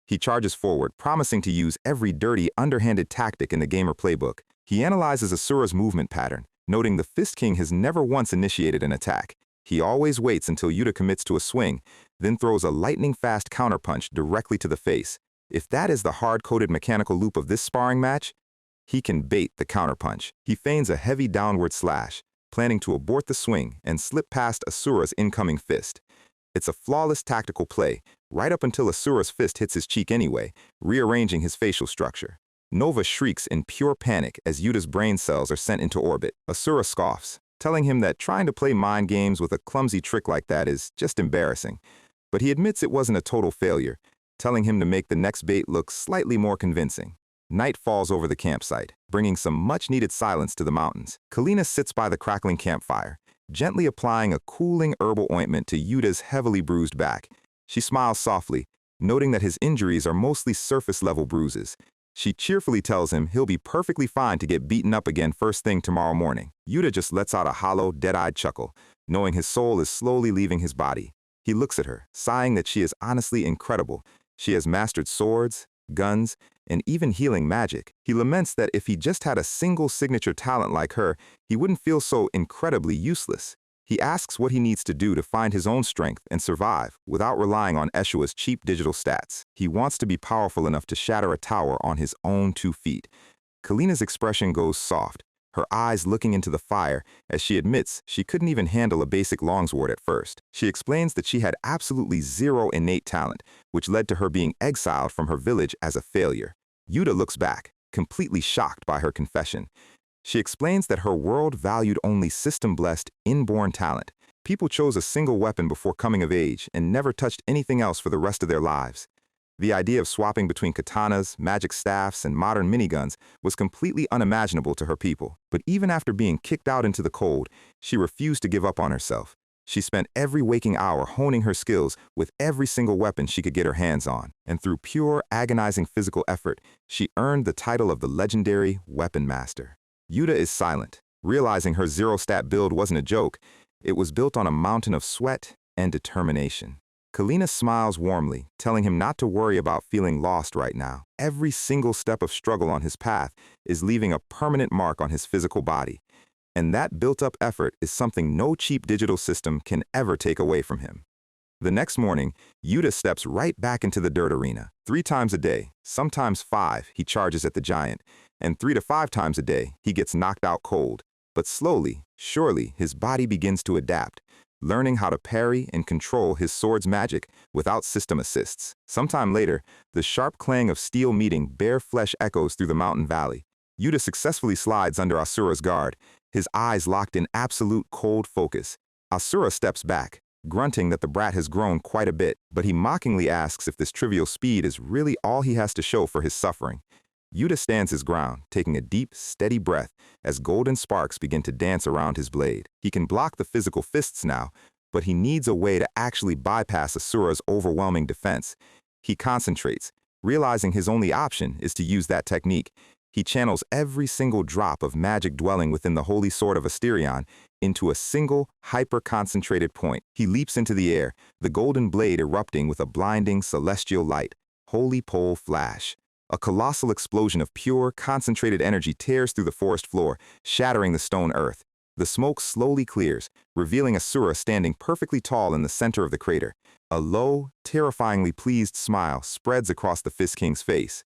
He charges forward, promising to use every dirty, underhanded tactic in the gamer playbook. He analyzes Asura's movement pattern, noting the Fist King has never once initiated an attack. He always waits until Yuta commits to a swing, then throws a lightning-fast counterpunch directly to the face. If that is the hard-coded mechanical loop of this sparring match, he can bait the counterpunch. He feigns a heavy downward slash, planning to abort the swing and slip past Asura's incoming fist. It's a flawless tactical play, right up until Asura's fist hits his cheek anyway, rearranging his facial structure. Nova shrieks in pure panic as Yuta's brain cells are sent into orbit. Asura scoffs, telling him that trying to play mind games with a clumsy trick like that is just embarrassing. But he admits it wasn't a total failure, telling him to make the next bait look slightly more convincing. Night falls over the campsite, bringing some much-needed silence to the mountains. Kalina sits by the crackling campfire, gently applying a cooling herbal ointment to Yuta's heavily bruised back. She smiles softly, noting that his injuries are mostly surface-level bruises. She cheerfully tells him he'll be perfectly fine to get beaten up again first thing tomorrow morning. Yuta just lets out a hollow, dead-eyed chuckle, knowing his soul is slowly leaving his body. He looks at her, sighing that she is honestly incredible. She has mastered swords, guns, and even healing magic. He laments that if he just had a single signature talent like her, he wouldn't feel so incredibly useless. He asks what he needs to do to find his own strength and survive without relying on Eshua's cheap digital stats. He wants to be powerful enough to shatter a tower on his own 2 feet. Kalina's expression goes soft, her eyes looking into the fire as she admits she couldn't even handle a basic longsword at first. She explains that she had absolutely zero innate talent, which led to her being exiled from her village as a failure. Yuta looks back, completely shocked by her confession. She explains that her world valued only system-blessed, inborn talent. People chose a single weapon before coming of age and never touched anything else for the rest of their lives. The idea of swapping between katanas, magic staffs, and modern miniguns was completely unimaginable to her people. But even after being kicked out into the cold, she refused to give up on herself. She spent every waking hour honing her skills with every single weapon she could get her hands on. And through pure, agonizing physical effort, she earned the title of the legendary Weapon Master. Yuta is silent, realizing her zero-stat build wasn't a joke. It was built on a mountain of sweat and determination. Kalina smiles warmly, telling him not to worry about feeling lost right now. Every single step of struggle on his path is leaving a permanent mark on his physical body. And that built-up effort is something no cheap digital system can ever take away from him. The next morning, Yuta steps right back into the dirt arena. 3 times a day, sometimes 5, he charges at the giant, and 3 to 5 times a day, he gets knocked out cold. But slowly, surely, his body begins to adapt, learning how to parry and control his sword's magic without system assists. Sometime later, the sharp clang of steel meeting bare flesh echoes through the mountain valley. Yuta successfully slides under Asura's guard, his eyes locked in absolute cold focus. Asura steps back, grunting that the brat has grown quite a bit, but he mockingly asks if this trivial speed is really all he has to show for his suffering. Yuta stands his ground, taking a deep, steady breath as golden sparks begin to dance around his blade. He can block the physical fists now, but he needs a way to actually bypass Asura's overwhelming defense. He concentrates, realizing his only option is to use that technique. He channels every single drop of magic dwelling within the holy sword of Asterion into a single, hyper-concentrated point. He leaps into the air, the golden blade erupting with a blinding, celestial light. Holy pole flash. A colossal explosion of pure, concentrated energy tears through the forest floor, shattering the stone earth. The smoke slowly clears, revealing Asura standing perfectly tall in the center of the crater. A low, terrifyingly pleased smile spreads across the Fist King's face.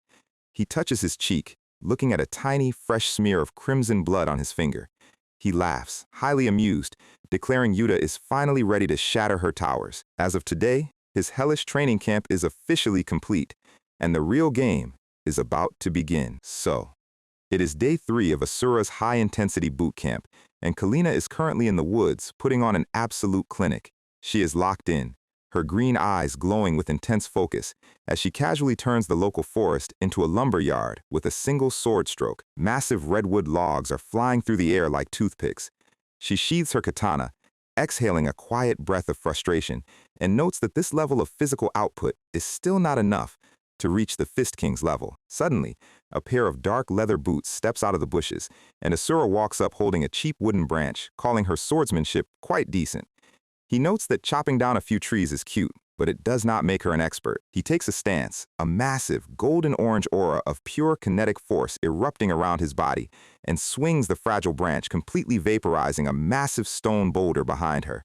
He touches his cheek, looking at a tiny, fresh smear of crimson blood on his finger. He laughs, highly amused, declaring Yuta is finally ready to shatter her towers. As of today, his hellish training camp is officially complete, and the real game is about to begin. So, it is day 3 of Asura's high-intensity boot camp, and Kalina is currently in the woods putting on an absolute clinic. She is locked in, her green eyes glowing with intense focus, as she casually turns the local forest into a lumber yard with a single sword stroke. Massive redwood logs are flying through the air like toothpicks. She sheathes her katana, exhaling a quiet breath of frustration, and notes that this level of physical output is still not enough to reach the Fist King's level. Suddenly, a pair of dark leather boots steps out of the bushes, and Asura walks up holding a cheap wooden branch, calling her swordsmanship quite decent. He notes that chopping down a few trees is cute, but it does not make her an expert. He takes a stance, a massive golden-orange aura of pure kinetic force erupting around his body, and swings the fragile branch, completely vaporizing a massive stone boulder behind her.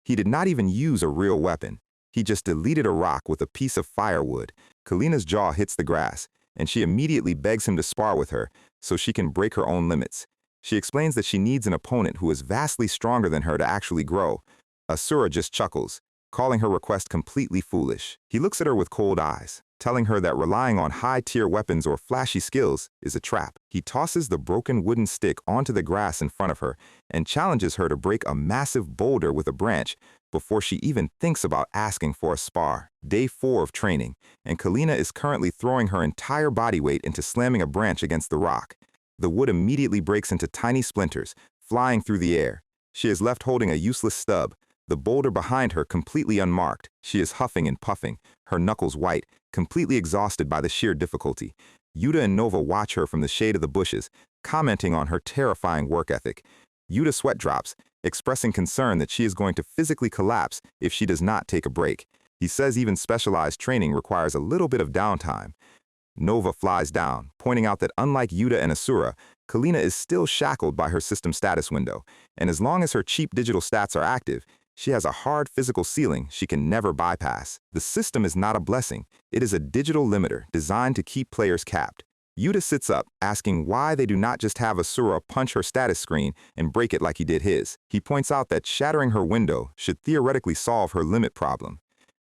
He did not even use a real weapon. He just deleted a rock with a piece of firewood. Kalina's jaw hits the grass, and she immediately begs him to spar with her so she can break her own limits. She explains that she needs an opponent who is vastly stronger than her to actually grow. Asura just chuckles, calling her request completely foolish. He looks at her with cold eyes, telling her that relying on high-tier weapons or flashy skills is a trap. He tosses the broken wooden stick onto the grass in front of her and challenges her to break a massive boulder with a branch before she even thinks about asking for a spar. Day 4 of training, and Kalina is currently throwing her entire body weight into slamming a branch against the rock. The wood immediately breaks into tiny splinters, flying through the air. She is left holding a useless stub, the boulder behind her completely unmarked. She is huffing and puffing, her knuckles white, completely exhausted by the sheer difficulty. Yuta and Nova watch her from the shade of the bushes, commenting on her terrifying work ethic. Yuta sweat drops, expressing concern that she is going to physically collapse if she does not take a break. He says even specialized training requires a little bit of downtime. Nova flies down, pointing out that unlike Yuta and Asura, Kalina is still shackled by her system status window, and as long as her cheap digital stats are active, she has a hard physical ceiling she can never bypass. The system is not a blessing. It is a digital limiter designed to keep players capped. Yuta sits up, asking why they do not just have Asura punch her status screen and break it like he did his. He points out that shattering her window should theoretically solve her limit problem.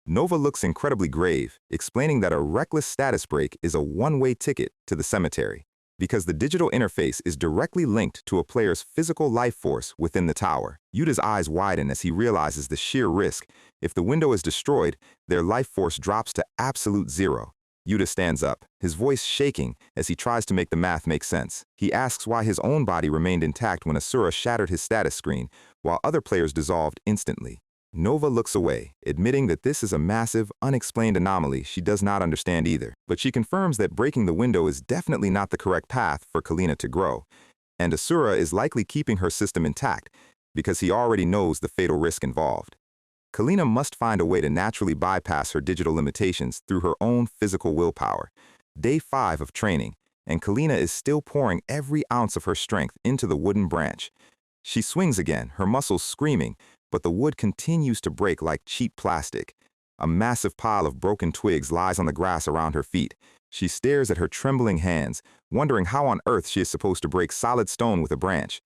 Nova looks incredibly grave, explaining that a reckless status break is a one-way ticket to the cemetery, because the digital interface is directly linked to a player's physical life force within the tower. Yuta's eyes widen as he realizes the sheer risk. If the window is destroyed, their life force drops to absolute zero. Yuta stands up, his voice shaking as he tries to make the math make sense. He asks why his own body remained intact when Asura shattered his status screen, while other players dissolved instantly. Nova looks away, admitting that this is a massive, unexplained anomaly she does not understand either. But she confirms that breaking the window is definitely not the correct path for Kalina to grow, and Asura is likely keeping her system intact because he already knows the fatal risk involved. Kalina must find a way to naturally bypass her digital limitations through her own physical willpower. Day 5 of training, and Kalina is still pouring every ounce of her strength into the wooden branch. She swings again, her muscles screaming, but the wood continues to break like cheap plastic. A massive pile of broken twigs lies on the grass around her feet. She stares at her trembling hands, wondering how on earth she is supposed to break solid stone with a branch.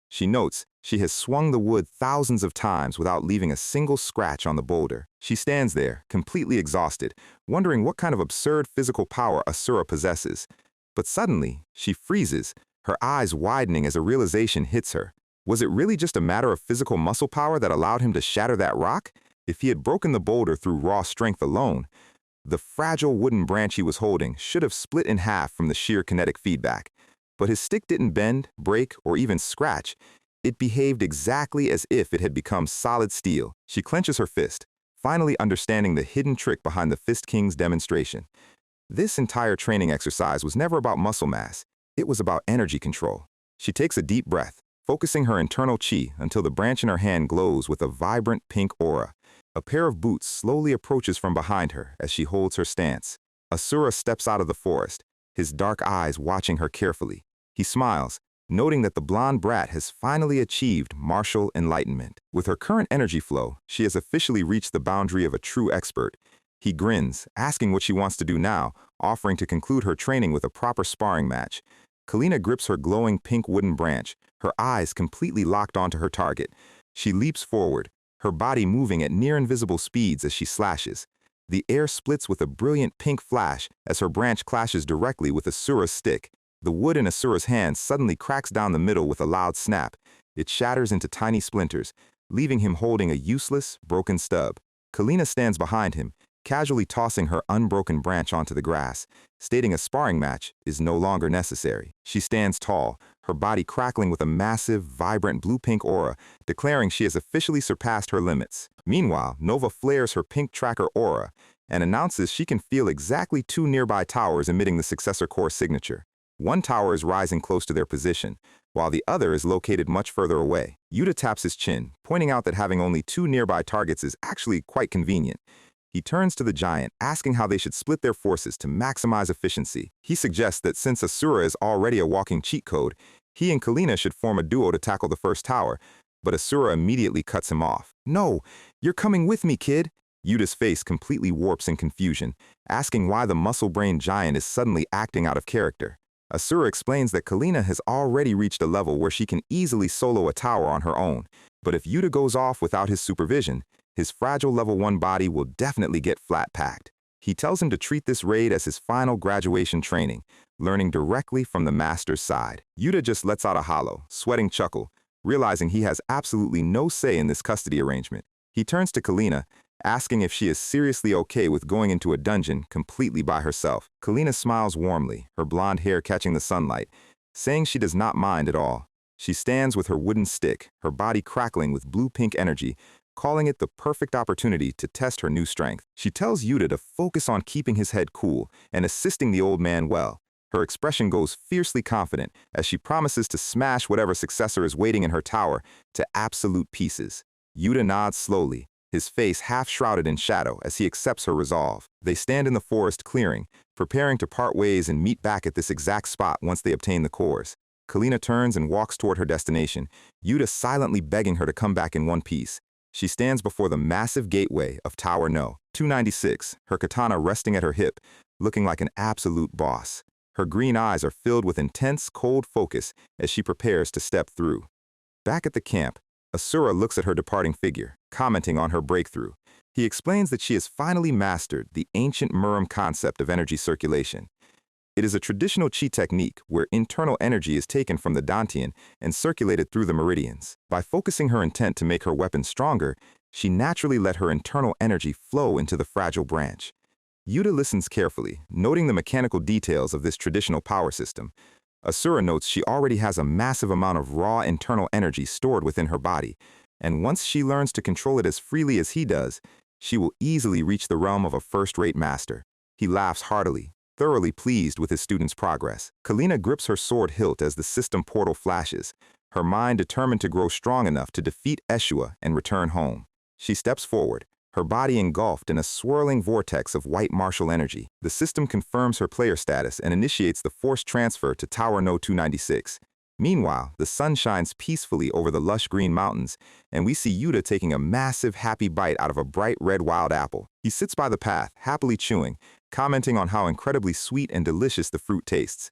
She notes she has swung the wood thousands of times without leaving a single scratch on the boulder. She stands there, completely exhausted, wondering what kind of absurd physical power Asura possesses. But suddenly, she freezes, her eyes widening as a realization hits her. Was it really just a matter of physical muscle power that allowed him to shatter that rock? If he had broken the boulder through raw strength alone, the fragile wooden branch he was holding should have split in half from the sheer kinetic feedback. But his stick didn't bend, break, or even scratch. It behaved exactly as if it had become solid steel. She clenches her fist, finally understanding the hidden trick behind the Fist King's demonstration. This entire training exercise was never about muscle mass. It was about energy control. She takes a deep breath, focusing her internal chi until the branch in her hand glows with a vibrant pink aura. A pair of boots slowly approaches from behind her as she holds her stance. Asura steps out of the forest, his dark eyes watching her carefully. He smiles, noting that the blonde brat has finally achieved martial enlightenment. With her current energy flow, she has officially reached the boundary of a true expert. He grins, asking what she wants to do now, offering to conclude her training with a proper sparring match. Kalina grips her glowing pink wooden branch, her eyes completely locked onto her target. She leaps forward, her body moving at near-invisible speeds as she slashes. The air splits with a brilliant pink flash as her branch clashes directly with Asura's stick. The wood in Asura's hand suddenly cracks down the middle with a loud snap. It shatters into tiny splinters, leaving him holding a useless, broken stub. Kalina stands behind him, casually tossing her unbroken branch onto the grass, stating a sparring match is no longer necessary. She stands tall, her body crackling with a massive, vibrant blue-pink aura, declaring she has officially surpassed her limits. Meanwhile, Nova flares her pink tracker aura and announces she can feel exactly 2 nearby towers emitting the successor core signature. One tower is rising close to their position, while the other is located much further away. Yuta taps his chin, pointing out that having only 2 nearby targets is actually quite convenient. He turns to the giant, asking how they should split their forces to maximize efficiency. He suggests that since Asura is already a walking cheat code, he and Kalina should form a duo to tackle the first tower, but Asura immediately cuts him off. "No, you're coming with me, kid." Yuta's face completely warps in confusion, asking why the muscle-brained giant is suddenly acting out of character. Asura explains that Kalina has already reached a level where she can easily solo a tower on her own, but if Yuta goes off without his supervision, his fragile level 1 body will definitely get flat-packed. He tells him to treat this raid as his final graduation training, learning directly from the master's side. Yuta just lets out a hollow, sweating chuckle, realizing he has absolutely no say in this custody arrangement. He turns to Kalina, asking if she is seriously okay with going into a dungeon completely by herself. Kalina smiles warmly, her blonde hair catching the sunlight, saying she does not mind at all. She stands with her wooden stick, her body crackling with blue-pink energy, calling it the perfect opportunity to test her new strength. She tells Yuta to focus on keeping his head cool and assisting the old man well. Her expression goes fiercely confident as she promises to smash whatever successor is waiting in her tower to absolute pieces. Yuta nods slowly, his face half shrouded in shadow as he accepts her resolve. They stand in the forest clearing, preparing to part ways and meet back at this exact spot once they obtain the cores. Kalina turns and walks toward her destination, Yuta silently begging her to come back in one piece. She stands before the massive gateway of Tower No. 296, her katana resting at her hip, looking like an absolute boss. Her green eyes are filled with intense, cold focus as she prepares to step through. Back at the camp, Asura looks at her departing figure, commenting on her breakthrough. He explains that she has finally mastered the ancient Murim concept of energy circulation. It is a traditional chi technique where internal energy is taken from the dantian and circulated through the meridians. By focusing her intent to make her weapon stronger, she naturally let her internal energy flow into the fragile branch. Yuta listens carefully, noting the mechanical details of this traditional power system. Asura notes she already has a massive amount of raw internal energy stored within her body, and once she learns to control it as freely as he does, she will easily reach the realm of a first-rate master. He laughs heartily, thoroughly pleased with his student's progress. Kalina grips her sword hilt as the system portal flashes, her mind determined to grow strong enough to defeat Eshua and return home. She steps forward, her body engulfed in a swirling vortex of white martial energy. The system confirms her player status and initiates the forced transfer to Tower No. 296. Meanwhile, the sun shines peacefully over the lush green mountains, and we see Yuta taking a massive happy bite out of a bright red wild apple. He sits by the path, happily chewing, commenting on how incredibly sweet and delicious the fruit tastes.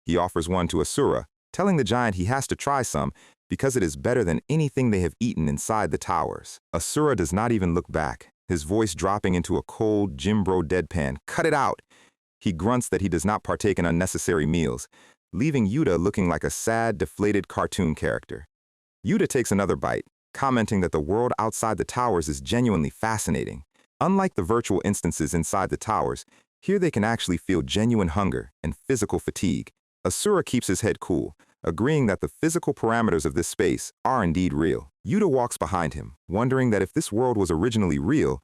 He offers one to Asura, telling the giant he has to try some because it is better than anything they have eaten inside the towers. Asura does not even look back, his voice dropping into a cold, Jim Bro deadpan. Cut it out! He grunts that he does not partake in unnecessary meals, leaving Yuta looking like a sad, deflated cartoon character. Yuta takes another bite, commenting that the world outside the towers is genuinely fascinating. Unlike the virtual instances inside the towers, here they can actually feel genuine hunger and physical fatigue. Asura keeps his head cool, agreeing that the physical parameters of this space are indeed real. Yuta walks behind him, wondering that if this world was originally real,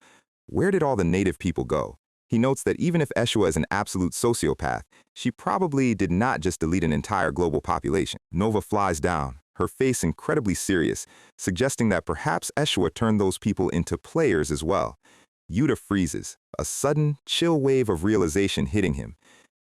where did all the native people go? He notes that even if Eshua is an absolute sociopath, she probably did not just delete an entire global population. Nova flies down, her face incredibly serious, suggesting that perhaps Eshua turned those people into players as well. Yuta freezes, a sudden, chill wave of realization hitting him.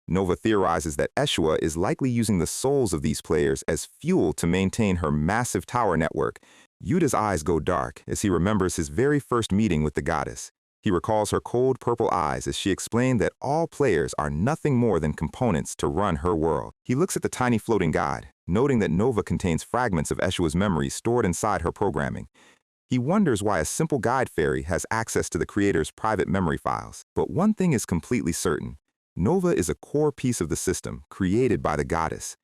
Nova theorizes that Eshua is likely using the souls of these players as fuel to maintain her massive tower network. Yuta's eyes go dark as he remembers his very first meeting with the goddess. He recalls her cold purple eyes as she explained that all players are nothing more than components to run her world. He looks at the tiny floating god, noting that Nova contains fragments of Eshua's memory stored inside her programming. He wonders why a simple guide fairy has access to the creator's private memory files. But one thing is completely certain. Nova is a core piece of the system created by the goddess,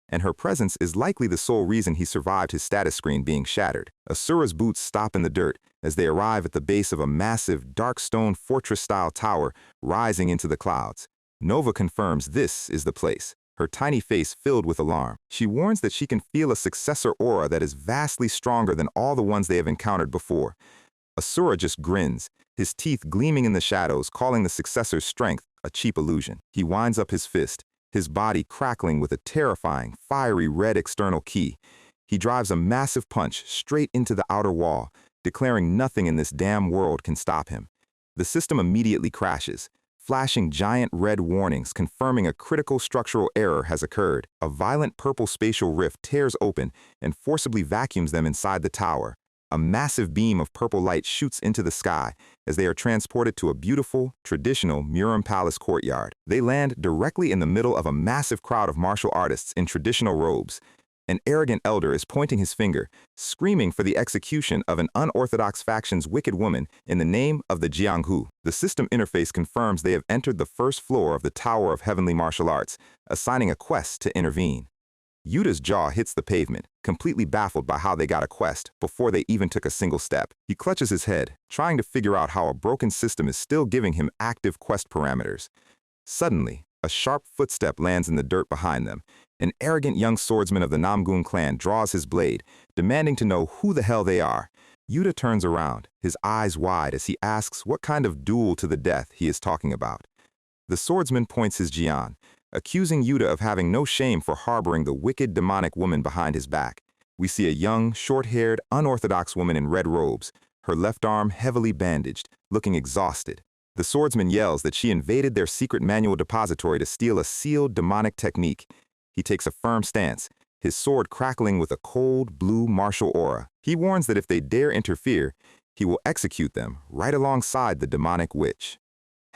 and her presence is likely the sole reason he survived his status screen being shattered. Asura's boots stop in the dirt as they arrive at the base of a massive, dark stone fortress-style tower rising into the clouds. Nova confirms this is the place, her tiny face filled with alarm. She warns that she can feel a successor aura that is vastly stronger than all the ones they have encountered before. Asura just grins, his teeth gleaming in the shadows, calling the successor's strength a cheap illusion. He winds up his fist, his body crackling with a terrifying, fiery red external ki. He drives a massive punch straight into the outer wall, declaring nothing in this damn world can stop him. The system immediately crashes, flashing giant red warnings confirming a critical structural error has occurred. A violent purple spatial rift tears open and forcibly vacuums them inside the tower. A massive beam of purple light shoots into the sky, as they are transported to a beautiful, traditional Muram Palace courtyard. They land directly in the middle of a massive crowd of martial artists in traditional robes. An arrogant elder is pointing his finger, screaming for the execution of an unorthodox faction's wicked woman in the name of the Jianghu. The system interface confirms they have entered the first floor of the Tower of Heavenly Martial Arts, assigning a quest to intervene. Yuta's jaw hits the pavement, completely baffled by how they got a quest before they even took a single step. He clutches his head, trying to figure out how a broken system is still giving him active quest parameters. Suddenly, a sharp footstep lands in the dirt behind them. An arrogant young swordsman of the Namgun clan draws his blade, demanding to know who the hell they are. Yuta turns around, his eyes wide as he asks what kind of duel to the death he is talking about. The swordsman points his jian, accusing Yuta of having no shame for harboring the wicked demonic woman behind his back. We see a young, short-haired, unorthodox woman in red robes, her left arm heavily bandaged, looking exhausted. The swordsman yells that she invaded their secret manual depository to steal a sealed demonic technique. He takes a firm stance, his sword crackling with a cold, blue martial aura. He warns that if they dare interfere, he will execute them right alongside the demonic witch.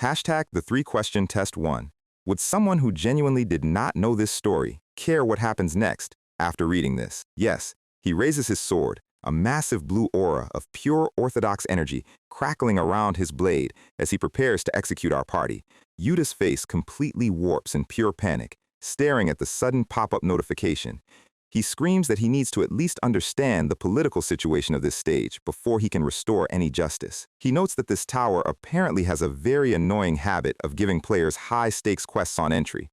Hashtag the 3-question test 1. Would someone who genuinely did not know this story care what happens next after reading this? Yes, he raises his sword, a massive blue aura of pure orthodox energy crackling around his blade as he prepares to execute our party. Yuta's face completely warps in pure panic, staring at the sudden pop-up notification. He screams that he needs to at least understand the political situation of this stage before he can restore any justice. He notes that this tower apparently has a very annoying habit of giving players high-stakes quests on entry.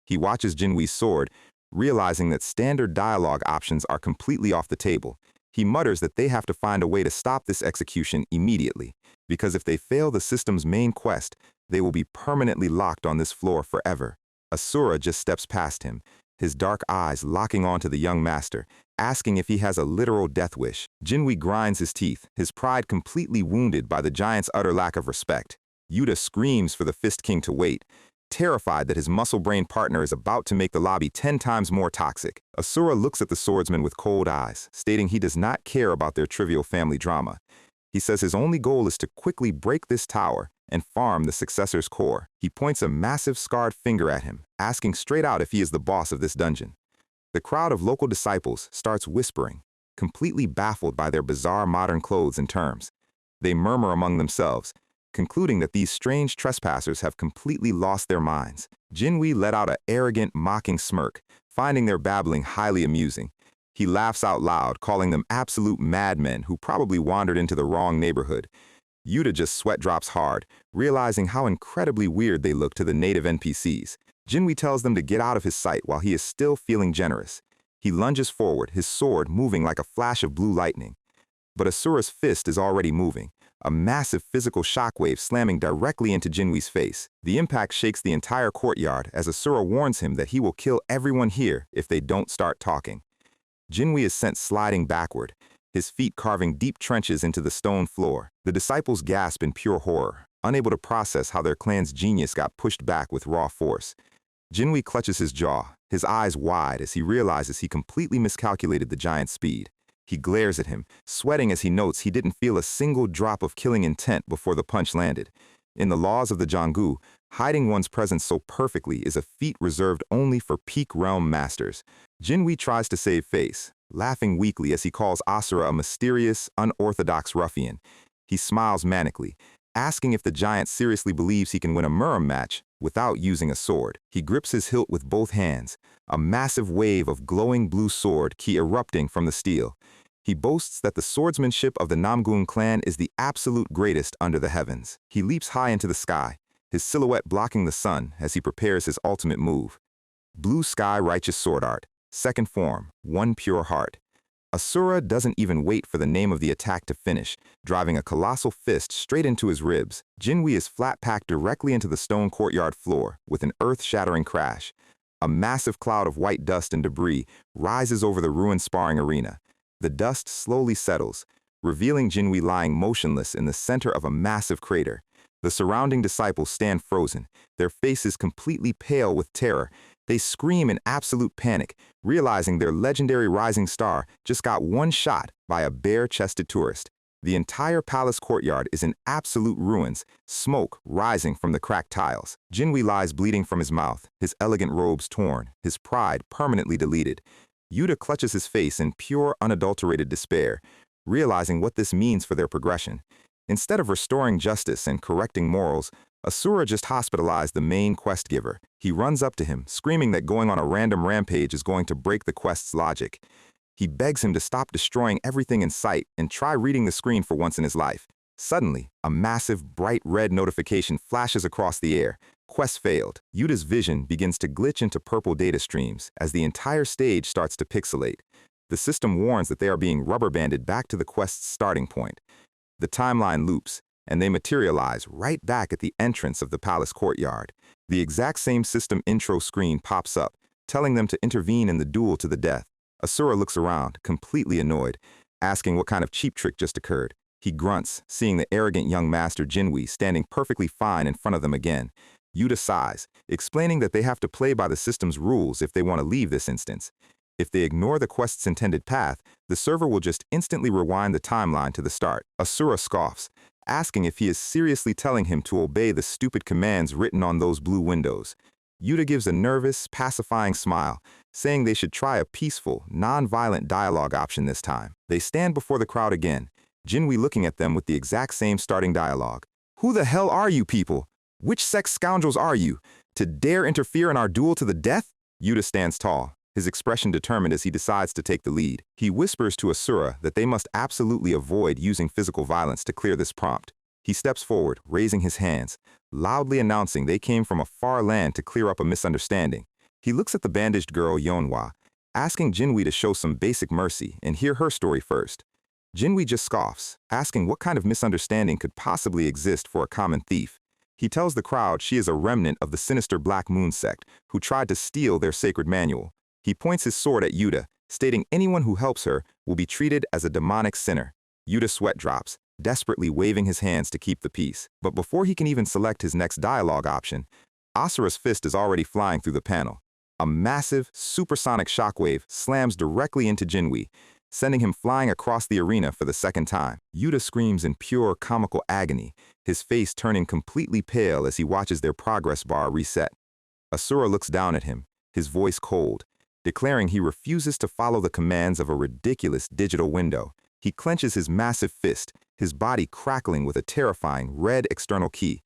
He watches Jinwee's sword, realizing that standard dialogue options are completely off the table. He mutters that they have to find a way to stop this execution immediately, because if they fail the system's main quest, they will be permanently locked on this floor forever. Asura just steps past him, his dark eyes locking onto the young master, asking if he has a literal death wish. Jinwee grinds his teeth, his pride completely wounded by the giant's utter lack of respect. Yuta screams for the Fist King to wait, terrified that his muscle-brained partner is about to make the lobby 10 times more toxic. Asura looks at the swordsman with cold eyes, stating he does not care about their trivial family drama. He says his only goal is to quickly break this tower and farm the successor's core. He points a massive scarred finger at him, asking straight out if he is the boss of this dungeon. The crowd of local disciples starts whispering, completely baffled by their bizarre modern clothes and terms. They murmur among themselves, concluding that these strange trespassers have completely lost their minds. Jinwee let out an arrogant, mocking smirk, finding their babbling highly amusing. He laughs out loud, calling them absolute madmen who probably wandered into the wrong neighborhood. Yuta just sweat drops hard, realizing how incredibly weird they look to the native NPCs. Jinwee tells them to get out of his sight while he is still feeling generous. He lunges forward, his sword moving like a flash of blue lightning. But Asura's fist is already moving, a massive physical shockwave slamming directly into Jinwee's face. The impact shakes the entire courtyard as Asura warns him that he will kill everyone here if they don't start talking. Jinwee is sent sliding backward, his feet carving deep trenches into the stone floor. The disciples gasp in pure horror, unable to process how their clan's genius got pushed back with raw force. Jinwee clutches his jaw, his eyes wide as he realizes he completely miscalculated the giant's speed. He glares at him, sweating as he notes he didn't feel a single drop of killing intent before the punch landed. In the laws of the Jianghu, hiding one's presence so perfectly is a feat reserved only for peak realm masters. Jinwee tries to save face, laughing weakly as he calls Asura a mysterious, unorthodox ruffian. He smiles manically, asking if the giant seriously believes he can win a Muram match without using a sword. He grips his hilt with both hands, a massive wave of glowing blue sword ki erupting from the steel. He boasts that the swordsmanship of the Namgun clan is the absolute greatest under the heavens. He leaps high into the sky, his silhouette blocking the sun as he prepares his ultimate move. Blue Sky Righteous Sword Art, second form, one pure heart. Asura doesn't even wait for the name of the attack to finish, driving a colossal fist straight into his ribs. Jinwee is flat-packed directly into the stone courtyard floor with an earth-shattering crash. A massive cloud of white dust and debris rises over the ruined sparring arena. The dust slowly settles, revealing Jinwee lying motionless in the center of a massive crater. The surrounding disciples stand frozen, their faces completely pale with terror. They scream in absolute panic, realizing their legendary rising star just got one shot by a bare-chested tourist. The entire palace courtyard is in absolute ruins, smoke rising from the cracked tiles. Jinwei lies bleeding from his mouth, his elegant robes torn, his pride permanently deleted. Yuta clutches his face in pure, unadulterated despair, realizing what this means for their progression. Instead of restoring justice and correcting morals, Asura just hospitalized the main quest giver. He runs up to him, screaming that going on a random rampage is going to break the quest's logic. He begs him to stop destroying everything in sight and try reading the screen for once in his life. Suddenly, a massive, bright red notification flashes across the air. Quest failed. Yuta's vision begins to glitch into purple data streams as the entire stage starts to pixelate. The system warns that they are being rubber-banded back to the quest's starting point. The timeline loops, and they materialize right back at the entrance of the palace courtyard. The exact same system intro screen pops up, telling them to intervene in the duel to the death. Asura looks around, completely annoyed, asking what kind of cheap trick just occurred. He grunts, seeing the arrogant young master Jinwei standing perfectly fine in front of them again. Yuta sighs, explaining that they have to play by the system's rules if they want to leave this instance. If they ignore the quest's intended path, the server will just instantly rewind the timeline to the start. Asura scoffs, asking if he is seriously telling him to obey the stupid commands written on those blue windows. Yuta gives a nervous, pacifying smile, saying they should try a peaceful, non-violent dialogue option this time. They stand before the crowd again, Jinwei looking at them with the exact same starting dialogue. "Who the hell are you people? Which sex scoundrels are you? To dare interfere in our duel to the death?" Yuta stands tall, his expression determined as he decides to take the lead. He whispers to Asura that they must absolutely avoid using physical violence to clear this prompt. He steps forward, raising his hands, loudly announcing they came from a far land to clear up a misunderstanding. He looks at the bandaged girl Yeonhwa, asking Jinwei to show some basic mercy and hear her story first. Jinwei just scoffs, asking what kind of misunderstanding could possibly exist for a common thief. He tells the crowd she is a remnant of the sinister Black Moon sect who tried to steal their sacred manual. He points his sword at Yuta, stating anyone who helps her will be treated as a demonic sinner. Yuta sweat drops, desperately waving his hands to keep the peace. But before he can even select his next dialogue option, Asura's fist is already flying through the panel. A massive, supersonic shockwave slams directly into Jinwei, sending him flying across the arena for the second time. Yuta screams in pure comical agony, his face turning completely pale as he watches their progress bar reset. Asura looks down at him, his voice cold, declaring he refuses to follow the commands of a ridiculous digital window. He clenches his massive fist, his body crackling with a terrifying red external key.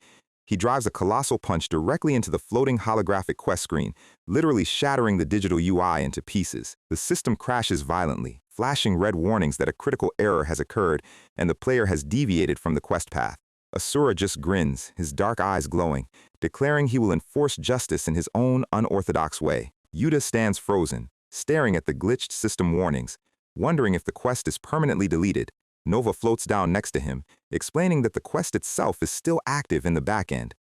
He drives a colossal punch directly into the floating holographic quest screen, literally shattering the digital UI into pieces. The system crashes violently, flashing red warnings that a critical error has occurred and the player has deviated from the quest path. Asura just grins, his dark eyes glowing, declaring he will enforce justice in his own unorthodox way. Yuta stands frozen, staring at the glitched system warnings, wondering if the quest is permanently deleted. Nova floats down next to him, explaining that the quest itself is still active in the backend.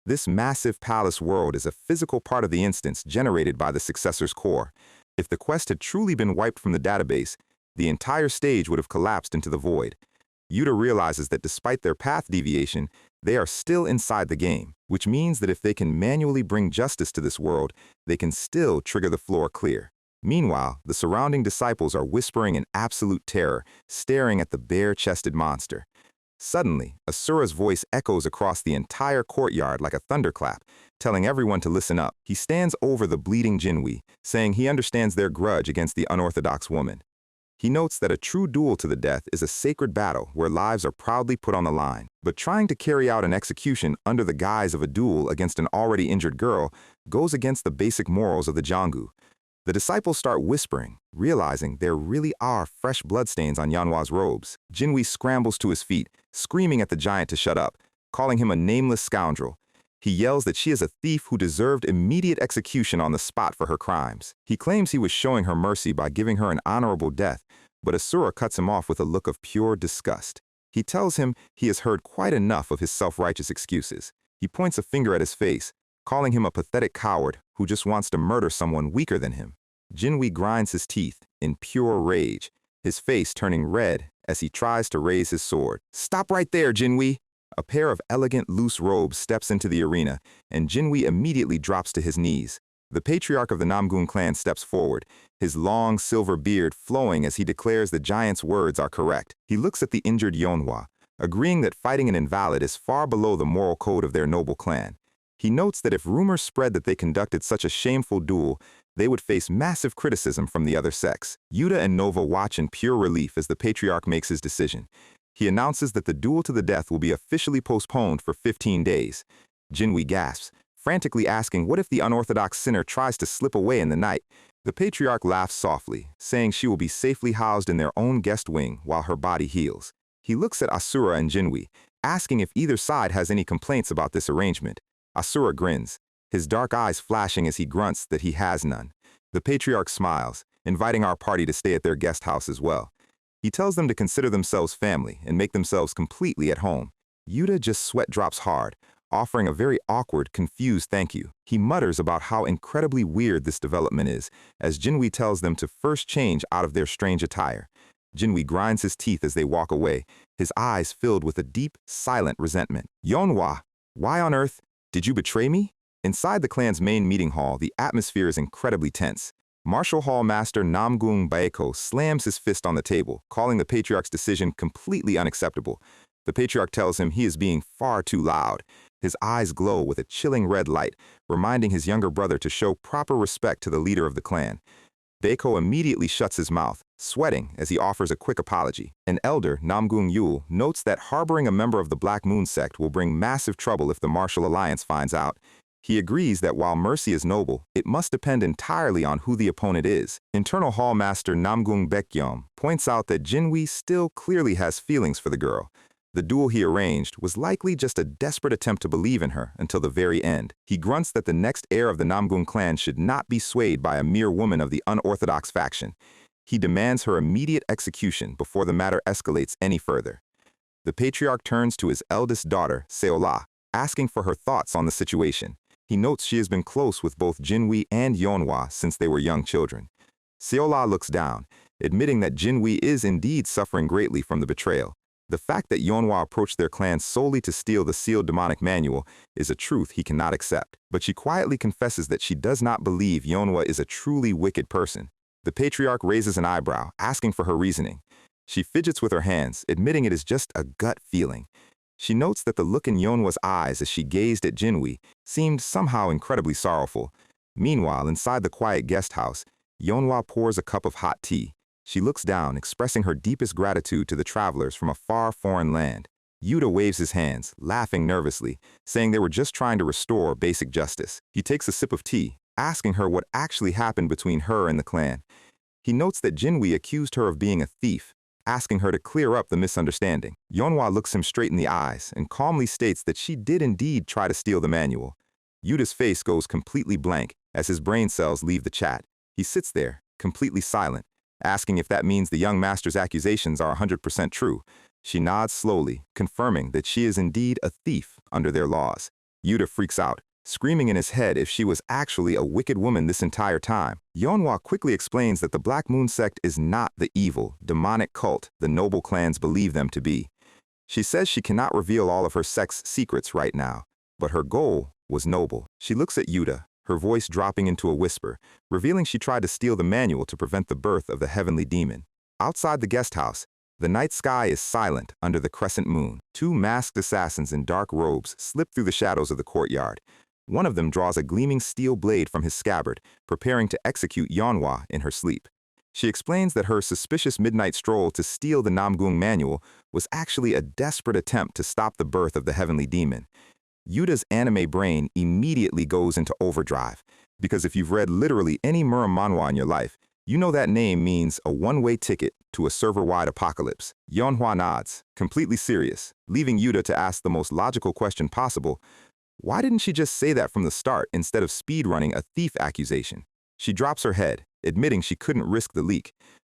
This massive palace world is a physical part of the instance generated by the successor's core. If the quest had truly been wiped from the database, the entire stage would have collapsed into the void. Yuta realizes that despite their path deviation, they are still inside the game, which means that if they can manually bring justice to this world, they can still trigger the floor clear. Meanwhile, the surrounding disciples are whispering in absolute terror, staring at the bare-chested monster. Suddenly, Asura's voice echoes across the entire courtyard like a thunderclap, telling everyone to listen up. He stands over the bleeding Jinwei, saying he understands their grudge against the unorthodox woman. He notes that a true duel to the death is a sacred battle where lives are proudly put on the line. But trying to carry out an execution under the guise of a duel against an already injured girl goes against the basic morals of the Jangu. The disciples start whispering, realizing there really are fresh bloodstains on Yeonhwa's robes. Jinwei scrambles to his feet, screaming at the giant to shut up, calling him a nameless scoundrel. He yells that she is a thief who deserved immediate execution on the spot for her crimes. He claims he was showing her mercy by giving her an honorable death, but Asura cuts him off with a look of pure disgust. He tells him he has heard quite enough of his self-righteous excuses. He points a finger at his face, calling him a pathetic coward who just wants to murder someone weaker than him. Jinwei grinds his teeth in pure rage, his face turning red as he tries to raise his sword. "Stop right there, Jinwei!" A pair of elegant, loose robes steps into the arena, and Jinwei immediately drops to his knees. The patriarch of the Namgung clan steps forward, his long silver beard flowing as he declares the giant's words are correct. He looks at the injured Yeonhwa, agreeing that fighting an invalid is far below the moral code of their noble clan. He notes that if rumors spread that they conducted such a shameful duel, they would face massive criticism from the other sex. Yuta and Nova watch in pure relief as the patriarch makes his decision. He announces that the duel to the death will be officially postponed for 15 days. Jinwi gasps, frantically asking what if the unorthodox sinner tries to slip away in the night. The patriarch laughs softly, saying she will be safely housed in their own guest wing while her body heals. He looks at Asura and Jinwi, asking if either side has any complaints about this arrangement. Asura grins, his dark eyes flashing as he grunts that he has none. The patriarch smiles, inviting our party to stay at their guest house as well. He tells them to consider themselves family and make themselves completely at home. Yuta just sweat drops hard, offering a very awkward, confused thank you. He mutters about how incredibly weird this development is, as Jinwi tells them to first change out of their strange attire. Jinwi grinds his teeth as they walk away, his eyes filled with a deep, silent resentment. Yeonhwa, why on earth did you betray me? Inside the clan's main meeting hall, the atmosphere is incredibly tense. Martial Hall Master Namgung Baeko slams his fist on the table, calling the patriarch's decision completely unacceptable. The patriarch tells him he is being far too loud. His eyes glow with a chilling red light, reminding his younger brother to show proper respect to the leader of the clan. Baeko immediately shuts his mouth, sweating as he offers a quick apology. An elder, Namgung Yul, notes that harboring a member of the Black Moon sect will bring massive trouble if the Martial Alliance finds out. He agrees that while mercy is noble, it must depend entirely on who the opponent is. Internal Hall Master Namgung Baekyeom points out that Jinwi still clearly has feelings for the girl. The duel he arranged was likely just a desperate attempt to believe in her until the very end. He grunts that the next heir of the Namgung clan should not be swayed by a mere woman of the unorthodox faction. He demands her immediate execution before the matter escalates any further. The patriarch turns to his eldest daughter, Seola, asking for her thoughts on the situation. He notes she has been close with both Jinwi and Yeonhwa since they were young children. Seola looks down, admitting that Jinwi is indeed suffering greatly from the betrayal. The fact that Yeonhwa approached their clan solely to steal the sealed demonic manual is a truth he cannot accept, but she quietly confesses that she does not believe Yeonhwa is a truly wicked person. The patriarch raises an eyebrow, asking for her reasoning. She fidgets with her hands, admitting it is just a gut feeling. She notes that the look in Yeonhwa's eyes as she gazed at Jinwi seemed somehow incredibly sorrowful. Meanwhile, inside the quiet guest house, Yeonhwa pours a cup of hot tea. She looks down, expressing her deepest gratitude to the travelers from a far foreign land. Yuta waves his hands, laughing nervously, saying they were just trying to restore basic justice. He takes a sip of tea, asking her what actually happened between her and the clan. He notes that Jinwi accused her of being a thief, asking her to clear up the misunderstanding. Yeonhwa looks him straight in the eyes and calmly states that she did indeed try to steal the manual. Yuta's face goes completely blank as his brain cells leave the chat. He sits there, completely silent, asking if that means the young master's accusations are 100% true. She nods slowly, confirming that she is indeed a thief under their laws. Yuta freaks out, screaming in his head if she was actually a wicked woman this entire time. Yeonhwa quickly explains that the Black Moon sect is not the evil, demonic cult the noble clans believe them to be. She says she cannot reveal all of her sect's secrets right now, but her goal was noble. She looks at Yuta, her voice dropping into a whisper, revealing she tried to steal the manual to prevent the birth of the heavenly demon. Outside the guest house, the night sky is silent under the crescent moon. Two masked assassins in dark robes slip through the shadows of the courtyard. One of them draws a gleaming steel blade from his scabbard, preparing to execute Yeonhwa in her sleep. She explains that her suspicious midnight stroll to steal the Namgung manual was actually a desperate attempt to stop the birth of the heavenly demon. Yuta's anime brain immediately goes into overdrive, because if you've read literally any Manhwa in your life, you know that name means a one-way ticket to a server-wide apocalypse. Yeonhwa nods, completely serious, leaving Yuta to ask the most logical question possible. Why didn't she just say that from the start instead of speedrunning a thief accusation? She drops her head, admitting she couldn't risk the leak.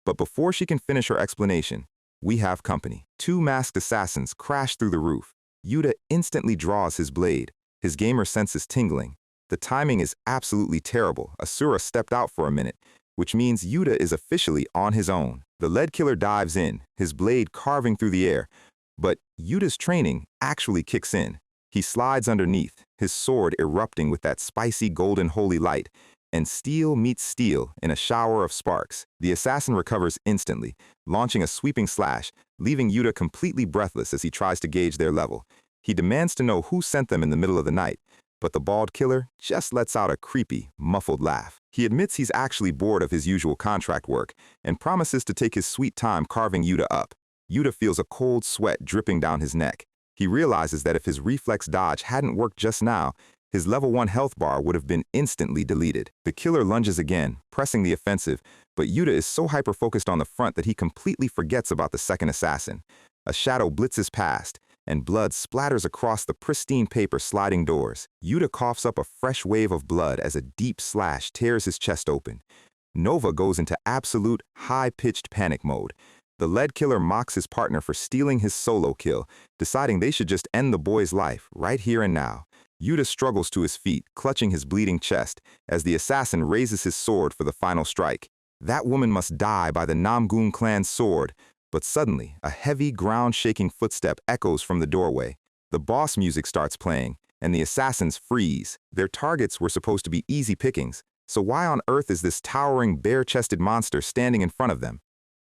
But before she can finish her explanation, we have company. Two masked assassins crash through the roof. Yuta instantly draws his blade, his gamer senses tingling. The timing is absolutely terrible. Asura stepped out for a minute, which means Yuta is officially on his own. The lead killer dives in, his blade carving through the air. But Yuta's training actually kicks in. He slides underneath, his sword erupting with that spicy golden holy light. and steel meets steel in a shower of sparks. The assassin recovers instantly, launching a sweeping slash, leaving Yuta completely breathless as he tries to gauge their level. He demands to know who sent them in the middle of the night, but the bald killer just lets out a creepy, muffled laugh. He admits he's actually bored of his usual contract work and promises to take his sweet time carving Yuta up. Yuta feels a cold sweat dripping down his neck. He realizes that if his reflex dodge hadn't worked just now, his level 1 health bar would have been instantly deleted. The killer lunges again, pressing the offensive, but Yuta is so hyper-focused on the front that he completely forgets about the second assassin. A shadow blitzes past, and blood splatters across the pristine paper sliding doors. Yuta coughs up a fresh wave of blood as a deep slash tears his chest open. Nova goes into absolute, high-pitched panic mode. The lead killer mocks his partner for stealing his solo kill, deciding they should just end the boy's life right here and now. Yuta struggles to his feet, clutching his bleeding chest, as the assassin raises his sword for the final strike. That woman must die by the Namgun clan's sword. But suddenly, a heavy, ground-shaking footstep echoes from the doorway. The boss music starts playing, and the assassins freeze. Their targets were supposed to be easy pickings, so why on earth is this towering, bare-chested monster standing in front of them?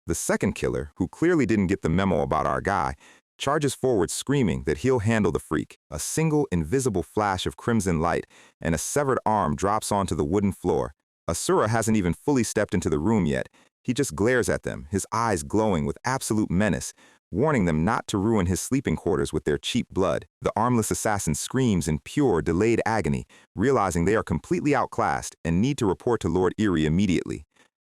The second killer, who clearly didn't get the memo about our guy, charges forward screaming that he'll handle the freak. A single, invisible flash of crimson light, and a severed arm drops onto the wooden floor. Asura hasn't even fully stepped into the room yet. He just glares at them, his eyes glowing with absolute menace, warning them not to ruin his sleeping quarters with their cheap blood. The armless assassin screams in pure, delayed agony, realizing they are completely outclassed and need to report to Lord Eerie immediately.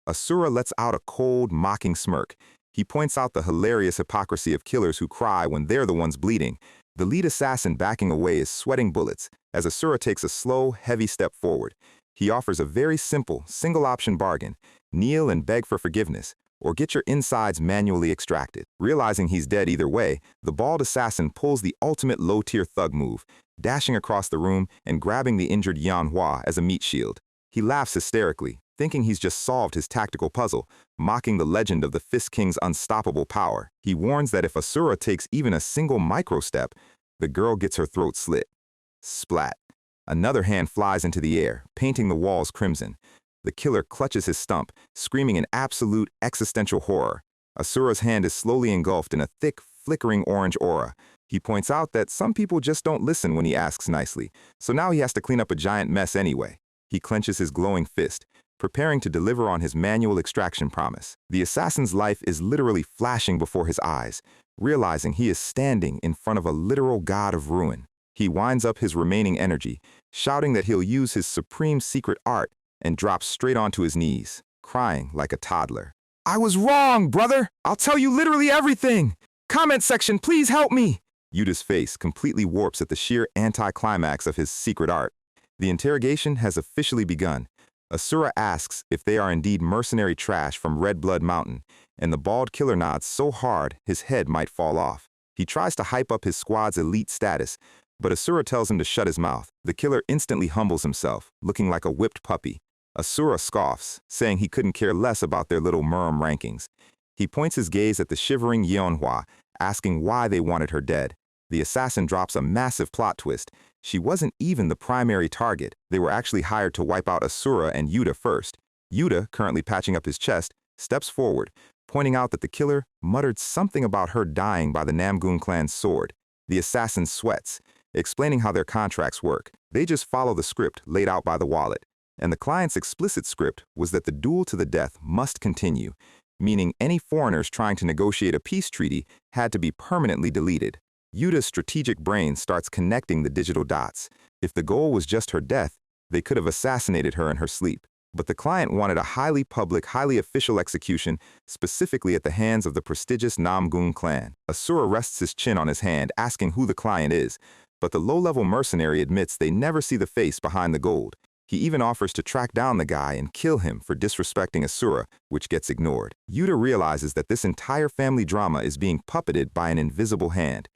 Asura lets out a cold, mocking smirk. He points out the hilarious hypocrisy of killers who cry when they're the ones bleeding. The lead assassin backing away is sweating bullets, as Asura takes a slow, heavy step forward. He offers a very simple, single-option bargain. Kneel and beg for forgiveness, or get your insides manually extracted. Realizing he's dead either way, the bald assassin pulls the ultimate low-tier thug move, dashing across the room and grabbing the injured Manhwa as a meat shield. He laughs hysterically, thinking he's just solved his tactical puzzle, mocking the legend of the Fist King's unstoppable power. He warns that if Asura takes even a single micro-step, the girl gets her throat slit. Splat. Another hand flies into the air, painting the walls crimson. The killer clutches his stump, screaming in absolute existential horror. Asura's hand is slowly engulfed in a thick, flickering orange aura. He points out that some people just don't listen when he asks nicely, so now he has to clean up a giant mess anyway. He clenches his glowing fist, preparing to deliver on his manual extraction promise. The assassin's life is literally flashing before his eyes, realizing he is standing in front of a literal god of ruin. He winds up his remaining energy, shouting that he'll use his supreme secret art, and drops straight onto his knees, crying like a toddler. "I was wrong, brother! I'll tell you literally everything! Comment section, please help me!" Yuta's face completely warps at the sheer anticlimax of his secret art. The interrogation has officially begun. Asura asks if they are indeed mercenary trash from Red Blood Mountain, and the bald killer nods so hard his head might fall off. He tries to hype up his squad's elite status, but Asura tells him to shut his mouth. The killer instantly humbles himself, looking like a whipped puppy. Asura scoffs, saying he couldn't care less about their little Murm rankings. He points his gaze at the shivering Yeonhwa, asking why they wanted her dead. The assassin drops a massive plot twist. She wasn't even the primary target. They were actually hired to wipe out Asura and Yuta first. Yuta, currently patching up his chest, steps forward, pointing out that the killer muttered something about her dying by the Namgun clan's sword. The assassin sweats, explaining how their contracts work. They just follow the script laid out by the wallet. And the client's explicit script was that the duel to the death must continue, meaning any foreigners trying to negotiate a peace treaty had to be permanently deleted. Yuta's strategic brain starts connecting the digital dots. If the goal was just her death, they could have assassinated her in her sleep. But the client wanted a highly public, highly official execution, specifically at the hands of the prestigious Namgun clan. Asura rests his chin on his hand, asking who the client is, but the low-level mercenary admits they never see the face behind the gold. He even offers to track down the guy and kill him for disrespecting Asura, which gets ignored. Yuta realizes that this entire family drama is being puppeted by an invisible hand.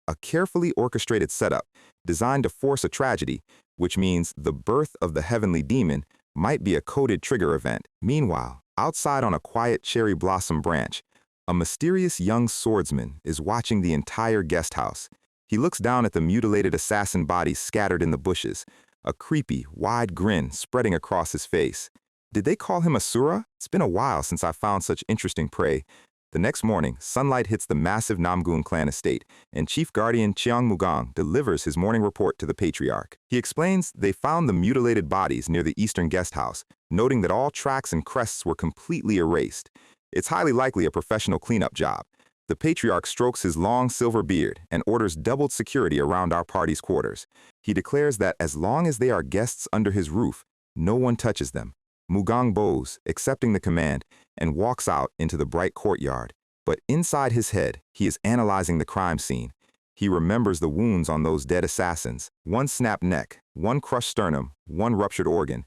A carefully orchestrated setup, designed to force a tragedy, which means the birth of the heavenly demon might be a coded trigger event. Meanwhile, outside on a quiet cherry blossom branch, a mysterious young swordsman is watching the entire guest house. He looks down at the mutilated assassin bodies scattered in the bushes, a creepy, wide grin spreading across his face. Did they call him Asura? It's been a while since I found such interesting prey. The next morning, sunlight hits the massive Namgun clan estate, and Chief Guardian Cheongmugang delivers his morning report to the patriarch. He explains they found the mutilated bodies near the eastern guest house, noting that all tracks and crests were completely erased. It's highly likely a professional cleanup job. The patriarch strokes his long silver beard and orders doubled security around our party's quarters. He declares that as long as they are guests under his roof, no one touches them. Mugang bows, accepting the command, and walks out into the bright courtyard. But inside his head, he is analyzing the crime scene. He remembers the wounds on those dead assassins. One snapped neck, one crushed sternum, one ruptured organ.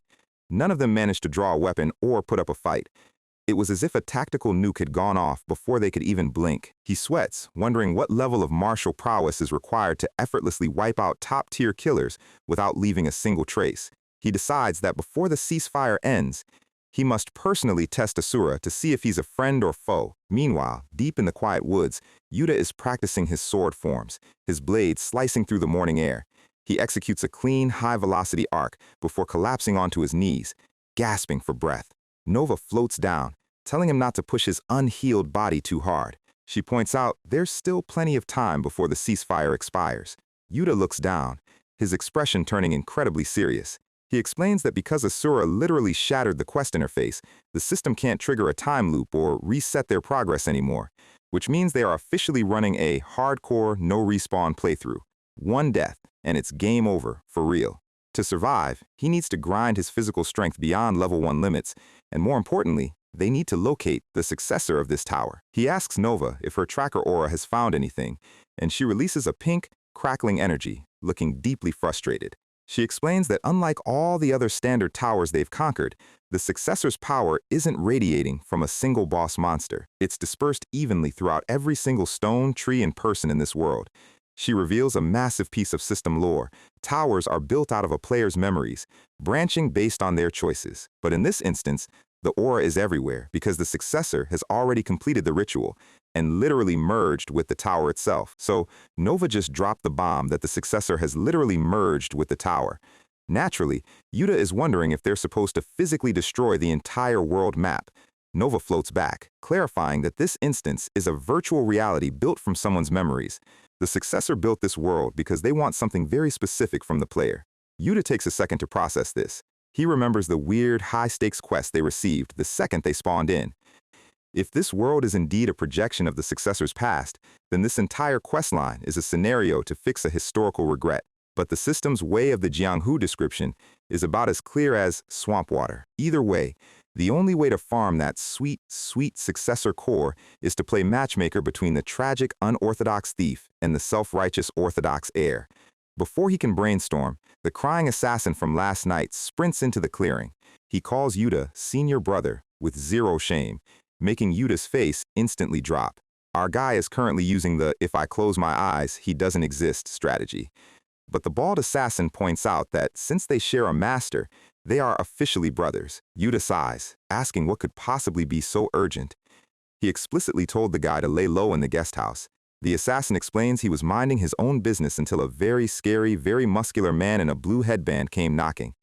None of them managed to draw a weapon or put up a fight. It was as if a tactical nuke had gone off before they could even blink. He sweats, wondering what level of martial prowess is required to effortlessly wipe out top-tier killers without leaving a single trace. He decides that before the ceasefire ends, he must personally test Asura to see if he's a friend or foe. Meanwhile, deep in the quiet woods, Yuta is practicing his sword forms, his blade slicing through the morning air. He executes a clean, high-velocity arc before collapsing onto his knees, gasping for breath. Nova floats down, telling him not to push his unhealed body too hard. She points out there's still plenty of time before the ceasefire expires. Yuta looks down, his expression turning incredibly serious. He explains that because Asura literally shattered the quest interface, the system can't trigger a time loop or reset their progress anymore, which means they are officially running a hardcore, no-respawn playthrough. One death, and it's game over, for real. To survive, he needs to grind his physical strength beyond level 1 limits, and more importantly, they need to locate the successor of this tower. He asks Nova if her tracker aura has found anything, and she releases a pink, crackling energy, looking deeply frustrated. She explains that unlike all the other standard towers they've conquered, the successor's power isn't radiating from a single boss monster. It's dispersed evenly throughout every single stone, tree, and person in this world. She reveals a massive piece of system lore. Towers are built out of a player's memories, branching based on their choices. But in this instance, the aura is everywhere because the successor has already completed the ritual and literally merged with the tower itself. So Nova just dropped the bomb that the successor has literally merged with the tower. Naturally, Yuta is wondering if they're supposed to physically destroy the entire world map. Nova floats back, clarifying that this instance is a virtual reality built from someone's memories. The successor built this world because they want something very specific from the player. Yuta takes a second to process this. He remembers the weird, high-stakes quest they received the second they spawned in. If this world is indeed a projection of the successor's past, then this entire questline is a scenario to fix a historical regret. But the system's way of the Jianghu description is about as clear as swamp water. Either way, the only way to farm that sweet, sweet successor core is to play matchmaker between the tragic, unorthodox thief and the self-righteous orthodox heir. Before he can brainstorm, the crying assassin from last night sprints into the clearing. He calls Yuta senior brother with zero shame, making Yuta's face instantly drop. Our guy is currently using the "if I close my eyes, he doesn't exist" strategy. But the bald assassin points out that since they share a master, they are officially brothers. Yuta sighs, asking what could possibly be so urgent. He explicitly told the guy to lay low in the guest house. The assassin explains he was minding his own business until a very scary, very muscular man in a blue headband came knocking.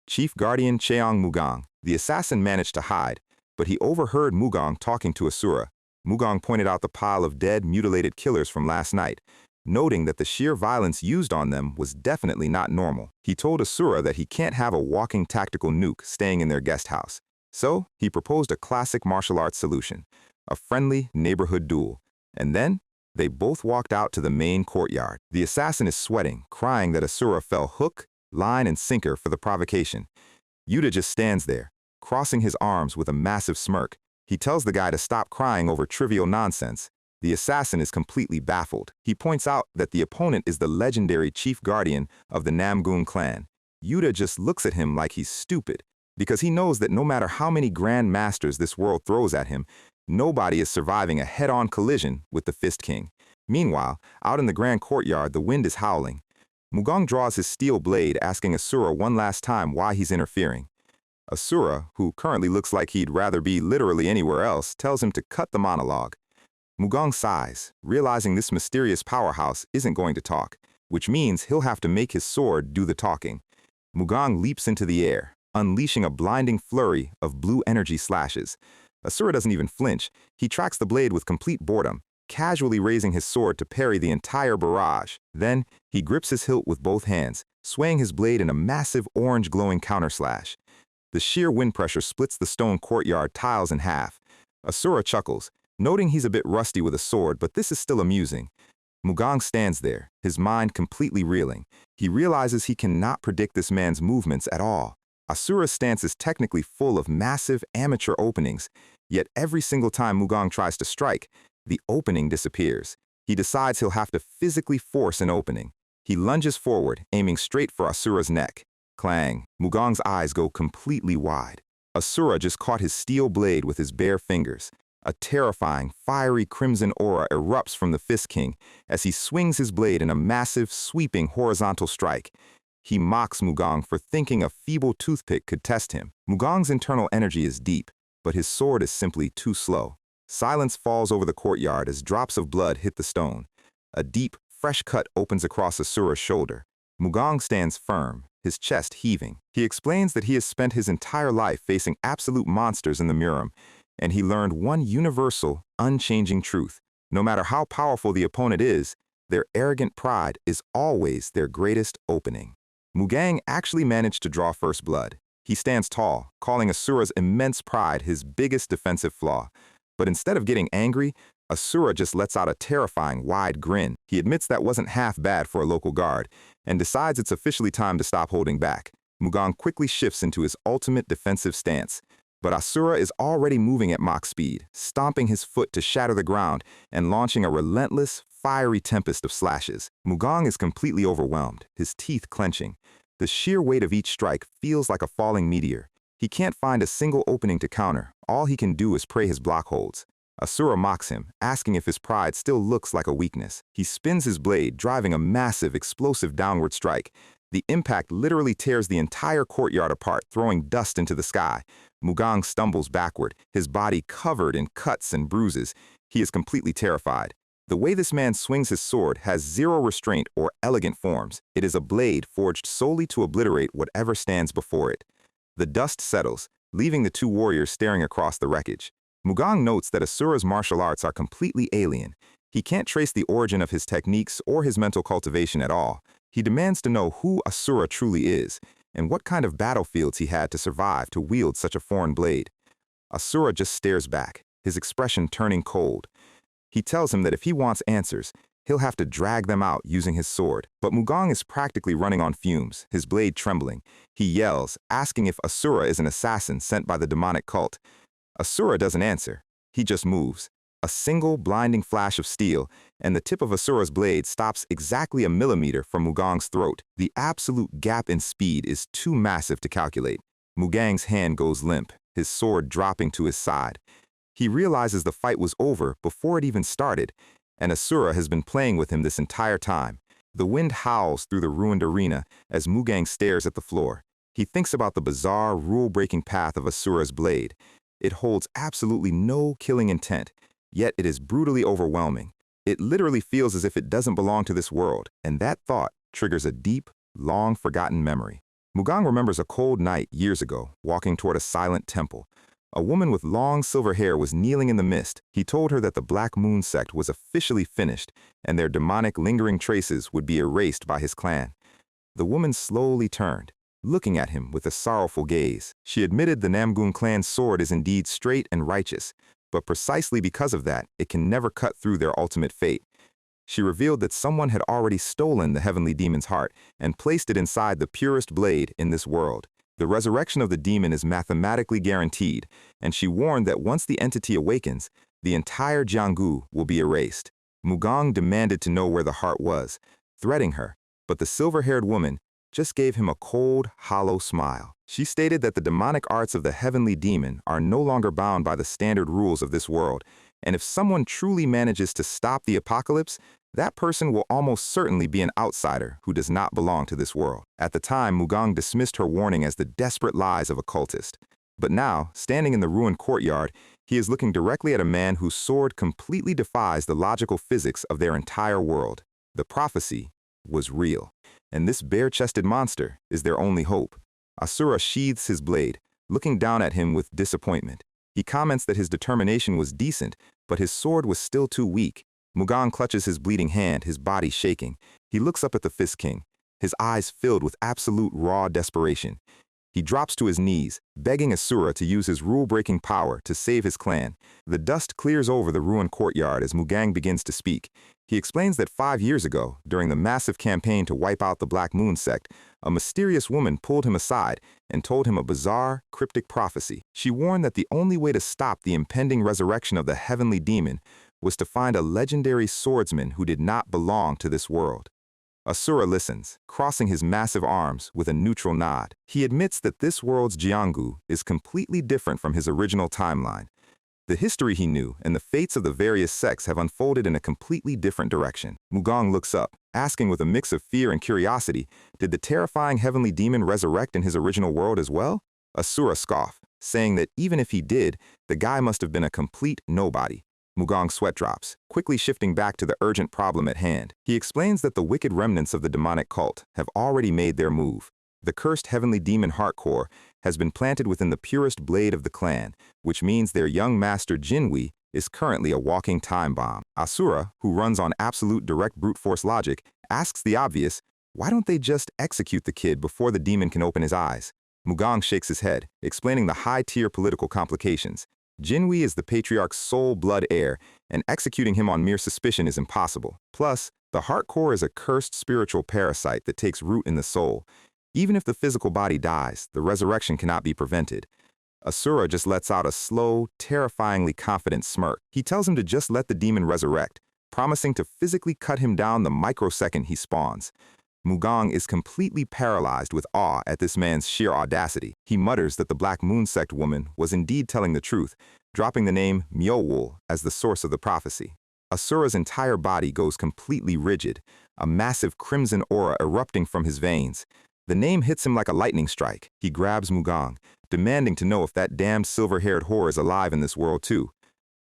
Chief Guardian Cheongmugang. The assassin managed to hide, but he overheard Mugang talking to Asura. Mugang pointed out the pile of dead, mutilated killers from last night, noting that the sheer violence used on them was definitely not normal. He told Asura that he can't have a walking tactical nuke staying in their guest house. So he proposed a classic martial arts solution, a friendly neighborhood duel. And then they both walked out to the main courtyard. The assassin is sweating, crying that Asura fell hook, line, and sinker for the provocation. Yuta just stands there, crossing his arms with a massive smirk. He tells the guy to stop crying over trivial nonsense. The assassin is completely baffled. He points out that the opponent is the legendary chief guardian of the Namgun clan. Yuta just looks at him like he's stupid, because he knows that no matter how many grand masters this world throws at him, nobody is surviving a head-on collision with the Fist King. Meanwhile, out in the grand courtyard, the wind is howling. Mugang draws his steel blade, asking Asura one last time why he's interfering. Asura, who currently looks like he'd rather be literally anywhere else, tells him to cut the monologue. Mugang sighs, realizing this mysterious powerhouse isn't going to talk, which means he'll have to make his sword do the talking. Mugong leaps into the air, unleashing a blinding flurry of blue energy slashes. Asura doesn't even flinch. He tracks the blade with complete boredom, casually raising his sword to parry the entire barrage. Then, he grips his hilt with both hands, swaying his blade in a massive orange glowing counterslash. The sheer wind pressure splits the stone courtyard tiles in half. Asura chuckles, noting he's a bit rusty with a sword, but this is still amusing. Mugong stands there, his mind completely reeling. He realizes he cannot predict this man's movements at all. Asura's stance is technically full of massive amateur openings, yet every single time Mugong tries to strike, the opening disappears. He decides he'll have to physically force an opening. He lunges forward, aiming straight for Asura's neck. Clang! Mugong's eyes go completely wide. Asura just caught his steel blade with his bare fingers. A terrifying, fiery crimson aura erupts from the Fist King as he swings his blade in a massive, sweeping horizontal strike. He mocks Mugong for thinking a feeble toothpick could test him. Mugong's internal energy is deep, but his sword is simply too slow. Silence falls over the courtyard as drops of blood hit the stone. A deep, fresh cut opens across Asura's shoulder. Mugong stands firm, his chest heaving. He explains that he has spent his entire life facing absolute monsters in the Murim, and he learned one universal, unchanging truth. No matter how powerful the opponent is, their arrogant pride is always their greatest opening. Mugong actually managed to draw first blood. He stands tall, calling Asura's immense pride his biggest defensive flaw. But instead of getting angry, Asura just lets out a terrifying, wide grin. He admits that wasn't half bad for a local guard, and decides it's officially time to stop holding back. Mugong quickly shifts into his ultimate defensive stance. But Asura is already moving at Mach speed, stomping his foot to shatter the ground and launching a relentless, fiery tempest of slashes. Mugong is completely overwhelmed, his teeth clenching. The sheer weight of each strike feels like a falling meteor. He can't find a single opening to counter. All he can do is pray his block holds. Asura mocks him, asking if his pride still looks like a weakness. He spins his blade, driving a massive, explosive downward strike. The impact literally tears the entire courtyard apart, throwing dust into the sky. Mugong stumbles backward, his body covered in cuts and bruises. He is completely terrified. The way this man swings his sword has zero restraint or elegant forms. It is a blade forged solely to obliterate whatever stands before it. The dust settles, leaving the two warriors staring across the wreckage. Mugong notes that Asura's martial arts are completely alien. He can't trace the origin of his techniques or his mental cultivation at all. He demands to know who Asura truly is, and what kind of battlefields he had to survive to wield such a foreign blade. Asura just stares back, his expression turning cold. He tells him that if he wants answers, he'll have to drag them out using his sword. But Mugong is practically running on fumes, his blade trembling. He yells, asking if Asura is an assassin sent by the demonic cult. Asura doesn't answer. He just moves. A single blinding flash of steel, and the tip of Asura's blade stops exactly a millimeter from Mugong's throat. The absolute gap in speed is too massive to calculate. Mugong's hand goes limp, his sword dropping to his side. He realizes the fight was over before it even started, and Asura has been playing with him this entire time. The wind howls through the ruined arena as Mugong stares at the floor. He thinks about the bizarre, rule-breaking path of Asura's blade. It holds absolutely no killing intent, yet it is brutally overwhelming. It literally feels as if it doesn't belong to this world, and that thought triggers a deep, long-forgotten memory. Mugong remembers a cold night years ago, walking toward a silent temple. A woman with long silver hair was kneeling in the mist. He told her that the Black Moon sect was officially finished, and their demonic lingering traces would be erased by his clan. The woman slowly turned, looking at him with a sorrowful gaze. She admitted the Namgun clan's sword is indeed straight and righteous, but precisely because of that, it can never cut through their ultimate fate. She revealed that someone had already stolen the heavenly demon's heart and placed it inside the purest blade in this world. The resurrection of the demon is mathematically guaranteed, and she warned that once the entity awakens, the entire Jianggu will be erased. Mugong demanded to know where the heart was, threatening her, but the silver-haired woman just gave him a cold, hollow smile. She stated that the demonic arts of the heavenly demon are no longer bound by the standard rules of this world, and if someone truly manages to stop the apocalypse, that person will almost certainly be an outsider who does not belong to this world. At the time, Mugong dismissed her warning as the desperate lies of a cultist. But now, standing in the ruined courtyard, he is looking directly at a man whose sword completely defies the logical physics of their entire world. The prophecy was real. and this bare-chested monster is their only hope. Asura sheathes his blade, looking down at him with disappointment. He comments that his determination was decent, but his sword was still too weak. Mugang clutches his bleeding hand, his body shaking. He looks up at the Fist King, his eyes filled with absolute raw desperation. He drops to his knees, begging Asura to use his rule-breaking power to save his clan. The dust clears over the ruined courtyard as Mugang begins to speak. He explains that 5 years ago, during the massive campaign to wipe out the Black Moon sect, a mysterious woman pulled him aside and told him a bizarre, cryptic prophecy. She warned that the only way to stop the impending resurrection of the heavenly demon was to find a legendary swordsman who did not belong to this world. Asura listens, crossing his massive arms with a neutral nod. He admits that this world's Jianggu is completely different from his original timeline. The history he knew and the fates of the various sects have unfolded in a completely different direction. Mugang looks up, asking with a mix of fear and curiosity, did the terrifying heavenly demon resurrect in his original world as well? Asura scoffs, saying that even if he did, the guy must have been a complete nobody. Mugang's sweat drops, quickly shifting back to the urgent problem at hand. He explains that the wicked remnants of the demonic cult have already made their move. The cursed heavenly demon heart core has been planted within the purest blade of the clan, which means their young master Jinwi is currently a walking time bomb. Asura, who runs on absolute direct brute force logic, asks the obvious, why don't they just execute the kid before the demon can open his eyes? Mugang shakes his head, explaining the high-tier political complications. Jinwi is the patriarch's sole blood heir, and executing him on mere suspicion is impossible. Plus, the heart core is a cursed spiritual parasite that takes root in the soul. Even if the physical body dies, the resurrection cannot be prevented. Asura just lets out a slow, terrifyingly confident smirk. He tells him to just let the demon resurrect, promising to physically cut him down the microsecond he spawns. Mugang is completely paralyzed with awe at this man's sheer audacity. He mutters that the Black Moon sect woman was indeed telling the truth, dropping the name Myeowol as the source of the prophecy. Asura's entire body goes completely rigid, a massive crimson aura erupting from his veins. The name hits him like a lightning strike. He grabs Mugang, demanding to know if that damned silver-haired whore is alive in this world too.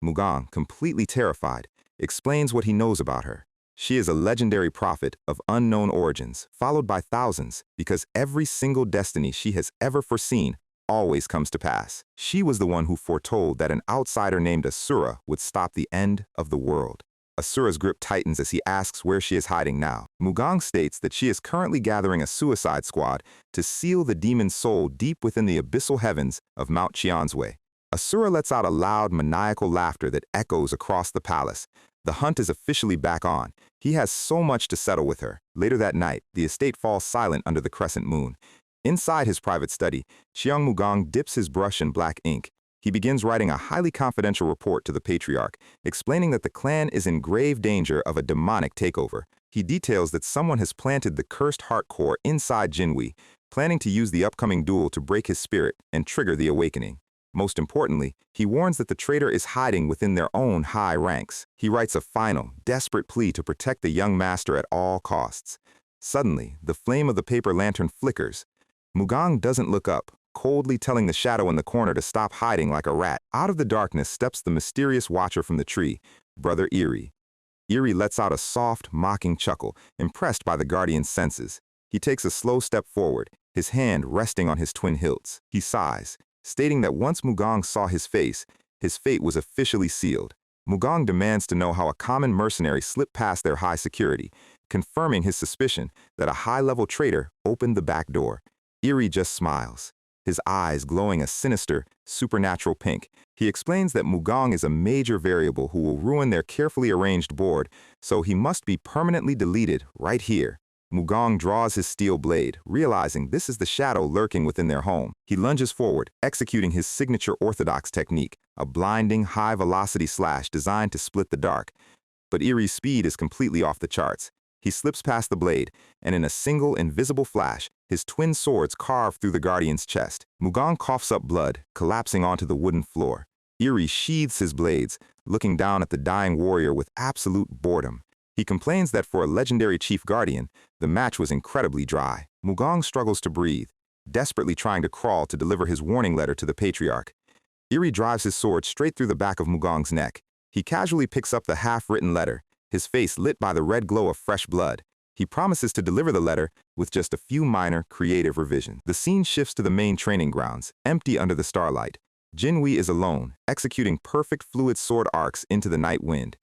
Mugang, completely terrified, explains what he knows about her. She is a legendary prophet of unknown origins, followed by thousands, because every single destiny she has ever foreseen always comes to pass. She was the one who foretold that an outsider named Asura would stop the end of the world. Asura's grip tightens as he asks where she is hiding now. Mugang states that she is currently gathering a suicide squad to seal the demon's soul deep within the abyssal heavens of Mount Qianzui. Asura lets out a loud, maniacal laughter that echoes across the palace. The hunt is officially back on. He has so much to settle with her. Later that night, the estate falls silent under the crescent moon. Inside his private study, Xiang Mugang dips his brush in black ink. He begins writing a highly confidential report to the patriarch, explaining that the clan is in grave danger of a demonic takeover. He details that someone has planted the cursed heart core inside Jinwi, planning to use the upcoming duel to break his spirit and trigger the awakening. Most importantly, he warns that the traitor is hiding within their own high ranks. He writes a final, desperate plea to protect the young master at all costs. Suddenly, the flame of the paper lantern flickers. Mugang doesn't look up, coldly telling the shadow in the corner to stop hiding like a rat. Out of the darkness steps the mysterious watcher from the tree, Brother Eerie. Eerie lets out a soft, mocking chuckle, impressed by the guardian's senses. He takes a slow step forward, his hand resting on his twin hilts. He sighs, stating that once Mugang saw his fate was officially sealed. Mugang demands to know how a common mercenary slipped past their high security, confirming his suspicion that a high-level traitor opened the back door. Eerie just smiles, his eyes glowing a sinister, supernatural pink. He explains that Mugang is a major variable who will ruin their carefully arranged board, so he must be permanently deleted right here. Mugang draws his steel blade, realizing this is the shadow lurking within their home. He lunges forward, executing his signature orthodox technique, a blinding, high-velocity slash designed to split the dark. But Eerie's speed is completely off the charts. He slips past the blade, and in a single, invisible flash, his twin swords carve through the guardian's chest. Mugang coughs up blood, collapsing onto the wooden floor. Eerie sheathes his blades, looking down at the dying warrior with absolute boredom. He complains that for a legendary chief guardian, the match was incredibly dry. Mugang struggles to breathe, desperately trying to crawl to deliver his warning letter to the patriarch. Eerie drives his sword straight through the back of Mugang's neck. He casually picks up the half-written letter, his face lit by the red glow of fresh blood. He promises to deliver the letter with just a few minor, creative revisions. The scene shifts to the main training grounds, empty under the starlight. Jinwei is alone, executing perfect fluid sword arcs into the night wind.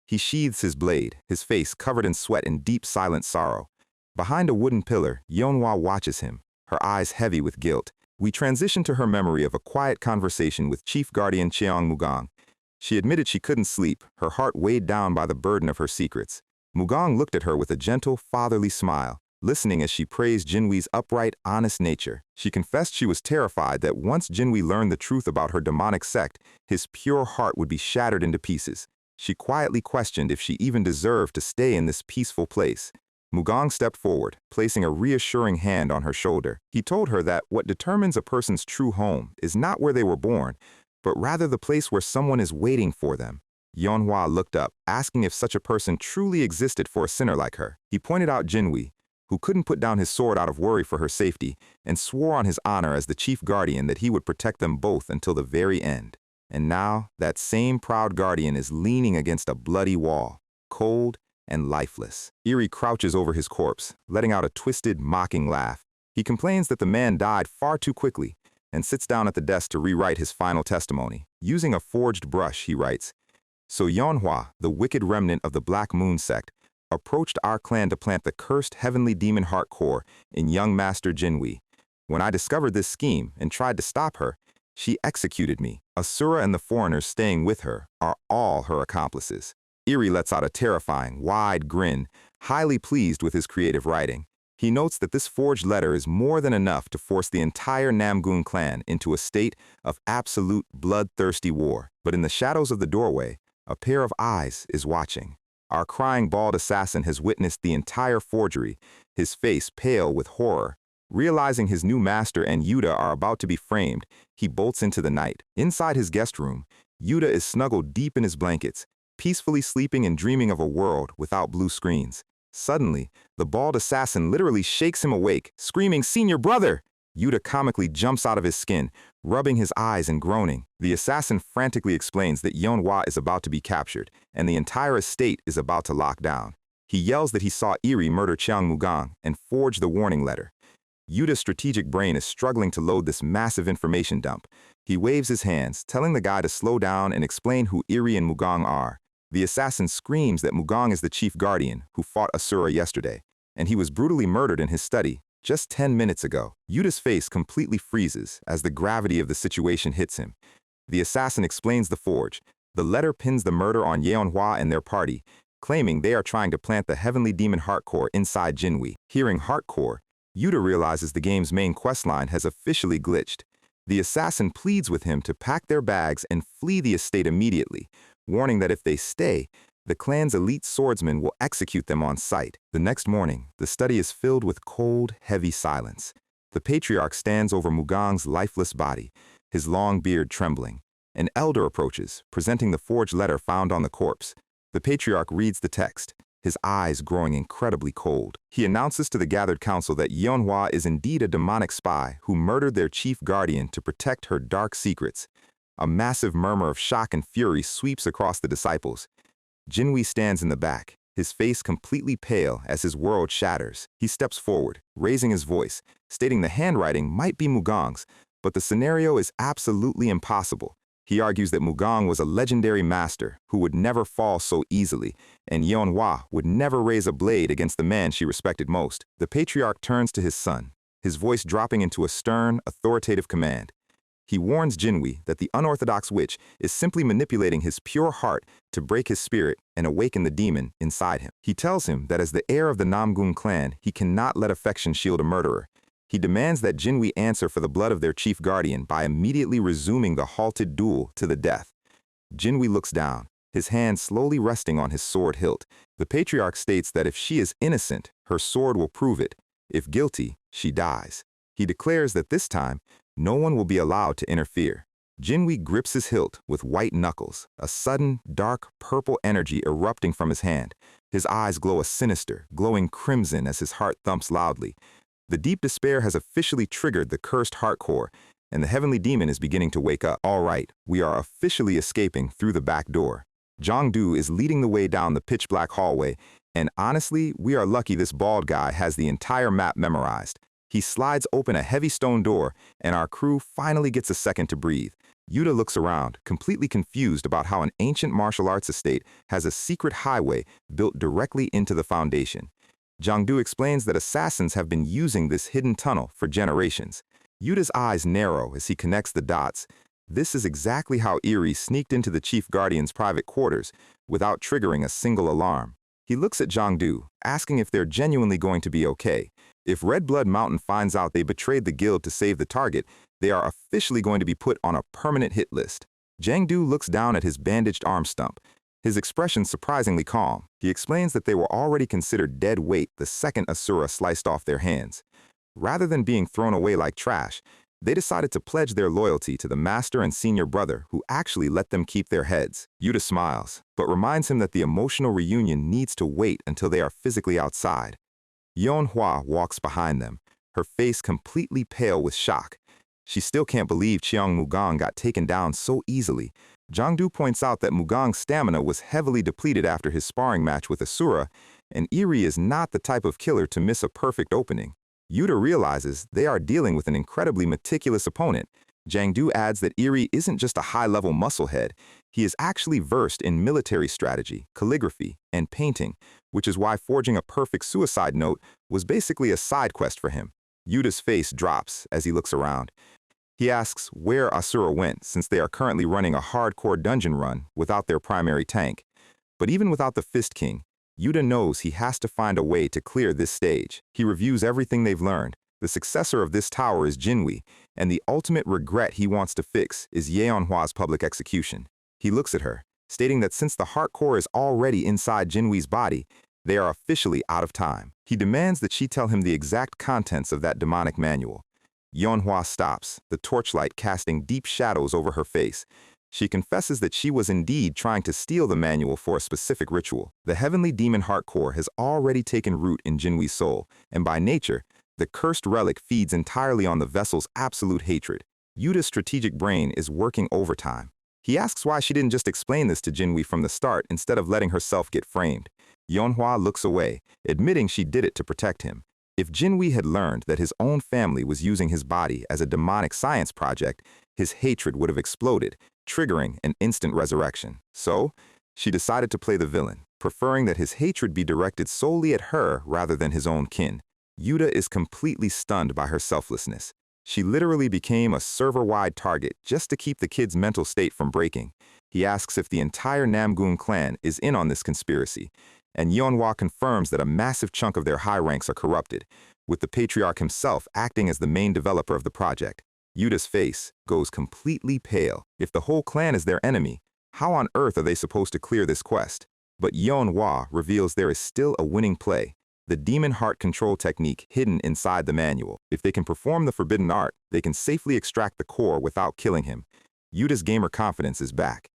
He sheathes his blade, his face covered in sweat and deep silent sorrow. Behind a wooden pillar, Yeonhwa watches him, her eyes heavy with guilt. We transition to her memory of a quiet conversation with Chief Guardian Cheong Mugong. She admitted she couldn't sleep, her heart weighed down by the burden of her secrets. Mugong looked at her with a gentle, fatherly smile, listening as she praised Jinwei's upright, honest nature. She confessed she was terrified that once Jinwei learned the truth about her demonic sect, his pure heart would be shattered into pieces. She quietly questioned if she even deserved to stay in this peaceful place. Mugong stepped forward, placing a reassuring hand on her shoulder. He told her that what determines a person's true home is not where they were born, but rather the place where someone is waiting for them. Yeonhwa looked up, asking if such a person truly existed for a sinner like her. He pointed out Jinwei, who couldn't put down his sword out of worry for her safety, and swore on his honor as the chief guardian that he would protect them both until the very end. And now, that same proud guardian is leaning against a bloody wall, cold and lifeless. Eerie crouches over his corpse, letting out a twisted, mocking laugh. He complains that the man died far too quickly, and sits down at the desk to rewrite his final testimony. Using a forged brush, he writes, "So Yeonhwa, the wicked remnant of the Black Moon sect, approached our clan to plant the cursed heavenly demon heart core in young Master Jinwei. When I discovered this scheme and tried to stop her, she executed me. Asura and the foreigners staying with her are all her accomplices." Eerie lets out a terrifying, wide grin, highly pleased with his creative writing. He notes that this forged letter is more than enough to force the entire Namgun clan into a state of absolute bloodthirsty war. But in the shadows of the doorway, a pair of eyes is watching. Our crying bald assassin has witnessed the entire forgery, his face pale with horror. Realizing his new master and Yuta are about to be framed, he bolts into the night. Inside his guest room, Yuta is snuggled deep in his blankets, peacefully sleeping and dreaming of a world without blue screens. Suddenly, the bald assassin literally shakes him awake, screaming, "Senior brother!" Yuta comically jumps out of his skin, rubbing his eyes and groaning. The assassin frantically explains that Yeonhwa is about to be captured, and the entire estate is about to lock down. He yells that he saw Eerie murder Cheong Mugong and forge the warning letter. Yuta's strategic brain is struggling to load this massive information dump. He waves his hands, telling the guy to slow down and explain who Eerie and Mugong are. The assassin screams that Mugong is the chief guardian who fought Asura yesterday, and he was brutally murdered in his study just 10 minutes ago. Yuta's face completely freezes as the gravity of the situation hits him. The assassin explains the forge. The letter pins the murder on Yeonhwa and their party, claiming they are trying to plant the heavenly demon heart core inside Jinwei. Hearing heart core, Yuta realizes the game's main questline has officially glitched. The assassin pleads with him to pack their bags and flee the estate immediately, warning that if they stay, the clan's elite swordsmen will execute them on sight. The next morning, the study is filled with cold, heavy silence. The patriarch stands over Mugong's lifeless body, his long beard trembling. An elder approaches, presenting the forged letter found on the corpse. The patriarch reads the text, his eyes growing incredibly cold. He announces to the gathered council that Yeonhwa is indeed a demonic spy who murdered their chief guardian to protect her dark secrets. A massive murmur of shock and fury sweeps across the disciples. Jinwei stands in the back, his face completely pale as his world shatters. He steps forward, raising his voice, stating the handwriting might be Mugong's, but the scenario is absolutely impossible. He argues that Mugong was a legendary master who would never fall so easily, and Yeonhwa would never raise a blade against the man she respected most. The patriarch turns to his son, his voice dropping into a stern, authoritative command. He warns Jinwei that the unorthodox witch is simply manipulating his pure heart to break his spirit and awaken the demon inside him. He tells him that as the heir of the Namgun clan, he cannot let affection shield a murderer. He demands that Jinwei answer for the blood of their chief guardian by immediately resuming the halted duel to the death. Jinwei looks down, his hand slowly resting on his sword hilt. The patriarch states that if she is innocent, her sword will prove it. If guilty, she dies. He declares that this time, no one will be allowed to interfere. Jinwei grips his hilt with white knuckles, a sudden, dark, purple energy erupting from his hand. His eyes glow a sinister, glowing crimson as his heart thumps loudly. The deep despair has officially triggered the cursed heart core, and the heavenly demon is beginning to wake up. All right, we are officially escaping through the back door. Jongdu is leading the way down the pitch-black hallway, And honestly, we are lucky this bald guy has the entire map memorized. He slides open a heavy stone door, and our crew finally gets a second to breathe. Yuta looks around, completely confused about how an ancient martial arts estate has a secret highway built directly into the foundation. Jiangdu explains that assassins have been using this hidden tunnel for generations. Yuta's eyes narrow as he connects the dots. This is exactly how Eri sneaked into the Chief Guardian's private quarters without triggering a single alarm. He looks at Jiangdu, asking if they're genuinely going to be okay. If Red Blood Mountain finds out they betrayed the guild to save the target, they are officially going to be put on a permanent hit list. Jiangdu looks down at his bandaged arm stump, his expression surprisingly calm. He explains that they were already considered dead weight the second Asura sliced off their hands. Rather than being thrown away like trash, they decided to pledge their loyalty to the master and senior brother who actually let them keep their heads. Yuta smiles, but reminds him that the emotional reunion needs to wait until they are physically outside. Yeonhwa walks behind them, her face completely pale with shock. She still can't believe Cheong Mugang got taken down so easily. Jiangdu points out that Mugang's stamina was heavily depleted after his sparring match with Asura, and Eri is not the type of killer to miss a perfect opening. Yuta realizes they are dealing with an incredibly meticulous opponent. Jiangdu adds that Eri isn't just a high-level musclehead, he is actually versed in military strategy, calligraphy, and painting, which is why forging a perfect suicide note was basically a side quest for him. Yuta's face drops as he looks around. He asks where Asura went since they are currently running a hardcore dungeon run without their primary tank. But even without the Fist King, Yuta knows he has to find a way to clear this stage. He reviews everything they've learned. The successor of this tower is Jinwi, and the ultimate regret he wants to fix is Yeonhwa's public execution. He looks at her, stating that since the heart core is already inside Jinwi's body, they are officially out of time. He demands that she tell him the exact contents of that demonic manual. Yeonhwa stops, the torchlight casting deep shadows over her face. She confesses that she was indeed trying to steal the manual for a specific ritual. The heavenly demon heart core has already taken root in Jinwi's soul, and by nature, the cursed relic feeds entirely on the vessel's absolute hatred. Yuta's strategic brain is working overtime. He asks why she didn't just explain this to Jinwi from the start instead of letting herself get framed. Yeonhwa looks away, admitting she did it to protect him. If Jinwi had learned that his own family was using his body as a demonic science project, his hatred would have exploded, triggering an instant resurrection. So, she decided to play the villain, preferring that his hatred be directed solely at her rather than his own kin. Yuta is completely stunned by her selflessness. She literally became a server-wide target just to keep the kid's mental state from breaking. He asks if the entire Namgun clan is in on this conspiracy, and Yeonhwa confirms that a massive chunk of their high ranks are corrupted, with the patriarch himself acting as the main developer of the project. Yuta's face goes completely pale. If the whole clan is their enemy, how on earth are they supposed to clear this quest? But Yeonhwa reveals there is still a winning play, the demon heart control technique hidden inside the manual. If they can perform the forbidden art, they can safely extract the core without killing him. Yuta's gamer confidence is back.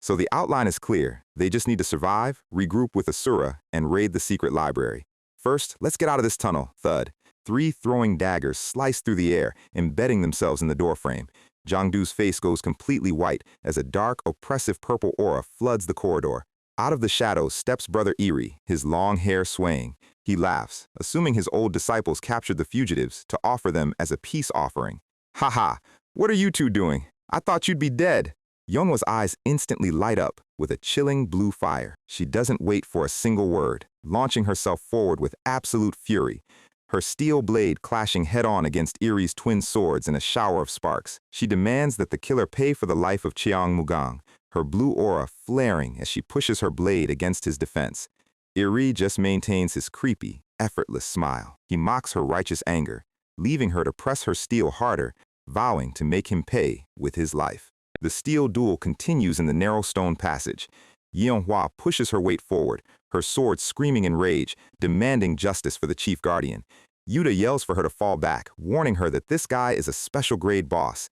So the outline is clear. They just need to survive, regroup with Asura, and raid the secret library. First, let's get out of this tunnel. Thud. 3 throwing daggers slice through the air, embedding themselves in the doorframe. Jiangdu's face goes completely white as a dark, oppressive purple aura floods the corridor. Out of the shadows steps Brother Eri, his long hair swaying. He laughs, assuming his old disciples captured the fugitives to offer them as a peace offering. "Haha, what are you two doing? I thought you'd be dead." Yeonhwa's eyes instantly light up with a chilling blue fire. She doesn't wait for a single word, launching herself forward with absolute fury, her steel blade clashing head-on against Eri's twin swords in a shower of sparks. She demands that the killer pay for the life of Cheong Mugang, her blue aura flaring as she pushes her blade against his defense. Eri just maintains his creepy, effortless smile. He mocks her righteous anger, leaving her to press her steel harder, vowing to make him pay with his life. The steel duel continues in the narrow stone passage. Yeonhwa pushes her weight forward, her sword screaming in rage, demanding justice for the chief guardian. Yuta yells for her to fall back, warning her that this guy is a special-grade boss.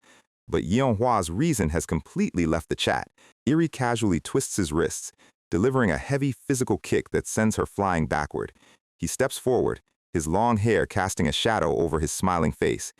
But Yeonhwa's reason has completely left the chat. Eri casually twists his wrists, delivering a heavy physical kick that sends her flying backward. He steps forward, his long hair casting a shadow over his smiling face.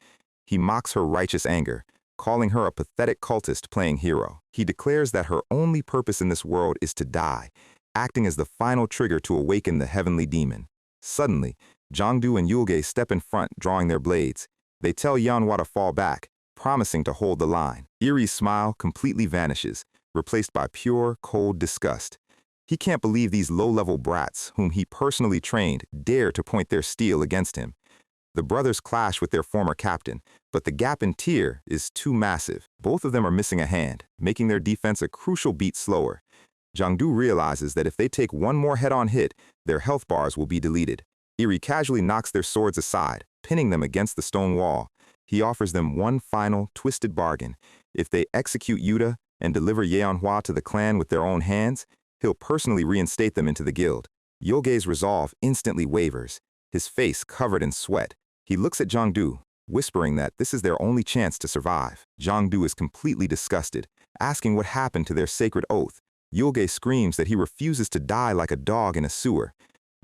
He mocks her righteous anger, calling her a pathetic cultist playing hero. He declares that her only purpose in this world is to die, acting as the final trigger to awaken the heavenly demon. Suddenly, Jongdu and Yulge step in front, drawing their blades. They tell Yeonhwa to fall back, promising to hold the line. Irie's smile completely vanishes, replaced by pure, cold disgust. He can't believe these low-level brats, whom he personally trained, dare to point their steel against him. The brothers clash with their former captain, but the gap in tier is too massive. Both of them are missing a hand, making their defense a crucial beat slower. Jongdu realizes that if they take one more head-on hit, their health bars will be deleted. Irie casually knocks their swords aside, pinning them against the stone wall. He offers them one final, twisted bargain. If they execute Yuta and deliver Yeonhwa to the clan with their own hands, he'll personally reinstate them into the guild. Yulge's resolve instantly wavers, his face covered in sweat. He looks at Jongdu, whispering that this is their only chance to survive. Jongdu is completely disgusted, asking what happened to their sacred oath. Yulge screams that he refuses to die like a dog in a sewer.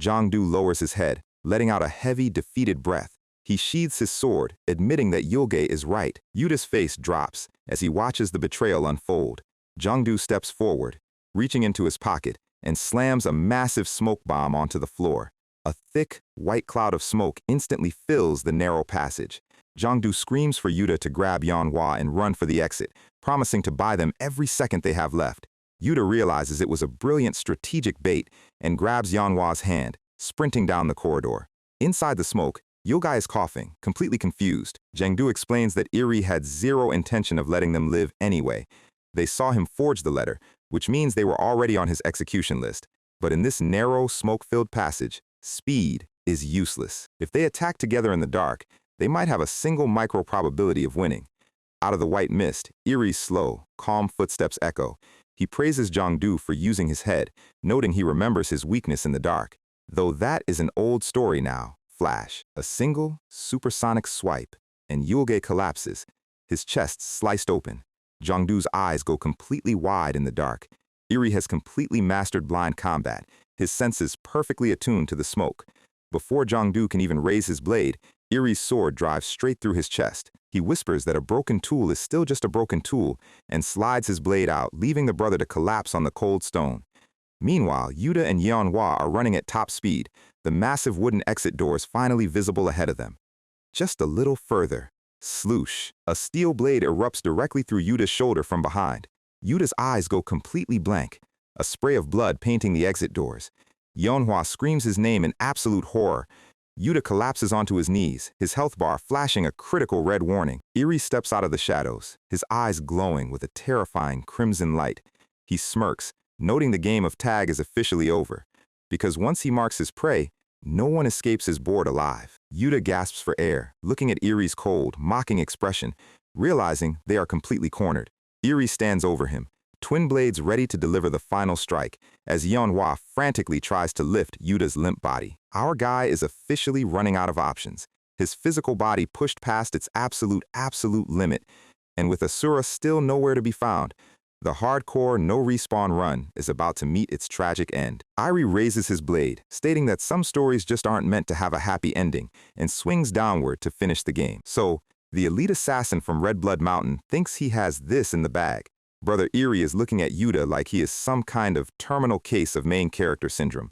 Jongdu lowers his head, letting out a heavy, defeated breath. He sheathes his sword, admitting that Yulge is right. Yuta's face drops as he watches the betrayal unfold. Jongdu steps forward, reaching into his pocket, and slams a massive smoke bomb onto the floor. A thick, white cloud of smoke instantly fills the narrow passage. Jongdu screams for Yuta to grab Yeonhwa and run for the exit, promising to buy them every second they have left. Yuta realizes it was a brilliant strategic bait and grabs Yeonhwa's hand, sprinting down the corridor. Inside the smoke, Yulge is coughing, completely confused. Jongdu explains that Irie had zero intention of letting them live anyway. They saw him forge the letter, which means they were already on his execution list. But in this narrow, smoke-filled passage, speed is useless. If they attack together in the dark, they might have a single micro probability of winning. Out of the white mist, Irie's slow, calm footsteps echo. He praises Jongdu for using his head, noting he remembers his weakness in the dark. Though that is an old story now. Flash, a single, supersonic swipe, and Yulge collapses, his chest sliced open. Jongdu's eyes go completely wide in the dark. Irie has completely mastered blind combat, his senses perfectly attuned to the smoke. Before Jongdu can even raise his blade, Irie's sword drives straight through his chest. He whispers that a broken tool is still just a broken tool and slides his blade out, leaving the brother to collapse on the cold stone. Meanwhile, Yuta and Yeonhwa are running at top speed, the massive wooden exit doors finally visible ahead of them. Just a little further. Sloosh. A steel blade erupts directly through Yuta's shoulder from behind. Yuta's eyes go completely blank, a spray of blood painting the exit doors. Yeonhwa screams his name in absolute horror. Yuta collapses onto his knees, his health bar flashing a critical red warning. Irie steps out of the shadows, his eyes glowing with a terrifying crimson light. He smirks, noting the game of tag is officially over. Because once he marks his prey, no one escapes his board alive. Yuta gasps for air, looking at Irie's cold, mocking expression, realizing they are completely cornered. Irie stands over him, twin blades ready to deliver the final strike, as Yeonhwa frantically tries to lift Yuta's limp body. Our guy is officially running out of options, his physical body pushed past its absolute limit, and with Asura still nowhere to be found, the hardcore no-respawn run is about to meet its tragic end. Irie raises his blade, stating that some stories just aren't meant to have a happy ending, and swings downward to finish the game. So, the elite assassin from Red Blood Mountain thinks he has this in the bag. Brother Irie is looking at Yuta like he is some kind of terminal case of main character syndrome.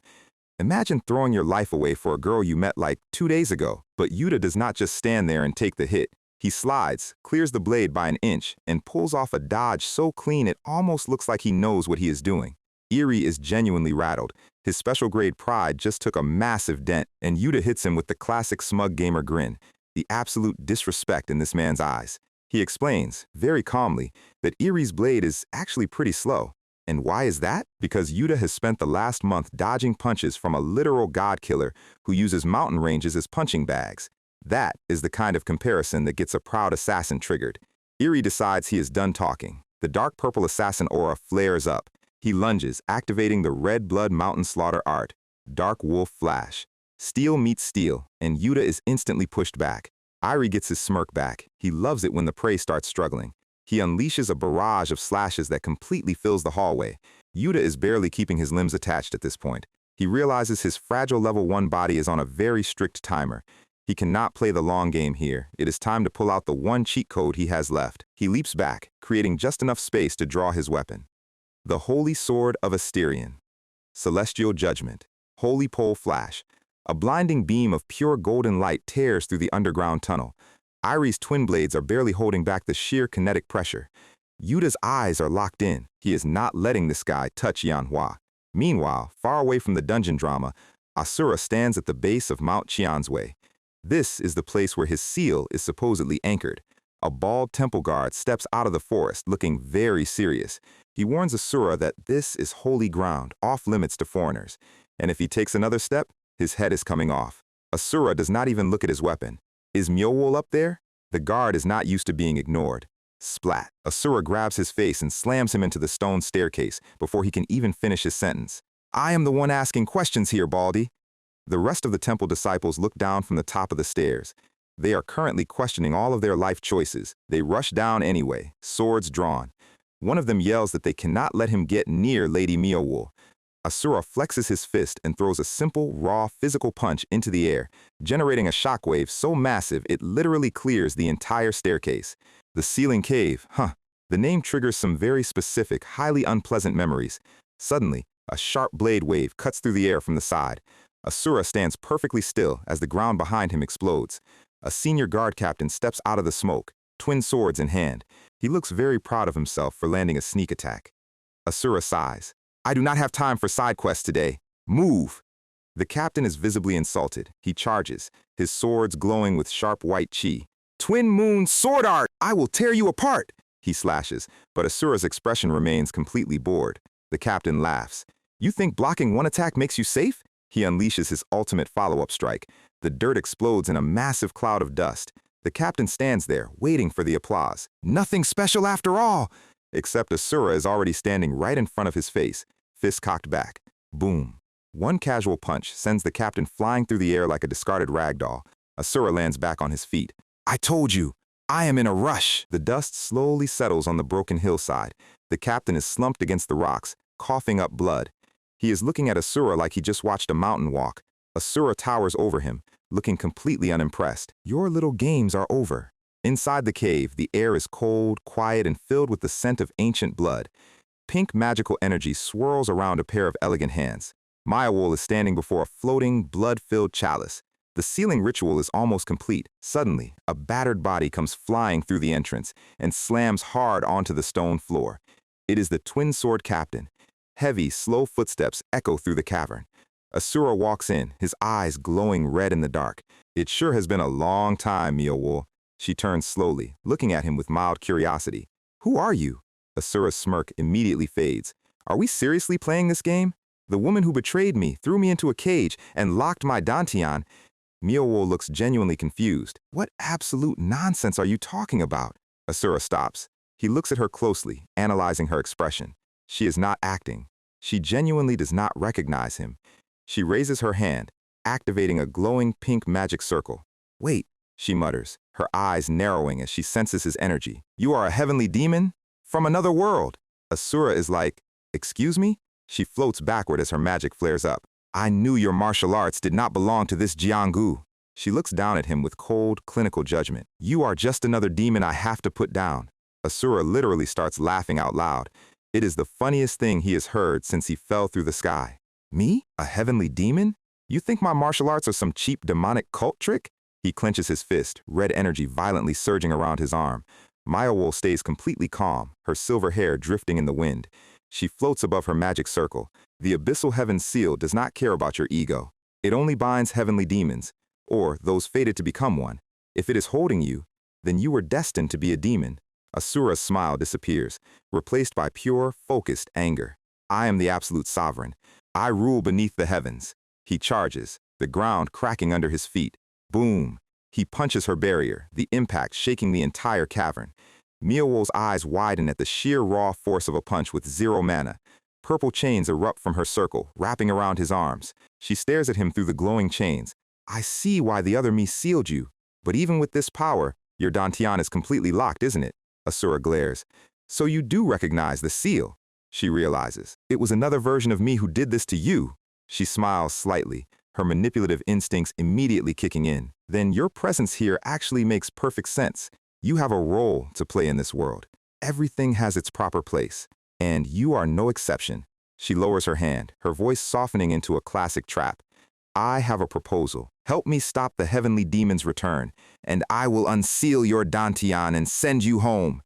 Imagine throwing your life away for a girl you met like 2 days ago. But Yuta does not just stand there and take the hit. He slides, clears the blade by an inch, and pulls off a dodge so clean it almost looks like he knows what he is doing. Irie is genuinely rattled. His special grade pride just took a massive dent, and Yuta hits him with the classic smug gamer grin, the absolute disrespect in this man's eyes. He explains, very calmly, that Irie's blade is actually pretty slow. And why is that? Because Yuta has spent the last month dodging punches from a literal god killer who uses mountain ranges as punching bags. That is the kind of comparison that gets a proud assassin triggered. Irie decides he is done talking. The dark purple assassin aura flares up. He lunges, activating the Red Blood Mountain Slaughter art. Dark Wolf Flash. Steel meets steel, and Yuta is instantly pushed back. Irie gets his smirk back. He loves it when the prey starts struggling. He unleashes a barrage of slashes that completely fills the hallway. Yuta is barely keeping his limbs attached at this point. He realizes his fragile level 1 body is on a very strict timer. He cannot play the long game here. It is time to pull out the one cheat code he has left. He leaps back, creating just enough space to draw his weapon. The Holy Sword of Asterion. celestial judgment, holy pole flash. A blinding beam of pure golden light tears through the underground tunnel. Irie's twin blades are barely holding back the sheer kinetic pressure. Yuta's eyes are locked in. He is not letting this guy touch Yanhua. Meanwhile, far away from the dungeon drama, Asura stands at the base of Mount Qianzui. This is the place where his seal is supposedly anchored. A bald temple guard steps out of the forest looking very serious. He warns Asura that this is holy ground, off limits to foreigners. And if he takes another step, his head is coming off. Asura does not even look at his weapon. Is Myowool up there? The guard is not used to being ignored. Splat. Asura grabs his face and slams him into the stone staircase before he can even finish his sentence. I am the one asking questions here, Baldy. The rest of the temple disciples look down from the top of the stairs. They are currently questioning all of their life choices. They rush down anyway, swords drawn. One of them yells that they cannot let him get near Lady Myowool. Asura flexes his fist and throws a simple, raw, physical punch into the air, generating a shockwave so massive it literally clears the entire staircase. The Sealing Cave, the name triggers some very specific, highly unpleasant memories. Suddenly, a sharp blade wave cuts through the air from the side. Asura stands perfectly still as the ground behind him explodes. A senior guard captain steps out of the smoke, twin swords in hand. He looks very proud of himself for landing a sneak attack. Asura sighs. I do not have time for side quests today. Move! The captain is visibly insulted. He charges, his swords glowing with sharp white chi. Twin Moon Sword Art! I will tear you apart! He slashes, but Asura's expression remains completely bored. The captain laughs. You think blocking one attack makes you safe? He unleashes his ultimate follow-up strike. The dirt explodes in a massive cloud of dust. The captain stands there, waiting for the applause. Nothing special after all! Except Asura is already standing right in front of his face, fist cocked back. Boom. One casual punch sends the captain flying through the air like a discarded ragdoll. Asura lands back on his feet. I told you, I am in a rush. The dust slowly settles on the broken hillside. The captain is slumped against the rocks, coughing up blood. He is looking at Asura like he just watched a mountain walk. Asura towers over him, looking completely unimpressed. Your little games are over. Inside the cave, the air is cold, quiet, and filled with the scent of ancient blood. Pink magical energy swirls around a pair of elegant hands. Myowool is standing before a floating, blood-filled chalice. The sealing ritual is almost complete. Suddenly, a battered body comes flying through the entrance and slams hard onto the stone floor. It is the twin sword captain. Heavy, slow footsteps echo through the cavern. Asura walks in, his eyes glowing red in the dark. It sure has been a long time, Myowool. She turns slowly, looking at him with mild curiosity. Who are you? Asura's smirk immediately fades. Are we seriously playing this game? The woman who betrayed me, threw me into a cage, and locked my dantian. Myowool looks genuinely confused. What absolute nonsense are you talking about? Asura stops. He looks at her closely, analyzing her expression. She is not acting. She genuinely does not recognize him. She raises her hand, activating a glowing pink magic circle. Wait, she mutters, her eyes narrowing as she senses his energy. You are a heavenly demon? From another world. Asura is like, excuse me? She floats backward as her magic flares up. I knew your martial arts did not belong to this Jianggu. She looks down at him with cold, clinical judgment. You are just another demon I have to put down. Asura literally starts laughing out loud. It is the funniest thing he has heard since he fell through the sky. Me? A heavenly demon? You think my martial arts are some cheap demonic cult trick? He clenches his fist, red energy violently surging around his arm. Myowool stays completely calm, her silver hair drifting in the wind. She floats above her magic circle. The abyssal heaven seal does not care about your ego. It only binds heavenly demons, or those fated to become one. If it is holding you, then you were destined to be a demon. Asura's smile disappears, replaced by pure, focused anger. I am the absolute sovereign. I rule beneath the heavens. He charges, the ground cracking under his feet. Boom! He punches her barrier, the impact shaking the entire cavern. Myowool's eyes widen at the sheer raw force of a punch with zero mana. Purple chains erupt from her circle, wrapping around his arms. She stares at him through the glowing chains. I see why the other me sealed you. But even with this power, your dantian is completely locked, isn't it? Asura glares. So you do recognize the seal. She realizes. It was another version of me who did this to you. She smiles slightly, her manipulative instincts immediately kicking in. Then your presence here actually makes perfect sense. You have a role to play in this world. Everything has its proper place, and you are no exception. She lowers her hand, her voice softening into a classic trap. I have a proposal. Help me stop the heavenly demon's return, and I will unseal your Dantian and send you home.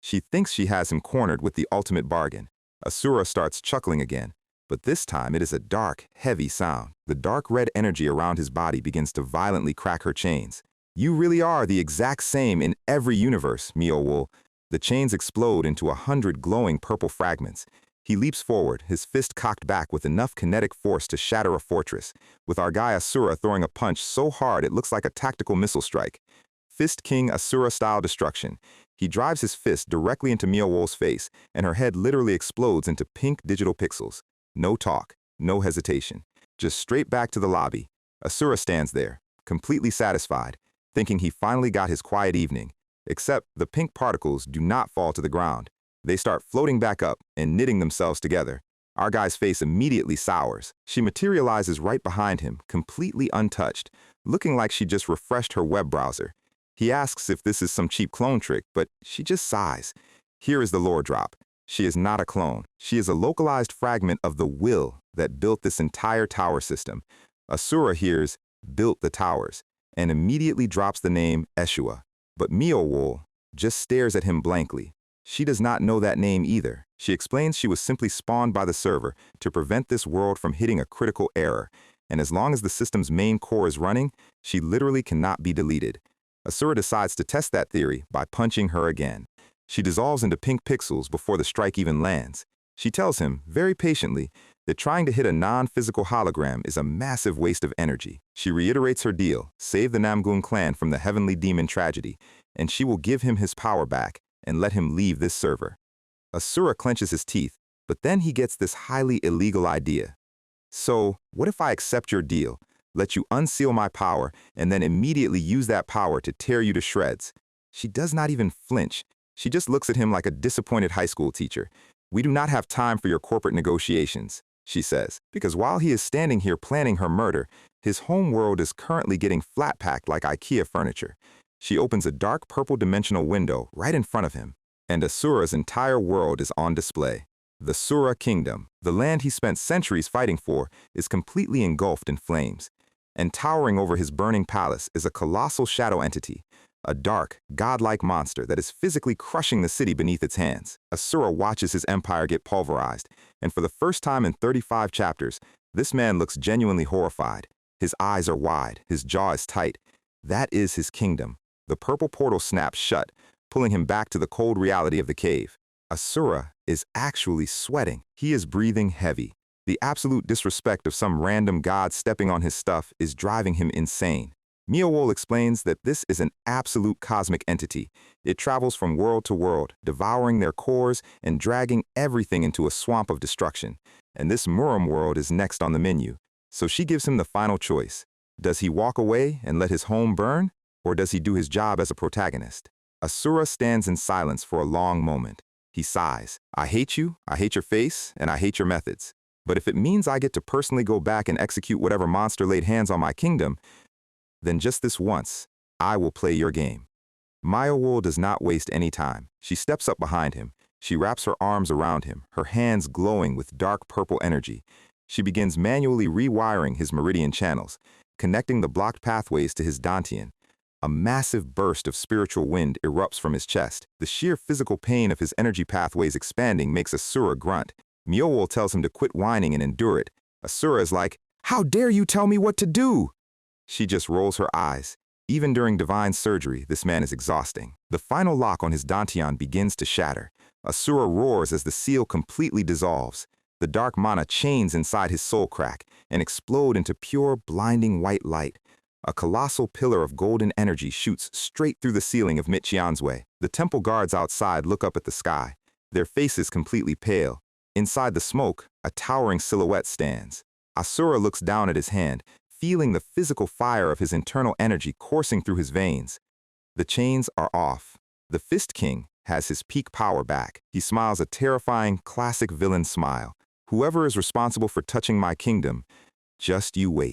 She thinks she has him cornered with the ultimate bargain. Asura starts chuckling again, but this time it is a dark, heavy sound. The dark red energy around his body begins to violently crack her chains. You really are the exact same in every universe, Mio-Wool. The chains explode into 100 glowing purple fragments. He leaps forward, his fist cocked back with enough kinetic force to shatter a fortress, with our guy Asura throwing a punch so hard it looks like a tactical missile strike. Fist King Asura-style destruction. He drives his fist directly into Mio-Wool's face, and her head literally explodes into pink digital pixels. No talk, no hesitation. Just straight back to the lobby. Asura stands there, completely satisfied, thinking he finally got his quiet evening. Except the pink particles do not fall to the ground. They start floating back up and knitting themselves together. Our guy's face immediately sours. She materializes right behind him, completely untouched, looking like she just refreshed her web browser. He asks if this is some cheap clone trick, but she just sighs. Here is the lore drop. She is not a clone. She is a localized fragment of the will that built this entire tower system. Asura hears, built the towers, and immediately drops the name Eshua. But Mio-Wool just stares at him blankly. She does not know that name either. She explains she was simply spawned by the server to prevent this world from hitting a critical error, and as long as the system's main core is running, she literally cannot be deleted. Asura decides to test that theory by punching her again. She dissolves into pink pixels before the strike even lands. She tells him, very patiently, that trying to hit a non-physical hologram is a massive waste of energy. She reiterates her deal, save the Namgun clan from the heavenly demon tragedy, and she will give him his power back and let him leave this server. Asura clenches his teeth, but then he gets this highly illegal idea. So, what if I accept your deal, let you unseal my power, and then immediately use that power to tear you to shreds? She does not even flinch. She just looks at him like a disappointed high school teacher. We do not have time for your corporate negotiations, she says, because while he is standing here planning her murder, his home world is currently getting flat-packed like IKEA furniture. She opens a dark purple dimensional window right in front of him, and Asura's entire world is on display. The Sura Kingdom, the land he spent centuries fighting for, is completely engulfed in flames. And towering over his burning palace is a colossal shadow entity, a dark, godlike monster that is physically crushing the city beneath its hands. Asura watches his empire get pulverized, and for the first time in 35 chapters, this man looks genuinely horrified. His eyes are wide, his jaw is tight. That is his kingdom. The purple portal snaps shut, pulling him back to the cold reality of the cave. Asura is actually sweating. He is breathing heavy. The absolute disrespect of some random god stepping on his stuff is driving him insane. Mio-Wool explains that this is an absolute cosmic entity. It travels from world to world, devouring their cores and dragging everything into a swamp of destruction. And this Muram world is next on the menu. So she gives him the final choice. Does he walk away and let his home burn? Or does he do his job as a protagonist? Asura stands in silence for a long moment. He sighs. I hate you, I hate your face, and I hate your methods. But if it means I get to personally go back and execute whatever monster laid hands on my kingdom, then just this once, I will play your game. Mio-Wool does not waste any time. She steps up behind him. She wraps her arms around him, her hands glowing with dark purple energy. She begins manually rewiring his meridian channels, connecting the blocked pathways to his Dantian. A massive burst of spiritual wind erupts from his chest. The sheer physical pain of his energy pathways expanding makes Asura grunt. Mio-Wool tells him to quit whining and endure it. Asura is like, "How dare you tell me what to do?" She just rolls her eyes. Even during divine surgery, this man is exhausting. The final lock on his Dantian begins to shatter. Asura roars as the seal completely dissolves. The dark mana chains inside his soul crack and explode into pure, blinding white light. A colossal pillar of golden energy shoots straight through the ceiling of Michiansway. The temple guards outside look up at the sky, their faces completely pale. Inside the smoke, a towering silhouette stands. Asura looks down at his hand, feeling the physical fire of his internal energy coursing through his veins. The chains are off. The Fist King has his peak power back. He smiles a terrifying, classic villain smile. Whoever is responsible for touching my kingdom, just you wait.